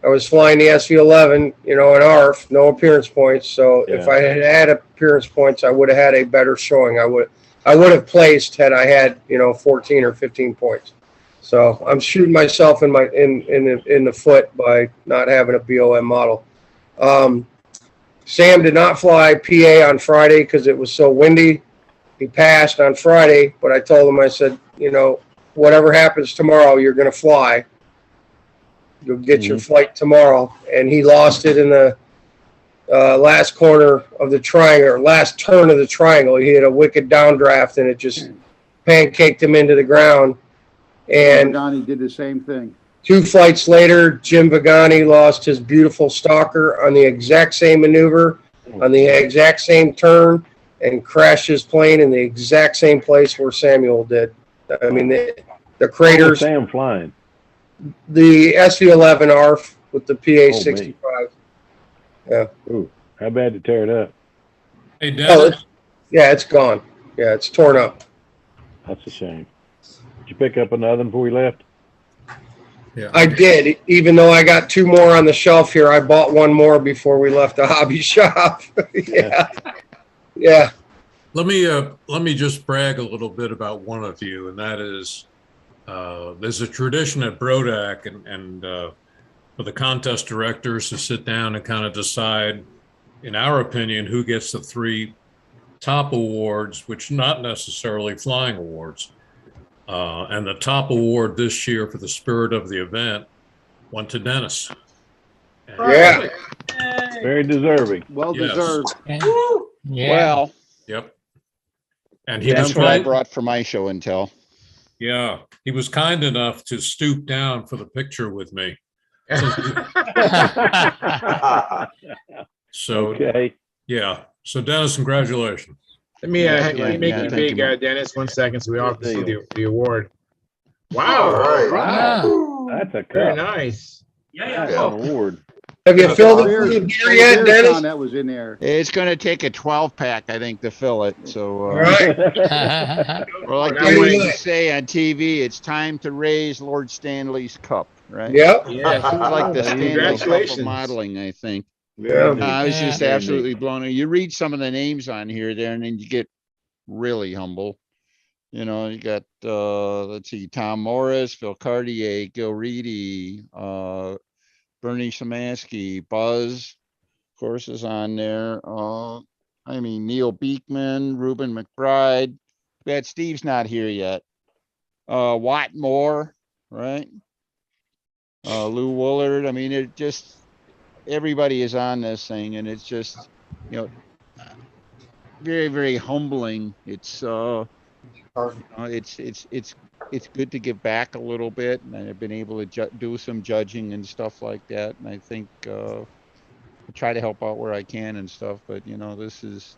S11: I was flying the SV11, in ARF, no appearance points. So if I had had appearance points, I would have had a better showing. I would have placed had I had 14 or 15 points. So I'm shooting myself in the foot by not having a BOM model. Sam did not fly PA on Friday because it was so windy. He passed on Friday, but I told him, I said, whatever happens tomorrow, you're going to fly. You'll get your flight tomorrow. And he lost it in the last corner of the triangle, or last turn of the triangle. He had a wicked downdraft, and it just pancaked him into the ground. And
S10: Pagani did the same thing.
S11: 2 flights later, Jim Pagani lost his beautiful stalker on the exact same maneuver, on the exact same turn, and crashed his plane in the exact same place where Samuel did. I mean, the craters.
S7: Sam flying?
S11: The SV11 ARF with the PA-65. Yeah.
S7: Ooh, how bad to tear it up?
S9: Hey, Dennis.
S11: It's gone. Yeah, it's torn up.
S7: That's a shame. Did you pick up another one before we left?
S9: Yeah.
S11: I did. Even though I got 2 more on the shelf here, I bought 1 more before we left the hobby shop. Yeah.
S9: Let me just brag a little bit about one of you, and that is there's a tradition at Brodak and for the contest directors to sit down and kind of decide, in our opinion, who gets the 3 top awards, which not necessarily flying awards. And the top award this year for the spirit of the event went to Dennis.
S11: Yeah.
S7: Very deserving.
S10: Well deserved.
S13: Yeah.
S8: Well.
S9: Yep. And he
S8: Yeah,
S9: was
S8: that's what I
S9: kind,
S8: brought for my show and tell.
S9: yeah, he was kind enough to stoop down for the picture with me. So,
S7: Okay.
S9: yeah. So Dennis, congratulations.
S1: Let me
S8: Congratulations.
S1: make
S8: Yeah,
S1: you
S8: thank
S1: big,
S8: you, Mark.
S1: Dennis. 1 second, so we all
S7: Good
S1: can see
S7: deal.
S1: the award.
S15: All
S1: Wow.
S15: right.
S13: Wow.
S7: That's a
S1: Very
S7: cup.
S1: nice.
S7: That's
S15: Yeah.
S7: an award.
S11: Have you
S10: Full
S11: filled it
S10: beer-
S11: with the
S10: full
S11: beer yet,
S10: beer
S11: Dennis?
S10: con that was in there.
S8: It's going to take a 12-pack, I think, to fill it. So,
S11: All right.
S8: or like
S1: Now
S8: they
S1: wait.
S8: used to say on TV, it's time to raise Lord Stanley's cup, right?
S11: Yep.
S1: Yes.
S8: It's like the Stanley Cup of
S1: Congratulations.
S8: modeling, I think.
S11: Yeah.
S8: I was just
S7: Very
S8: absolutely
S7: neat.
S8: blown away. You read some of the names on here there, and then you get really humble. You know, you got let's see, Tom Morris, Phil Cartier, Gil Reedy, Bernie Szymanski, Buzz, of course, is on there. I mean, Neil Beekman, Reuben McBride. Bad Steve's not here yet. Watt Moore, right? Lou Woolard. I mean, it just everybody is on this thing, and it's just, you know, very, very humbling. It's it's good to give back a little bit, and I've been able to do some judging and stuff like that. And I think I try to help out where I can and stuff. But you know, this is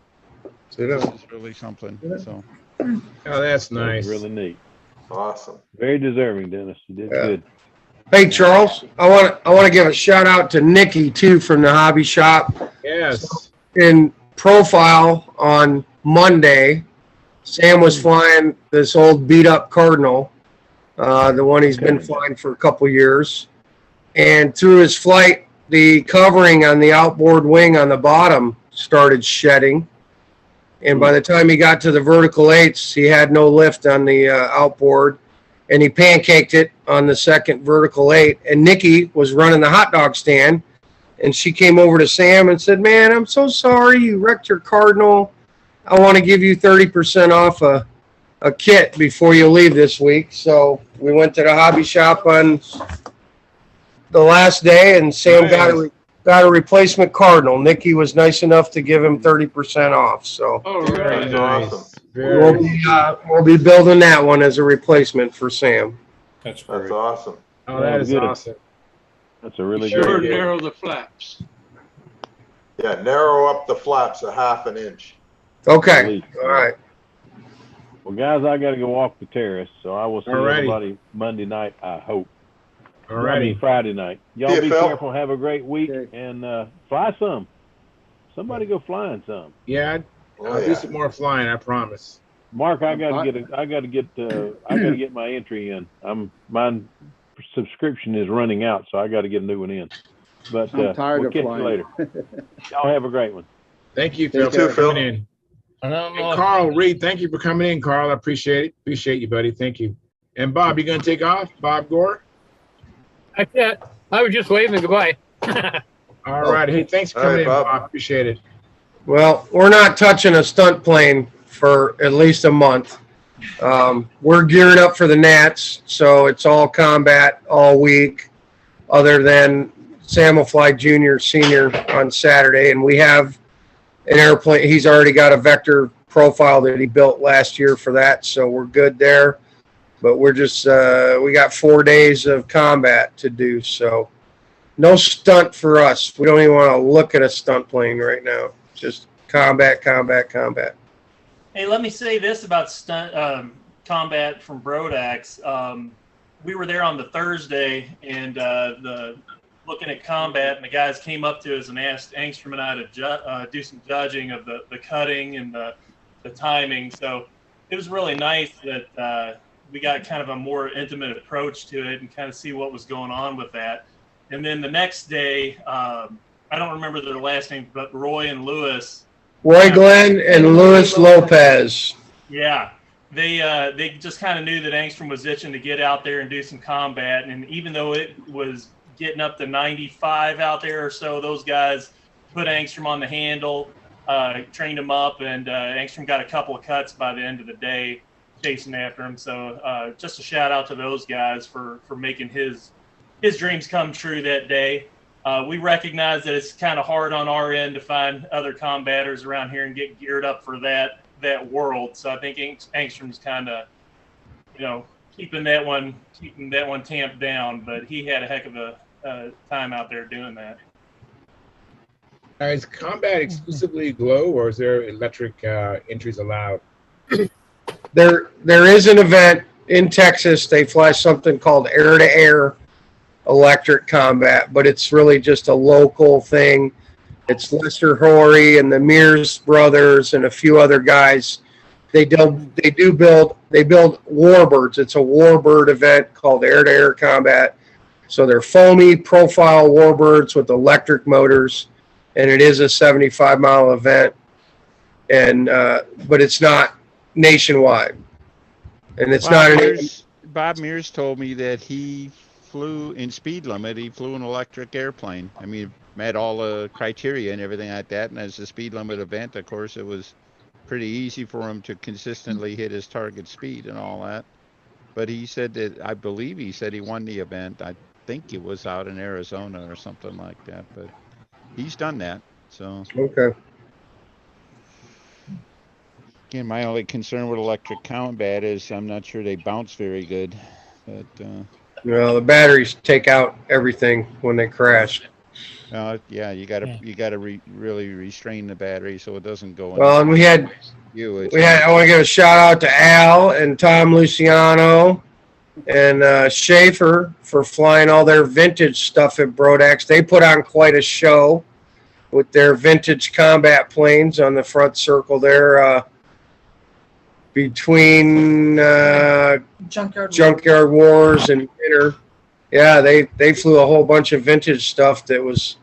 S8: really something. So.
S1: Oh, that's
S7: That's
S1: nice.
S7: really neat.
S15: Awesome.
S7: Very deserving, Dennis. You did
S11: Yeah.
S7: good.
S11: Hey, Charles, I want to give a shout out to Nikki too from the hobby shop.
S1: Yes.
S11: In profile on Monday, Sam was flying this old beat up Cardinal, the one he's been flying for a couple years. And through his flight, the covering on the outboard wing on the bottom started shedding. And by the time he got to the vertical eights, he had no lift on the outboard. And he pancaked it on the second vertical eight. And Nikki was running the hot dog stand. And she came over to Sam and said, "Man, I'm so sorry you wrecked your Cardinal. I want to give you 30% off a kit before you leave this week." So we went to the hobby shop on the last day, and Sam got a replacement Cardinal. Nikki was nice enough to give him 30% off. So
S1: Very
S15: That's
S1: nice.
S15: awesome.
S11: we'll be building that one as a replacement for Sam.
S9: That's
S15: That's
S9: great.
S15: awesome.
S1: Oh, that is
S7: Good.
S1: awesome.
S7: That's a really
S5: Sure,
S7: good.
S5: narrow the flaps.
S15: Yeah, narrow up the flaps a half an inch.
S11: Okay. All right.
S7: Well, guys, I got to go walk the terrace, so I will see
S1: Alrighty.
S7: everybody Monday night, I hope.
S1: All
S7: I
S1: righty.
S7: mean, Friday night. Y'all
S15: See ya,
S7: be
S15: Phil.
S7: careful. Have a great week,
S10: Okay.
S7: and fly some. Somebody go flying some.
S1: Yeah,
S15: Oh,
S1: I'll
S15: yeah.
S1: do some more flying, I promise.
S7: Mark, I got to get my entry in. My subscription is running out, so I got to get a new one in. But
S10: I'm tired
S7: we'll
S10: of
S7: catch
S10: flying.
S7: you later. Y'all have a great one.
S1: Thank you, Phil,
S15: care,
S1: for
S15: Phil.
S1: coming in.
S14: I don't know.
S1: And Carl Reed, thank you for coming in, Carl. I appreciate it. Appreciate you, buddy. Thank you. And Bob, you gonna take off? Bob Gore?
S16: I can't. I was just waving goodbye.
S1: All right. Hey, thanks for
S15: All right,
S1: coming in,
S15: Bob.
S1: Bob. Appreciate it.
S11: Well, we're not touching a stunt plane for at least a month. We're gearing up for the Nats, so it's all combat all week, other than Sam will fly junior, senior on Saturday, and we have an airplane. He's already got a vector profile that he built last year for that, so we're good there. But we're just we got 4 days of combat to do, so no stunt for us. We don't even want to look at a stunt plane right now. Just combat, combat, combat.
S6: Hey, let me say this about stunt combat from Brodax. We were there on the Thursday, and looking at combat, and the guys came up to us and asked Angstrom and I to do some judging of the cutting and the timing. So it was really nice that we got kind of a more intimate approach to it and kind of see what was going on with that. And then the next day, I don't remember their last name, but Roy and Lewis.
S11: Roy Glenn and Luis Lopez.
S6: Yeah, they just kind of knew that Angstrom was itching to get out there and do some combat. And even though it was getting up to 95 out there or so, those guys put Angstrom on the handle, trained him up, and Angstrom got a couple of cuts by the end of the day chasing after him. So just a shout out to those guys for making his dreams come true that day. We recognize that it's kind of hard on our end to find other combaters around here and get geared up for that that world. So I think Angstrom's kind of, keeping that one tamped down. But he had a heck of a time out there doing that.
S1: Now, is combat exclusively glow, or is there electric entries allowed?
S11: There is an event in Texas. They fly something called air-to-air electric combat, but it's really just a local thing. It's Lester Horry and the Mears brothers and a few other guys. They build warbirds. It's a warbird event called air-to-air combat. So they're foamy profile warbirds with electric motors, and it is a 75-mile event. And but it's not nationwide, and it's
S8: Bob Mears told me that he flew in speed limit. He flew an electric airplane. I mean, met all the criteria and everything like that. And as a speed limit event, of course, it was pretty easy for him to consistently hit his target speed and all that. But he said that, I believe he said he won the event. I think it was out in Arizona or something like that. But he's done that. So
S11: okay.
S8: Again, my only concern with electric combat is I'm not sure they bounce very good. But
S11: well, the batteries take out everything when they crash.
S8: Yeah, you gotta really restrain the battery so it doesn't go.
S11: Well, and I want to give a shout out to Al and Tom Luciano and Schaefer for flying all their vintage stuff at Brodax. They put on quite a show with their vintage combat planes on the front circle there. Between Junkyard Wars and Winter. Yeah, they flew a whole bunch of vintage stuff that was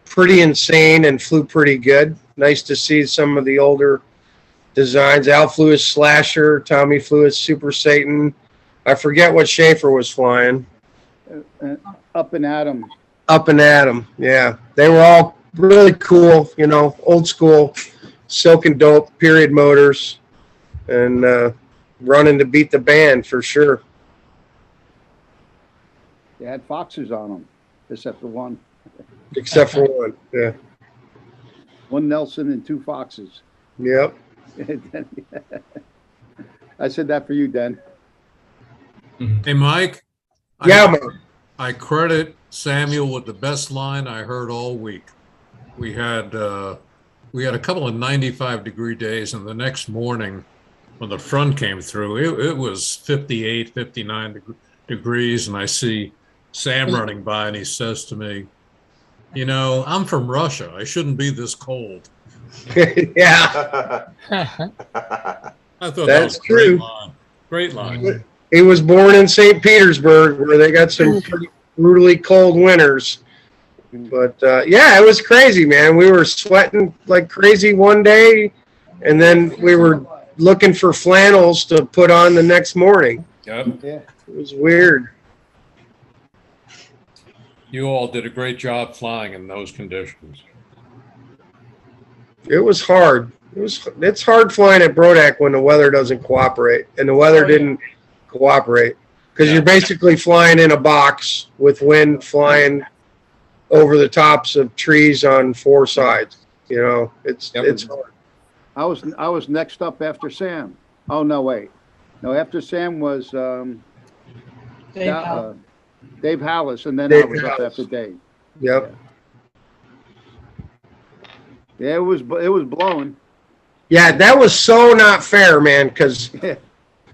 S11: pretty insane and flew pretty good. Nice to see some of the older designs. Al flew his Slasher, Tommy flew his Super Satan. I forget what Schaefer was flying.
S10: Up and Atom.
S11: Up and Atom, yeah. They were all really cool, old school, silk and dope, period motors. And running to beat the band for sure.
S10: They had Foxes on them, except for one.
S11: Except for one, yeah.
S10: One Nelson and two Foxes.
S11: Yep.
S10: I said that for you, Den.
S9: Hey, Mike.
S11: Yeah,
S9: I credit Samuel with the best line I heard all week. We had a couple of 95-degree days, and the next morning, when the front came through, it was 58, 59 degrees, and I see Sam running by, and he says to me, I'm from Russia. I shouldn't be this cold.
S11: Yeah.
S9: I thought
S11: that's
S9: that was
S11: true.
S9: Great line.
S11: He was born in St. Petersburg, where they got some pretty brutally cold winters. But, yeah, it was crazy, man. We were sweating like crazy one day, and then we were looking for flannels to put on the next morning.
S9: Yep.
S11: Yeah. It was weird.
S9: You all did a great job flying in those conditions.
S11: It was hard. It's hard flying at Brodak when the weather doesn't cooperate, and the weather didn't cooperate because you're basically flying in a box with wind flying over the tops of trees on four sides. It's hard.
S10: I was next up after Sam. Oh no, wait. No, after Sam was Dave Hallis, and then I was up after Dave.
S11: Yep.
S10: Yeah, it was blowing.
S11: Yeah, that was so not fair, man, because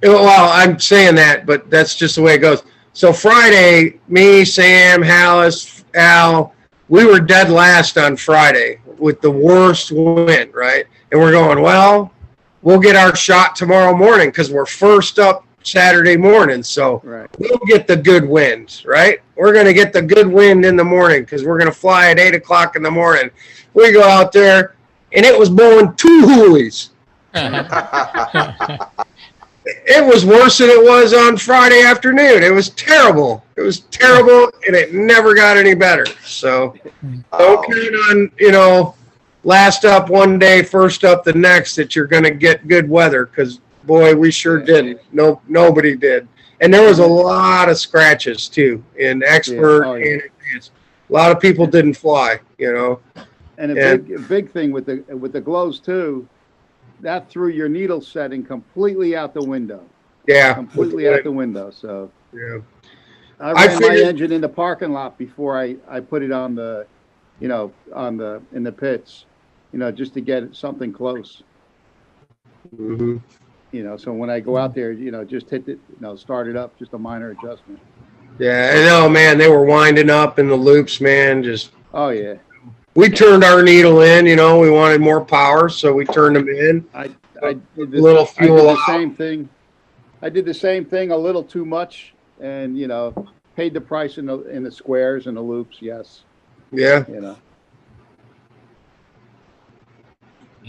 S11: well, I'm saying that, but that's just the way it goes. So Friday, me, Sam, Hallis, Al, we were dead last on Friday with the worst wind, right? And we're going, well, we'll get our shot tomorrow morning because we're first up Saturday morning. So we'll get the good wind, right? We're going to get the good wind in the morning because we're going to fly at 8 o'clock in the morning. We go out there, and it was blowing two hoolies. It was worse than it was on Friday afternoon. It was terrible. It was terrible, and it never got any better. So don't count on, last up one day, first up the next, that you're going to get good weather, because, boy, we sure didn't. Nobody did. And there was a lot of scratches, too, in expert and advanced. A lot of people didn't fly,
S10: And a big thing with the glows, too, that threw your needle setting completely out the window.
S11: Yeah.
S10: Completely out the window. So
S11: Yeah.
S10: I ran my
S11: figured-
S10: engine in the parking lot before I put it on the, in the pits, just to get something close.
S11: Mhm.
S10: So when I go out there, just hit it, start it up, just a minor adjustment.
S11: Yeah, I know, man. They were winding up in the loops, man. Just
S10: Oh yeah.
S11: we turned our needle in. We wanted more power, so we turned them in.
S10: I did the,
S11: Little fuel
S10: I did the
S11: out.
S10: same thing. I did the same thing a little too much, and paid the price in the squares and the loops. Yes.
S11: Yeah,
S10: You know.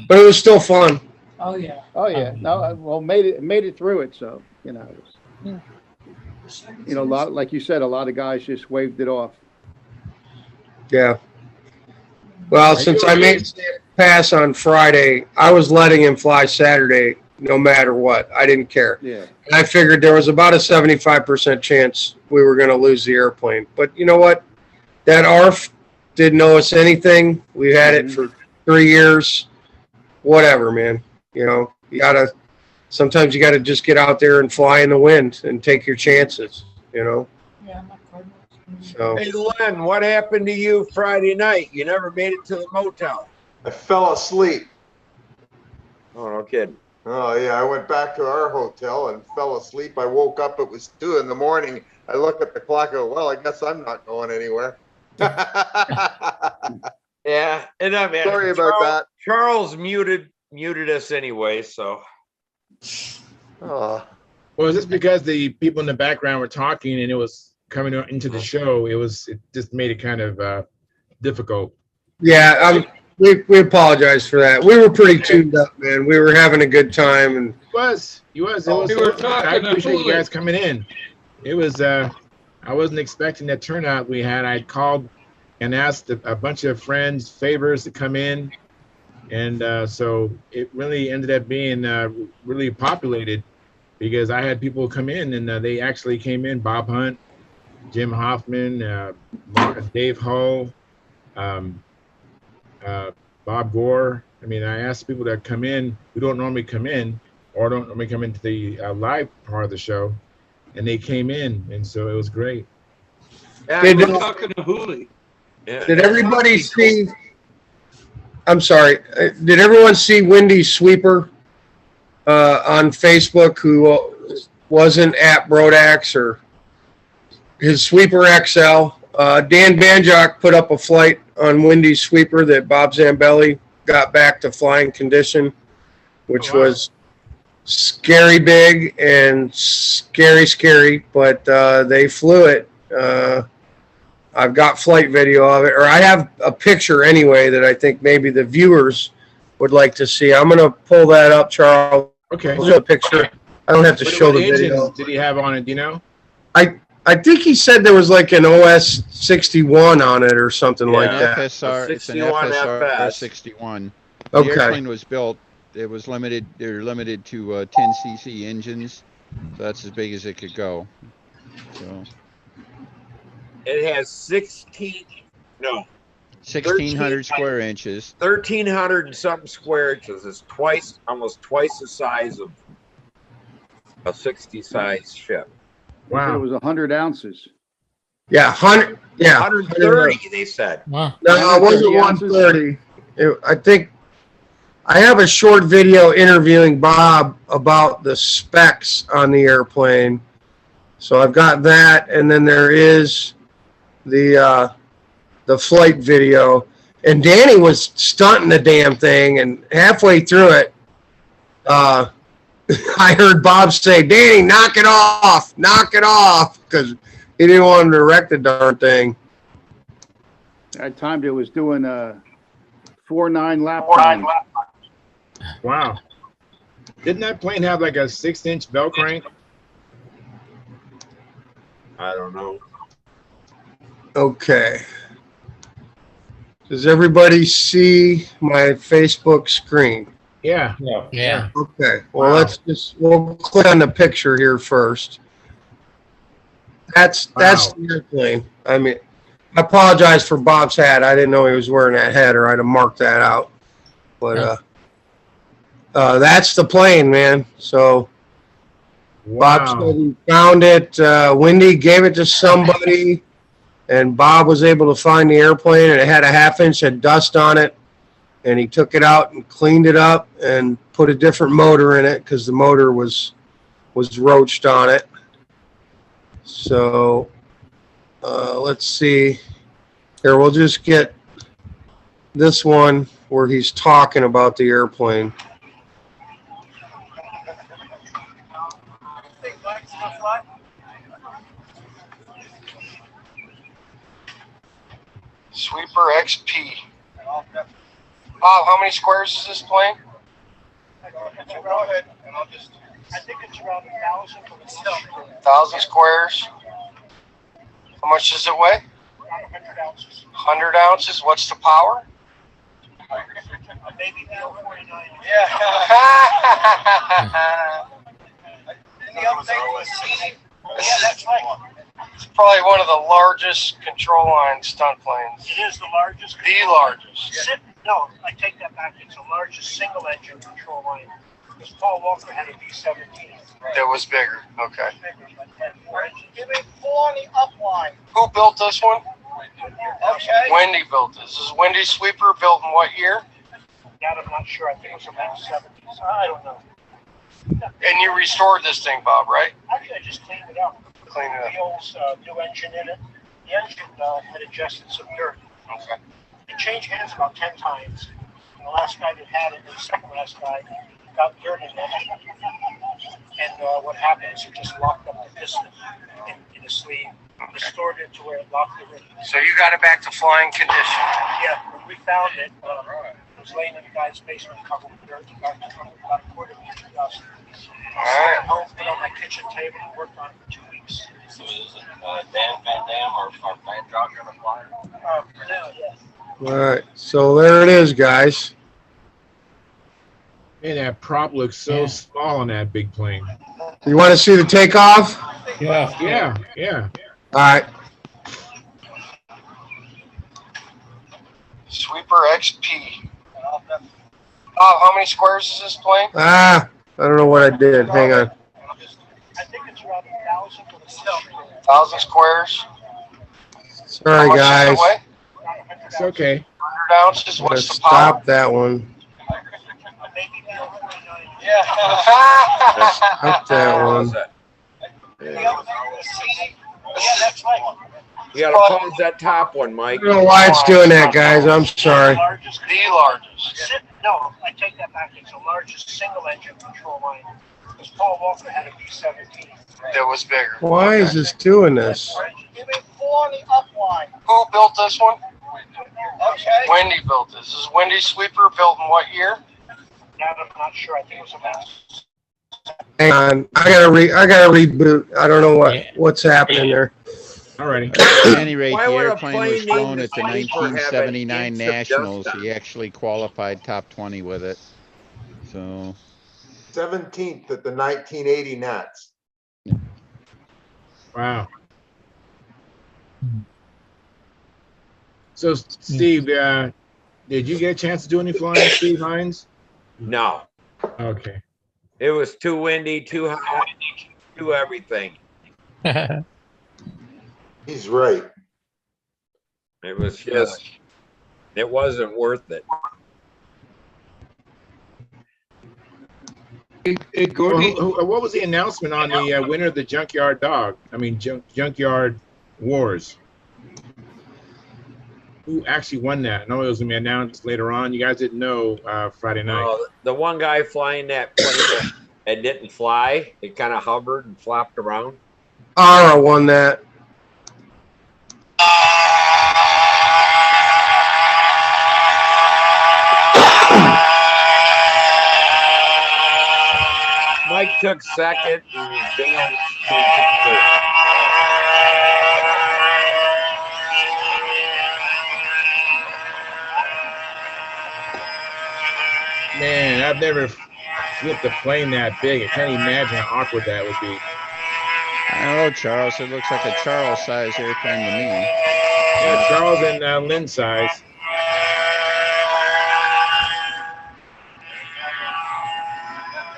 S11: but it was still fun.
S12: Oh, yeah.
S10: Oh yeah. No, made it through it. So it was, a lot, like you said, a lot of guys just waved it off.
S11: Yeah. Well, since I made Sam pass on Friday, I was letting him fly Saturday, no matter what. I didn't care.
S10: Yeah.
S11: And I figured there was about a 75% chance we were going to lose the airplane. But you know what? That ARF didn't know us anything. We had it for 3 years. Whatever, man. Sometimes you gotta just get out there and fly in the wind and take your chances,
S12: Yeah,
S11: So
S17: Hey, Len, what happened to you Friday night? You never made it to the motel.
S15: I fell asleep.
S17: Oh, no kidding.
S15: Oh, yeah. I went back to our hotel and fell asleep. I woke up. It was 2 in the morning. I looked at the clock. I go, well, I guess I'm not going anywhere.
S17: Yeah, and man,
S15: Sorry about that.
S17: Charles muted us anyway, so.
S15: Oh.
S1: Well, just because the people in the background were talking and it was coming into the show, it just made it kind of difficult.
S11: yeah, we apologize for that. We were pretty tuned up, man. We were having a good time, and
S1: It was. I appreciate you guys coming in. It was. I wasn't expecting that turnout we had. I called and asked a bunch of friends, favors to come in, and so it really ended up being really populated because I had people come in and they actually came in. Bob Hunt, Jim Hoffman, Dave Hull, Bob Gore. I mean, I asked people that come in who don't normally come in or don't normally come into the live part of the show, and they came in, and so it was great.
S17: Yeah,
S11: Did-
S17: we're talking to Hooley. Yeah.
S11: did everybody see? I'm sorry. Did everyone see Wendy's sweeper on Facebook? Who wasn't at Brodax or his sweeper XL? Dan Banjock put up a flight on Wendy's sweeper that Bob Zambelli got back to flying condition, which was scary big and scary, but they flew it. I've got flight video of it, or I have a picture anyway that I think maybe the viewers would like to see. I'm going to pull that up, Charles.
S1: Okay.
S11: I'll show a picture. I don't have to show the
S1: What
S11: video.
S1: engines did he have on it? Do you know?
S11: I think he said there was like an OS 61 on it or something like that.
S8: FSR, it's an
S17: 61
S8: FSR
S17: FS.
S8: 61. The
S11: Okay.
S8: airplane was built. It was limited. They're limited to 10 cc engines. So that's as big as it could go. So
S17: It has
S8: 1,600 square inches.
S17: 1,300 and something square inches. It's almost twice the size of a 60 size ship.
S10: It was 100 ounces.
S11: Yeah, 100. Yeah,
S17: 130, they said.
S13: Wow.
S11: No, it wasn't 130. I think I have a short video interviewing Bob about the specs on the airplane. So I've got that, and then there is the flight video. And Danny was stunting the damn thing, and halfway through it, I heard Bob say, "Danny, knock it off, because he didn't want him to wreck the darn thing.
S10: At times it was doing a 4.9 lap.
S1: Wow. Didn't that plane have like a 6-inch bell crank?
S17: I don't know.
S11: Okay. Does everybody see my Facebook screen?
S1: Yeah.
S13: Yeah.
S11: Okay. Well,
S1: Wow.
S11: we'll click on the picture here first. That's
S1: Wow.
S11: the airplane. I mean, I apologize for Bob's hat. I didn't know he was wearing that hat, or I'd have marked that out. But that's the plane, man. So Bob said
S1: Wow.
S11: he found it. Wendy gave it to somebody, and Bob was able to find the airplane, and it had a half-inch of dust on it. And he took it out and cleaned it up and put a different motor in it because the motor was roached on it. So let's see. Here, we'll just get this one where he's talking about the airplane. Sweeper XP. Bob, how many squares is this plane? Go ahead, and I'll just. I think it's around 1,000. 1,000 squares. How much does it weigh? 100 ounces. 100 ounces. What's the power? Maybe 49. Yeah. Yeah, that's right. It's probably one of the largest control line stunt planes.
S18: It is the largest.
S11: The largest.
S18: No, I take that back. It's the largest single engine control line. Because Paul Walker had a B-17.
S11: That was bigger. Okay.
S18: Give me full on the upline.
S11: Who built this one?
S18: Okay.
S11: Wendy built this. This is Wendy's sweeper, built in what year?
S18: That I'm not sure. I think it was about 70s. I don't know.
S11: And you restored this thing, Bob, right?
S18: Actually, I just cleaned it up.
S11: Cleaned it up.
S18: Wheels, new engine in it. The engine had ingested some dirt.
S11: Okay.
S18: It changed hands about 10 times. And the last guy that had it, the second last guy, got dirt in it. And what happened is he just locked up the piston in the sleeve, restored it to where it locked the ring.
S11: So you got it back to flying condition.
S18: Yeah, when we found it, it was laying in the guy's basement covered with dirt, about a quarter of an inch of dust.
S11: All right.
S18: I home, put it on my kitchen table and worked on it for 2 weeks.
S17: So is it Dan Van Dam or Van Jog gonna fly?
S18: For now, yes.
S11: All right. So there it is, guys.
S1: Man, that prop looks so small on that big plane.
S11: You want to see the takeoff?
S9: Yeah.
S1: Yeah, yeah.
S11: All right. Sweeper XP. How many squares is this plane? I don't know what I did. Hang on.
S18: I think it's around 1,000.
S11: 1,000 squares. Sorry,
S18: How much
S11: guys.
S18: does it weigh?
S1: It's okay.
S11: 100 ounces. What's the power? Stop that one.
S18: Yeah.
S11: Stop that one.
S18: Yeah, that's right.
S17: You gotta pause that top one, Mike.
S11: I don't know why it's doing that, guys. I'm sorry.
S18: The largest. No, I take that back. It's the largest single engine control line. Because Paul Walker had a B-17.
S11: That was bigger. Why is this doing this?
S18: Give me full on the upline.
S11: Who built this one?
S18: Okay.
S11: Wendy built this. This is Wendy's sweeper, built in what year?
S18: That I'm not sure. I think it was about.
S11: Hang on. I gotta reboot. I don't know what's happening there.
S1: Alrighty.
S8: At any rate,
S17: Why
S8: the
S17: would a
S8: airplane
S17: plane
S8: was flown
S17: named
S8: at the
S17: Sweeper have an
S8: 1979
S17: inch of dust
S8: Nationals.
S17: on
S8: He actually qualified top 20 with it. So
S15: 17th at the 1980 Nats.
S1: Wow. So, Steve, did you get a chance to do any flying, Steve Hines?
S17: No,
S1: Okay.
S17: it was too windy, too hot, too everything.
S15: He's right.
S17: It was just, it wasn't worth it.
S1: What was the announcement on the winner of the Junkyard Dog? I mean, Junkyard Wars. Who actually won that? I know it was going to be announced later on. You guys didn't know Friday night.
S17: The one guy flying that plane that didn't fly, it kind of hovered and flopped around.
S11: Ara won that.
S17: Mike took second and Dan took third.
S1: Man, I've never flipped a plane that big. I can't imagine how awkward that would be.
S8: I don't know, Charles. It looks like a Charles-sized airplane to me.
S1: Yeah, Charles and Lynn size.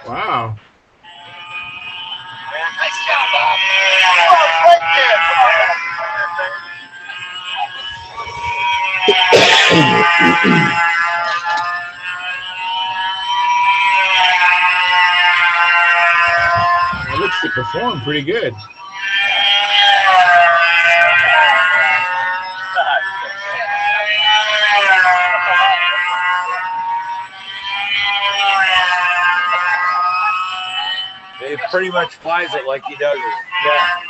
S1: Wow.
S18: Nice job, Bob. Oh, right there.
S1: It looks to perform pretty good.
S17: It pretty much flies it like he does it. Yeah.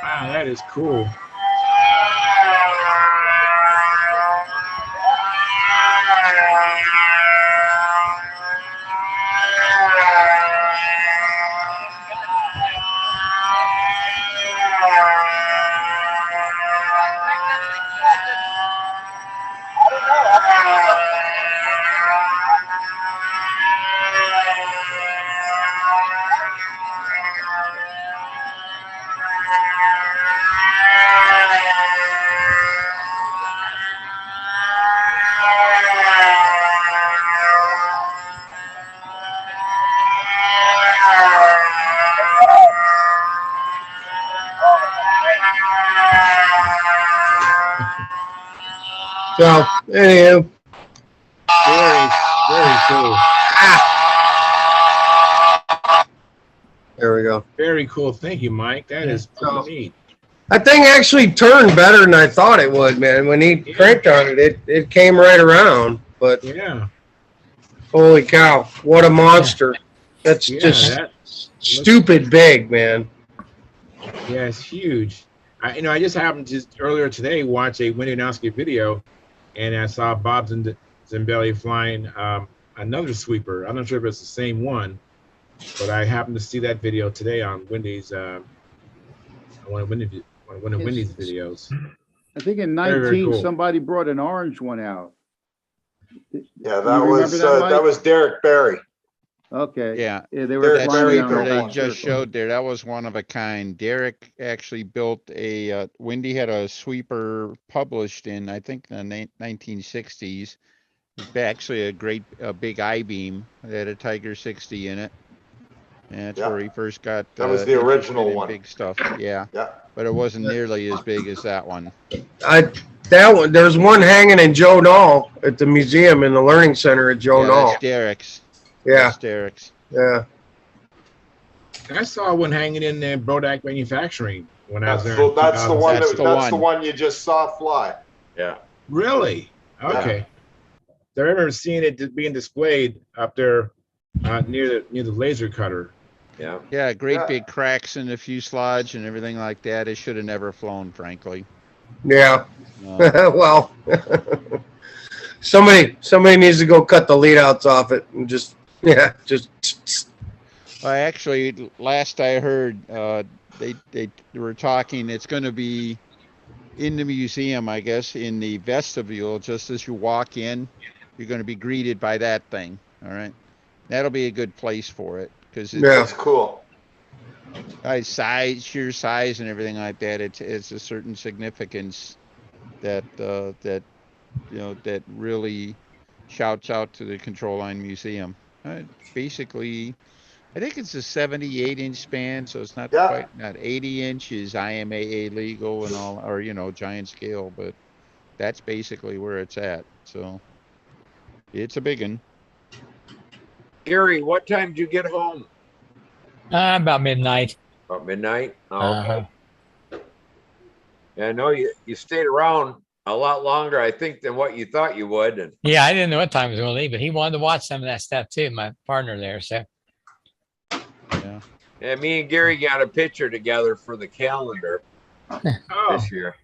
S1: Wow, that is cool.
S11: So, anywho.
S1: Very cool.
S11: There we go.
S1: Very cool. Thank you, Mike. That is pretty neat.
S11: That thing actually turned better than I thought it would, man. When he cranked on it, it came right around. But
S1: yeah,
S11: holy cow, what a monster! That's just stupid big, man.
S1: Yeah, it's huge. I just happened to earlier today watch a Wendy Nowski video, and I saw Bob Zambelli flying another sweeper. I'm not sure if it's the same one, but I happened to see that video today on Wendy's. One of Wendy's videos.
S10: I think in
S1: Very,
S10: 19
S1: very cool.
S10: somebody brought an orange one out.
S15: Yeah, that was Derek Barry.
S10: Okay.
S8: Yeah.
S10: They were
S8: That
S10: flying around
S8: sweeper
S10: the
S8: they just showed there, that was one of a kind. Derek actually built a, Wendy had a sweeper published in, I think, the 1960s. It's actually a big I-beam. It had a Tiger 60 in it. And that's where he first got.
S15: That was the original one.
S8: Big stuff. Yeah.
S15: Yeah.
S8: But it wasn't nearly as big as that one.
S11: There's one hanging in Joe Knoll at the museum in the Learning Center at Joe Knoll.
S8: That's Derek's.
S11: Yeah.
S8: That's Derek's.
S11: Yeah.
S1: I saw one hanging in there, Brodak Manufacturing, when I was there.
S15: That's the one. That's the one you just saw fly.
S17: Yeah.
S1: Really? Okay. So I remember seeing it being displayed up there near the laser cutter.
S17: Yeah.
S8: Yeah, great big cracks in the fuselage and everything like that. It should have never flown, frankly.
S11: Yeah. Well, somebody needs to go cut the lead outs off it and just.
S8: Well, actually, last I heard, they were talking. It's going to be in the museum, I guess, in the vestibule. Just as you walk in, you're going to be greeted by that thing. All right, that'll be a good place for it because
S15: that's cool.
S8: Size, sheer size, and everything like that. It's a certain significance that that really shouts out to the Control Line Museum. Basically, I think it's a 78-inch span, so it's not quite not 80 inches IMAA legal and all, or giant scale, but that's basically where it's at. So It's a big one.
S17: Gary, what time did you get home?
S13: About midnight.
S17: About midnight? Oh,
S13: Uh-huh.
S17: okay. Yeah, I know you stayed around a lot longer, I think, than what you thought you would. And
S13: Yeah, I didn't know what time he was going to leave, but he wanted to watch some of that stuff too. My partner there, so
S8: Yeah.
S17: yeah, me and Gary got a picture together for the calendar
S1: Oh,
S17: this year.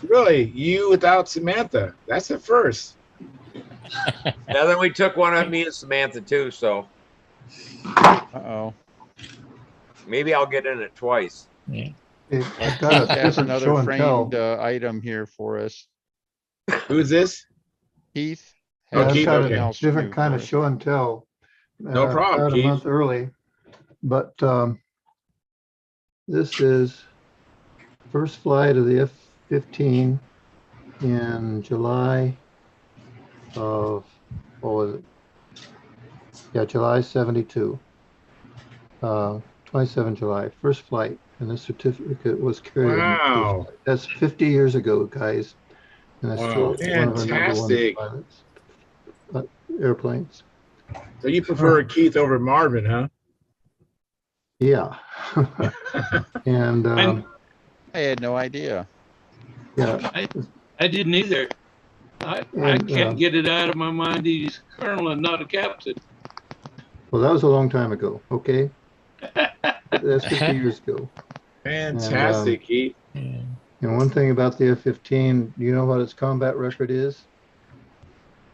S1: really? You without Samantha? That's a first.
S17: Yeah, then we took one of me and Samantha too, so
S8: Uh-oh.
S17: maybe I'll get in it twice.
S13: yeah.
S3: I've got a
S8: Keith has
S3: different
S8: another
S3: show and tell.
S8: framed item here for us.
S1: Who is this?
S8: Keith
S3: Yeah,
S8: has
S3: I've
S1: Keith,
S3: got
S8: something
S3: a
S1: okay.
S8: else
S3: different
S8: new
S3: kind
S8: for
S3: of
S8: us.
S3: show and tell.
S1: No problem,
S3: About a
S1: Keith.
S3: month early, but this is first flight of the F-15 in July of, what was it? Yeah, July 72. 27 July, first flight, and the certificate was carried on the first
S1: Wow.
S3: flight. That's 50 years ago, guys. And that's
S1: Wow.
S3: still one of our number one
S1: Fantastic.
S3: pilots, airplanes.
S1: So you prefer Keith over Marvin, huh?
S3: Yeah. And
S8: I had no idea.
S3: yeah,
S5: I didn't either. I
S3: and
S5: can't get it out of my mind. He's colonel and not a captain.
S3: well, that was a long time ago. Okay, that's 50 years ago.
S1: Fantastic, Keith.
S3: And one thing about the F-15, do you know what its combat record is?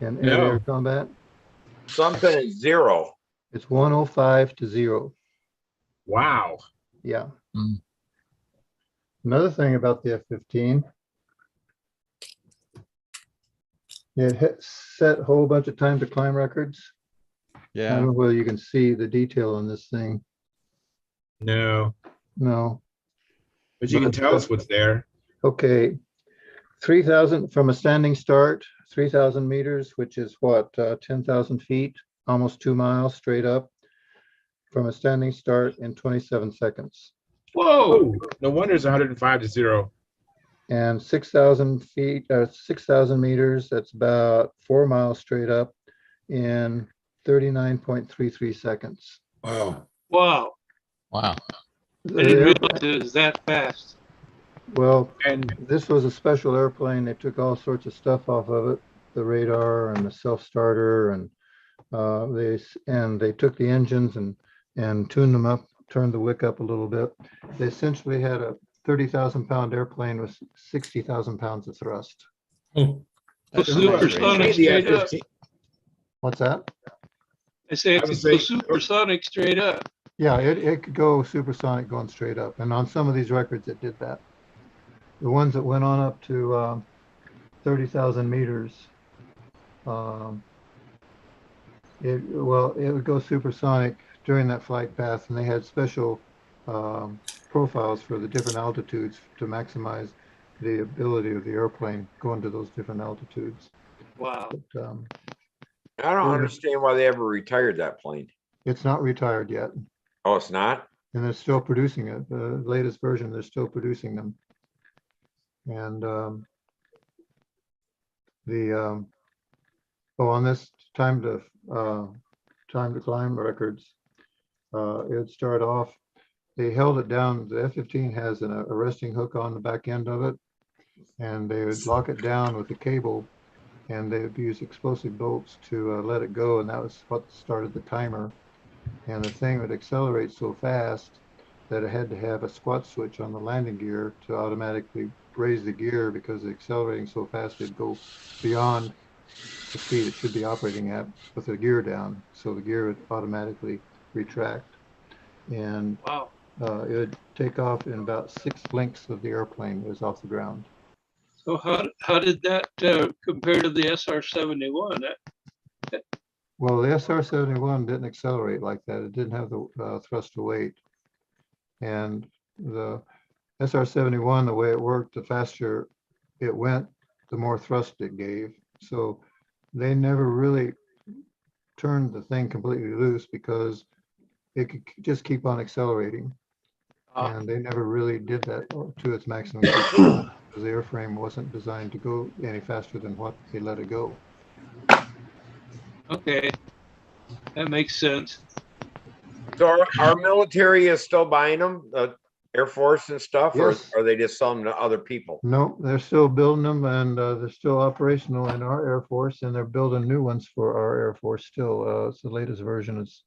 S3: In air-to-air
S1: No.
S3: combat?
S17: Something is 0.
S3: It's 105 to 0.
S1: Wow.
S3: Yeah. Another thing about the F-15, it set a whole bunch of time to climb records. I
S8: Yeah.
S3: don't know whether you can see the detail on this thing.
S1: No.
S3: No.
S1: But you can tell us what's there.
S3: Okay. 3,000 from a standing start, 3,000 meters, which is what, 10,000 feet, almost 2 miles straight up from a standing start in 27 seconds.
S1: Whoa. No wonder it's 105 to 0.
S3: And 6,000 feet, 6,000 meters, that's about 4 miles straight up in 39.33 seconds.
S9: Wow.
S5: Wow.
S13: Wow.
S5: I didn't realize it was that fast.
S3: Well,
S1: And
S3: this was a special airplane. They took all sorts of stuff off of it, the radar and the self-starter, and they took the engines and tuned them up, turned the wick up a little bit. They essentially had a 30,000 pound airplane with 60,000 pounds of thrust.
S8: That's a nice
S5: Supersonic
S8: rating.
S5: straight up.
S3: What's that?
S5: I say it
S1: I would
S5: could go
S1: say-
S5: supersonic straight up.
S3: Yeah, it could go supersonic going straight up. And on some of these records, it did that. The ones that went on up to 30,000 meters, it would go supersonic during that flight path, and they had special profiles for the different altitudes to maximize the ability of the airplane going to those different altitudes.
S5: Wow.
S3: But,
S17: I don't understand why they ever retired that plane.
S3: it's not retired yet,
S17: Oh, it's not?
S3: and they're still producing it. The latest version, they're still producing them. And on this time to climb records, it would start off. They held it down. The F-15 has a resting hook on the back end of it, and they would lock it down with a cable, and they would use explosive bolts to let it go, and that was what started the timer. And the thing would accelerate so fast that it had to have a squat switch on the landing gear to automatically raise the gear, because it's accelerating so fast it'd go beyond the speed it should be operating at with the gear down. So the gear would automatically retract, and
S5: Wow.
S3: it would take off in about 6 lengths of the airplane was off the ground.
S5: So how did that compare to the SR-71?
S3: Well, the SR-71 didn't accelerate like that. It didn't have the thrust to weight. And the SR-71, the way it worked, the faster it went, the more thrust it gave. So they never really turned the thing completely loose, because it could just keep on accelerating. And they never really did that to its maximum capability, because the airframe wasn't designed to go any faster than what they let it go.
S5: Okay, that makes sense.
S17: So our military is still buying them, the Air Force and stuff,
S3: Yes.
S17: or are they just selling them to other people?
S3: No, they're still building them and they're still operational in our Air Force and they're building new ones for our Air Force still. It's the latest version. It's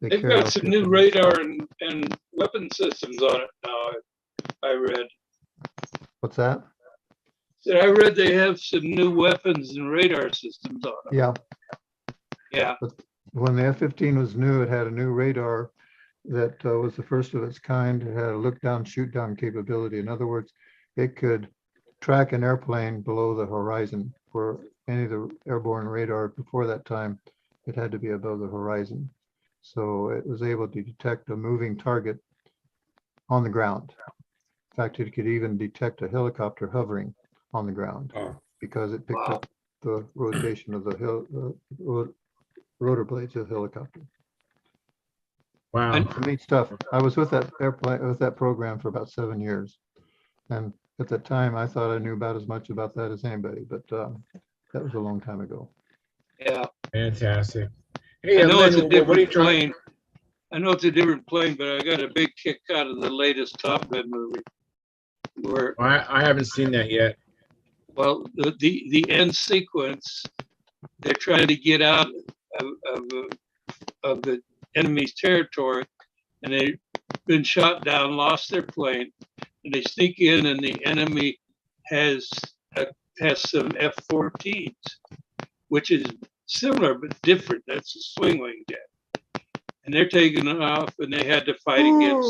S3: they
S5: They've
S3: carry
S5: got
S3: out
S5: some
S3: different-
S5: new radar and weapon systems on it now. I read.
S3: What's that?
S5: I read they have some new weapons and radar systems on it.
S3: Yeah.
S5: Yeah.
S3: But when the F-15 was new, it had a new radar that was the first of its kind. It had a look down, shoot down capability. In other words, it could track an airplane below the horizon. For any of the airborne radar before that time, it had to be above the horizon. So it was able to detect a moving target on the ground. In fact, it could even detect a helicopter hovering on the ground because it picked up the rotation of the rotor blades of the helicopter.
S1: Wow.
S3: Some neat stuff. I was with that airplane, with that program for about 7 years. And at that time, I thought I knew about as much about that as anybody, but that was a long time ago.
S5: Yeah.
S1: Fantastic. Hey,
S5: I know it's a
S1: Lynn, what are you
S5: different
S1: trying?
S5: plane. I know it's a different plane, but I got a big kick out of the latest Top Gun movie. Where
S1: I haven't seen that yet.
S5: well, the end sequence, they're trying to get out of the enemy's territory, and they've been shot down, lost their plane, and they sneak in, and the enemy has some F-14s, which is similar but different. That's a swing wing jet, and they're taking it off, and they had to fight against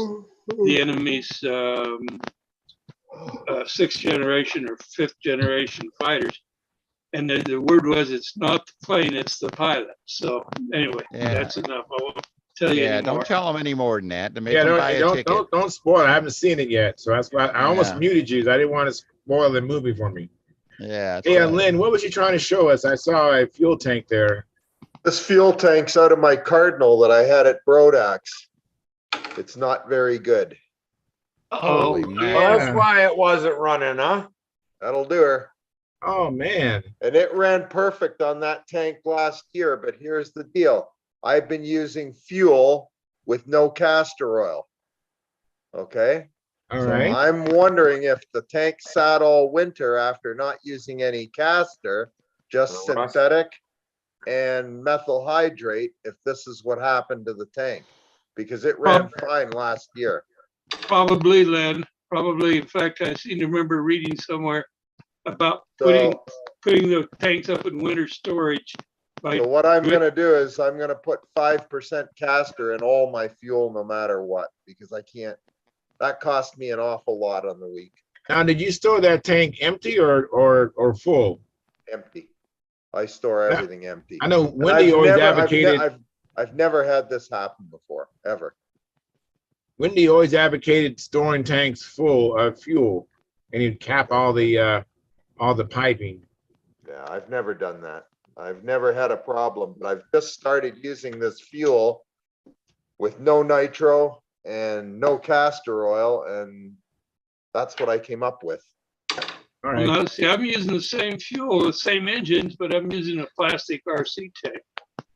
S5: the enemy's sixth generation or fifth generation fighters. And the word was, it's not the plane, it's the pilot. So anyway, that's enough. I won't tell you anymore.
S8: Don't tell them any more than that. To make
S1: Yeah,
S8: them buy a ticket.
S1: don't spoil it. I haven't seen it yet, so that's why I almost
S8: Yeah.
S1: muted you. I didn't want to spoil the movie for me.
S8: Yeah.
S1: Hey, Lynn, what was you trying to show us? I saw a fuel tank there.
S15: This fuel tank's out of my Cardinal that I had at Brodax. It's not very good.
S8: Holy
S17: Well,
S8: man.
S17: that's why it wasn't running, huh?
S15: That'll do her.
S1: Oh, man.
S15: And it ran perfect on that tank last year, but here's the deal. I've been using fuel with no castor oil. Okay?
S1: All
S15: So
S1: right.
S15: I'm wondering if the tank sat all winter after not using any castor, just synthetic and methyl hydrate, if this is what happened to the tank. Because it ran fine last year.
S5: Probably, Len. Probably. In fact, I seem to remember reading somewhere about putting the tanks up in winter storage.
S15: So what I'm gonna do is I'm gonna put 5% castor in all my fuel no matter what, because I can't, that cost me an awful lot on the week.
S1: Now, did you store that tank empty or full?
S15: Empty. I store everything empty.
S1: I know
S15: And
S1: Wendy always advocated.
S15: I've never had this happen before, ever.
S1: Wendy always advocated storing tanks full of fuel, and you'd cap all the piping.
S15: Yeah, I've never done that. I've never had a problem, but I've just started using this fuel with no nitro and no castor oil, and that's what I came up with.
S1: All
S5: right. Well, see, I'm using the same fuel, the same engines, but I'm using a plastic RC tank.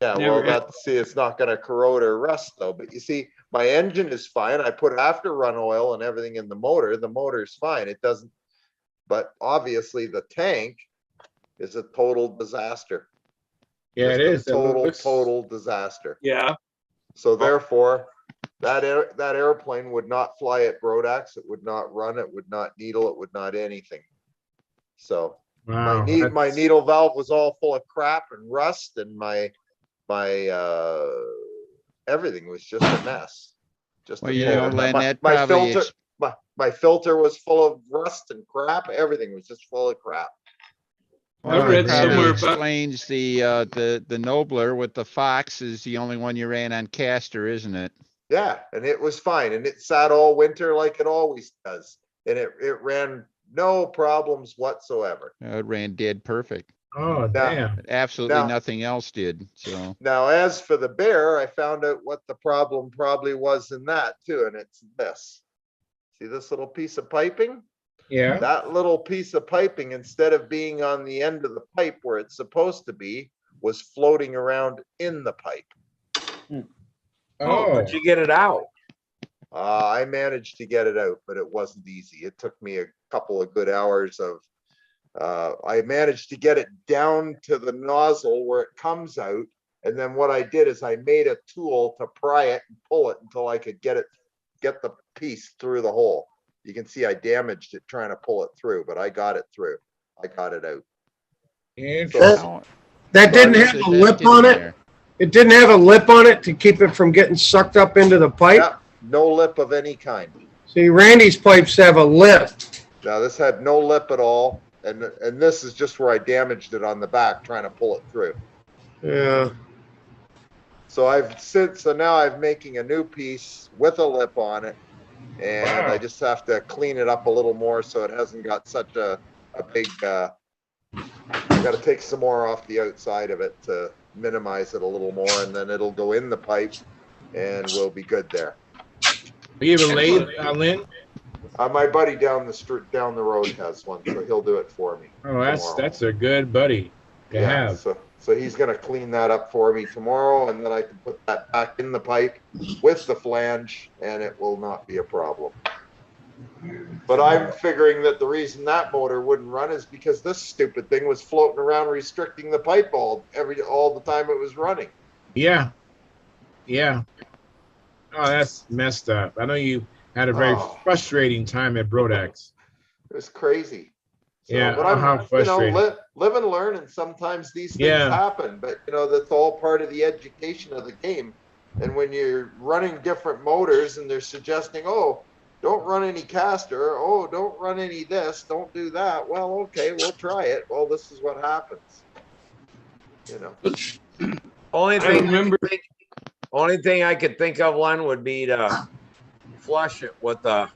S15: Yeah,
S5: Never
S15: well, see, it's not gonna corrode or rust though, but you see, my engine is fine. I put after run oil and everything in the motor. The motor's fine. It doesn't, but obviously the tank is a total disaster.
S1: Yeah, it is.
S15: Total disaster.
S5: Yeah.
S15: So therefore, that airplane would not fly at Brodax. It would not run. It would not needle. It would not anything. So
S1: Wow,
S15: my needle valve was all full of crap and rust, and my everything was just a mess. Just
S8: Well, you know, Len, that
S15: my
S8: probably
S15: filter, my filter was full of rust and crap. Everything was just full of crap.
S8: Well,
S5: I read
S8: that probably
S5: somewhere about
S8: explains the Nobler with the Fox is the only one you ran on castor, isn't it?
S15: Yeah, and it was fine, and it sat all winter like it always does, and it ran no problems whatsoever.
S8: It ran dead perfect.
S1: Oh, damn.
S8: Absolutely
S15: Now-
S8: nothing else did. So
S15: Now, as for the Bear, I found out what the problem probably was in that too, and it's this. See this little piece of piping?
S1: Yeah.
S15: That little piece of piping, instead of being on the end of the pipe where it's supposed to be, was floating around in the pipe.
S17: Oh, how'd you get it out?
S15: I managed to get it out, but it wasn't easy. It took me a couple of good hours of, I managed to get it down to the nozzle where it comes out. And then what I did is I made a tool to pry it and pull it until I could get the piece through the hole. You can see I damaged it trying to pull it through, but I got it through. I got it out.
S11: That didn't have a lip on it? It didn't have a lip on it to keep it from getting sucked up into the pipe?
S15: Yeah, no lip of any kind.
S11: See, Randy's pipes have a lip.
S15: Now this had no lip at all. And this is just where I damaged it on the back trying to pull it through.
S11: Yeah.
S15: So now I'm making a new piece with a lip on it. And I just have to clean it up a little more so it hasn't got such a big, I got to take some more off the outside of it to minimize it a little more, and then it'll go in the pipe and we'll be good there.
S1: Are you have a lathe, Lynn?
S15: My buddy down the road has one, so he'll do it for me.
S1: Oh, that's a good buddy to have.
S15: So he's gonna clean that up for me tomorrow, and then I can put that back in the pipe with the flange, and it will not be a problem. But I'm figuring that the reason that motor wouldn't run is because this stupid thing was floating around restricting the pipe all the time it was running.
S1: Yeah. Oh, that's messed up. I know you had a very frustrating time at Brodax.
S15: It was crazy. So,
S1: Yeah,
S15: but I'm,
S1: how frustrating.
S15: Live and learn, and sometimes these things happen. But that's all part of the education of the game. And when you're running different motors, and they're suggesting, "Oh, don't run any caster. Oh, don't run any this. Don't do that." Well, okay, we'll try it. Well, this is what happens.
S17: Only thing I could think of, Len, would be to flush it with a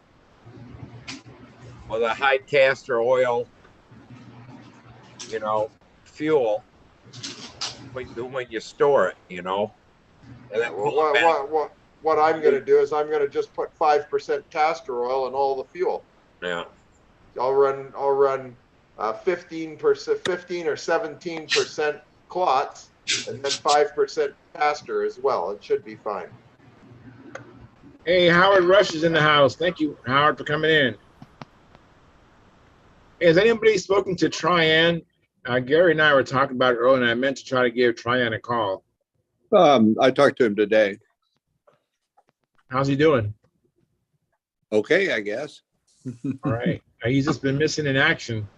S17: high castor oil, fuel when you store it, and then
S15: What I'm going to do is I'm going to just put 5% castor oil in all the fuel.
S17: Yeah.
S15: I'll run 15% or 17% clots, and then 5% castor as well. It should be fine.
S1: Hey, Howard Rush is in the house. Thank you, Howard, for coming in. Has anybody spoken to Tryon? Gary and I were talking about it earlier, and I meant to try to give Tryon a call.
S19: I talked to him today.
S1: How's he doing?
S19: Okay, I guess.
S1: All right. He's just been missing in action.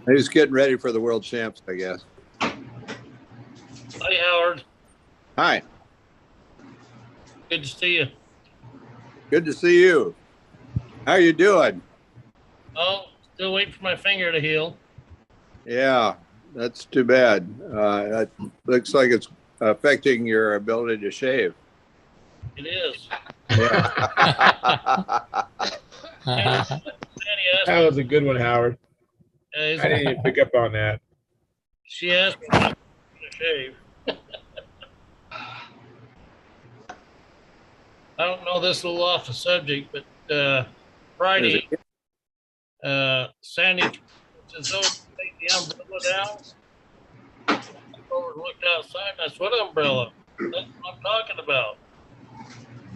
S19: He's getting ready for the world champs, I guess.
S14: Hi, Howard.
S19: Hi.
S14: Good to see you.
S19: Good to see you. How you doing?
S14: Oh, still waiting for my finger to heal.
S19: Yeah, that's too bad. That looks like it's affecting your ability to shave.
S14: It is.
S19: Yeah.
S1: That was a good one, Howard. I didn't even pick up on that.
S14: She asked me to shave. I don't know, this is a little off the subject, but Friday, Sandy says, "Oh, take the umbrella down." I over and looked outside, and I said, "What umbrella? That's what I'm talking about."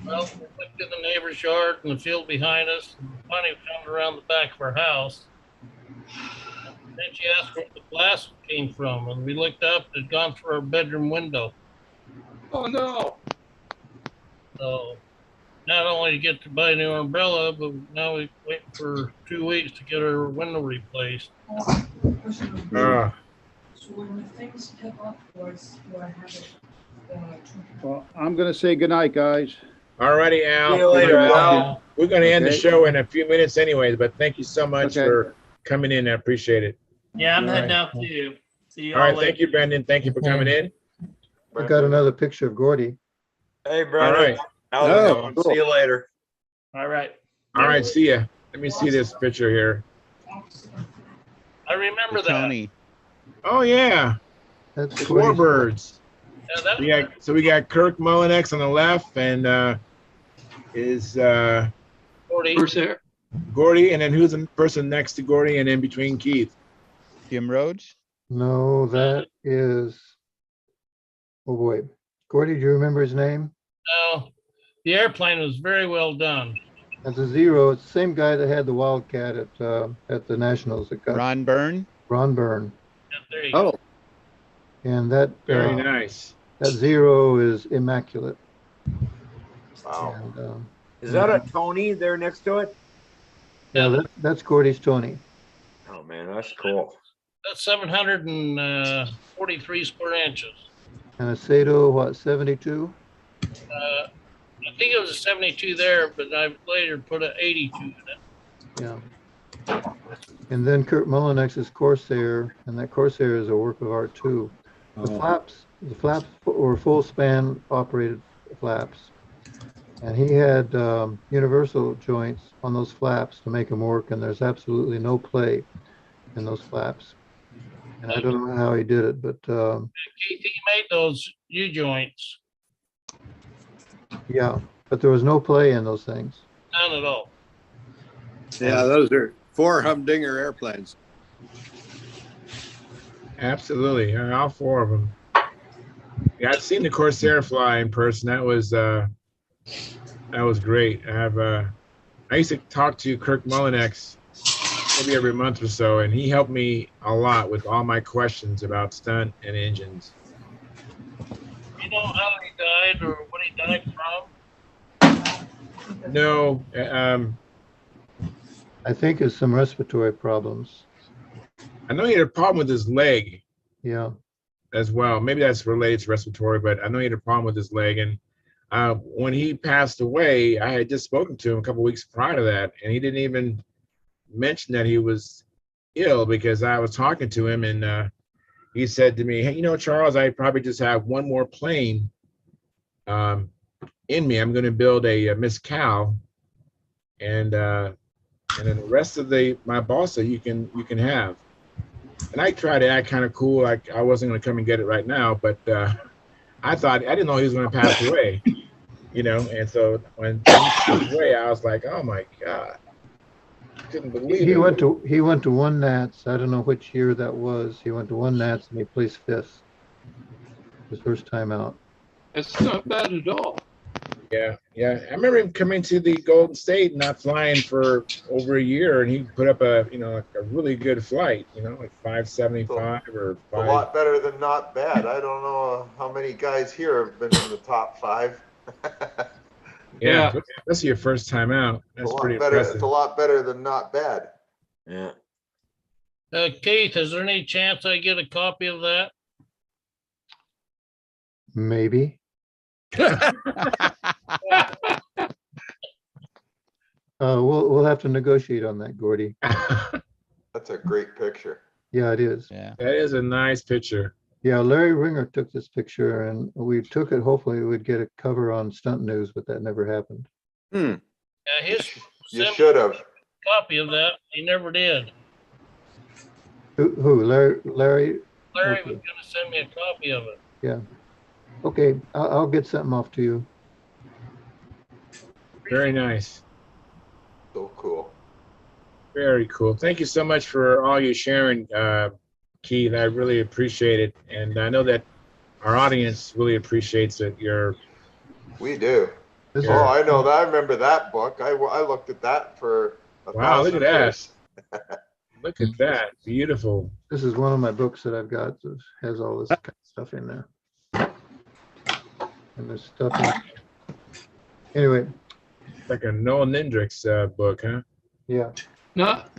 S14: Well, we looked in the neighbor's yard and the field behind us, and finally found around the back of our house. And then she asked where the glass came from, and we looked up, it had gone through our bedroom window.
S5: Oh, no.
S14: So not only to get to buy a new umbrella, but now we wait for 2 weeks to get our window replaced.
S10: Well, I'm going to say goodnight, guys.
S1: All righty, Al.
S5: See you later, Al.
S1: We're going to end the
S10: Okay.
S1: show in a few minutes anyways, but thank you so much for coming in. I appreciate it.
S6: Yeah, I'm
S1: All
S6: heading
S1: right.
S6: out too. See you
S1: All
S6: all
S1: right.
S6: later.
S1: Thank you, Brendan. Thank you for coming in.
S3: I got another picture of Gordy.
S17: Hey,
S1: All
S17: Brendan.
S1: right.
S17: How's it
S19: Oh,
S17: going?
S19: cool.
S17: See you later.
S6: All right.
S1: All right. See ya. Let me see this picture here.
S14: I remember that.
S8: Tony.
S1: Oh, yeah.
S3: That's
S1: The Warbirds.
S14: Yeah, that
S1: We got Kirk Mullinex on the left, and is
S14: 40.
S5: Who's there?
S1: Gordy, and then who's the person next to Gordy, and in between Keith?
S8: Jim Rhodes.
S3: No, that is, oh boy. Gordy, do you remember his name?
S14: No, the airplane was very well done.
S3: That's a zero. It's the same guy that had the Wildcat at the Nationals. That got
S8: Ron Byrne?
S3: Ron Byrne.
S14: Yeah, there you go.
S3: And that
S1: Very nice.
S3: that zero is immaculate.
S17: Wow.
S3: And,
S17: Is that a Tony there next to it?
S3: yeah, that's Gordy's Tony.
S17: Oh man, that's cool.
S14: That's 743 square inches.
S3: And a Sato, what, 72?
S14: I think it was a 72 there, but I later put an 82 in it.
S3: Yeah. And then Kurt Mullinex's Corsair, and that Corsair is a work of art too. The flaps were full span operated flaps. And he had universal joints on those flaps to make them work, and there's absolutely no play in those flaps. And I don't know how he did it, but
S14: Keith, he made those U-joints.
S3: yeah, but there was no play in those things.
S14: None at all.
S19: Yeah, those are 4 humdinger airplanes.
S1: Absolutely, all 4 of them. Yeah, I've seen the Corsair fly in person. That was great. I used to talk to Kirk Mullinex maybe every month or so, and he helped me a lot with all my questions about stunt and engines.
S14: You know how he died or what he died from?
S1: No,
S3: I think it's some respiratory problems.
S1: I know he had a problem with his leg.
S3: Yeah.
S1: As well. Maybe that's related to respiratory, but I know he had a problem with his leg. And when he passed away, I had just spoken to him a couple weeks prior to that, and he didn't even mention that he was ill, because I was talking to him, and he said to me, "Hey, Charles, I probably just have one more plane in me. I'm going to build a Miss Cal, and then the rest of my balsa you can have." And I tried to act kind of cool, like I wasn't going to come and get it right now, but I didn't know he was going to pass away, And so when he passed away, I was like, "Oh my God, I couldn't believe it."
S3: He went to one Nats. I don't know which year that was. He went to one Nats and he placed 5th. His first time out.
S5: That's not bad at all.
S1: Yeah. I remember him coming to the Golden State, not flying for over a year, and he put up a really good flight, like 575 or 5.
S15: A lot better than not bad. I don't know how many guys here have been in the top 5.
S1: Yeah, that's your first time out. That's pretty impressive.
S15: It's a lot better than not bad.
S17: Yeah.
S14: Keith, is there any chance I get a copy of that?
S3: Maybe. We'll have to negotiate on that, Gordy.
S15: That's a great picture.
S3: Yeah, it is.
S8: Yeah.
S1: That is a nice picture.
S3: Yeah, Larry Ringer took this picture, and we took it. Hopefully, we would get a cover on Stunt News, but that never happened.
S14: You
S15: should have.
S14: Copy of that. He never did.
S3: Who? Larry?
S14: Larry
S3: Okay.
S14: was going to send me a copy of it.
S3: Yeah. Okay, I'll get something off to you.
S1: Very nice.
S15: So cool.
S1: Very cool. Thank you so much for all your sharing, Keith. I really appreciate it, and I know that our audience really appreciates it.
S15: We do. I know that. I remember that book. I looked at that for
S1: wow. Look at
S15: years.
S1: that. Look at that. Beautiful.
S3: This is one of my books that I've got that has all this kind of stuff in there. And there's stuff in. Anyway.
S1: It's like a Noah Nendrix book, huh?
S3: Yeah.
S5: Not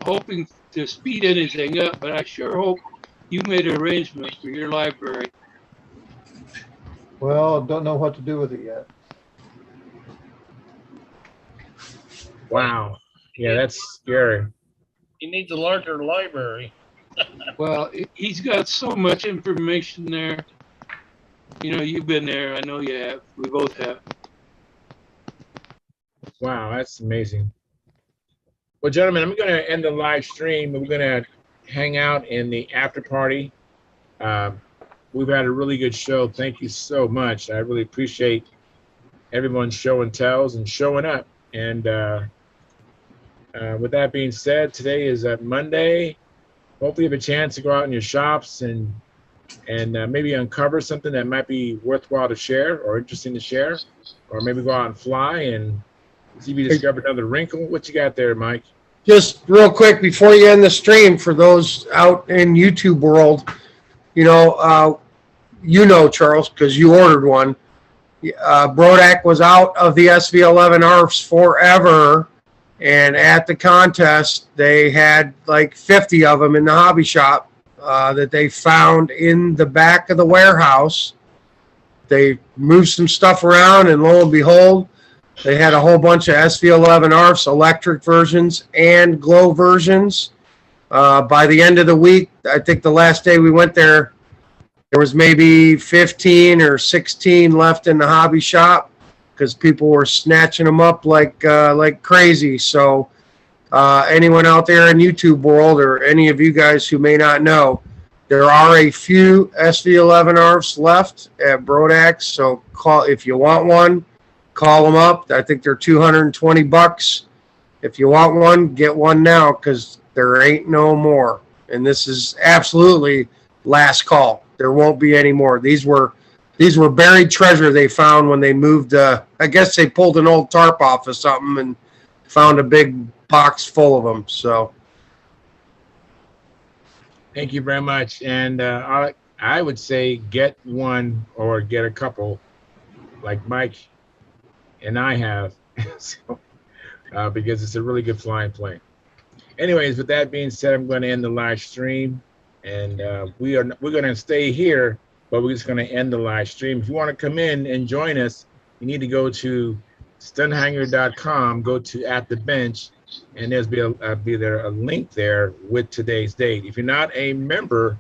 S5: hoping to speed anything up, but I sure hope you made arrangements for your library.
S3: Well, don't know what to do with it yet.
S1: Wow. Yeah, that's scary.
S14: He needs a larger library.
S5: Well, he's got so much information there. You've been there. I know you have. We both have.
S1: Wow, that's amazing. Well, gentlemen, I'm going to end the live stream. We're going to hang out in the after party. We've had a really good show. Thank you so much. I really appreciate everyone's show and tells and showing up. And with that being said, today is Monday, hopefully you have a chance to go out in your shops and maybe uncover something that might be worthwhile to share or interesting to share, or maybe go out and fly and see if you discover another wrinkle. What you got there, Mike?
S11: Just real quick before you end the stream, for those out in YouTube world, Charles, because you ordered one. Brodak was out of the SV11 ARFs forever, and at the contest, they had like 50 of them in the hobby shop that they found in the back of the warehouse. They moved some stuff around, and lo and behold, they had a whole bunch of SV11 ARFs, electric versions and glow versions. By the end of the week, I think the last day we went there, there was maybe 15 or 16 left in the hobby shop because people were snatching them up like crazy. So anyone out there in YouTube world, or any of you guys who may not know, there are a few SV11 ARFs left at Brodak. So call if you want one. Call them up. I think they're $220. If you want one, get one now, because there ain't no more. And this is absolutely last call. There won't be any more. These were buried treasure they found when they moved. I guess they pulled an old tarp off of something and found a big box full of them. So,
S1: thank you very much. And I would say get one or get a couple, like Mike and I have, so, because it's a really good flying plane. Anyways, with that being said, I'm going to end the live stream, and we're going to stay here, but we're just going to end the live stream. If you want to come in and join us, you need to go to stunthangar.com, go to At the Bench, and there's be a link there with today's date. If you're not a member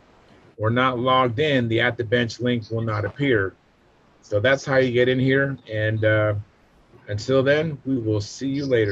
S1: or not logged in, the At the Bench link will not appear. So that's how you get in here, and until then, we will see you later.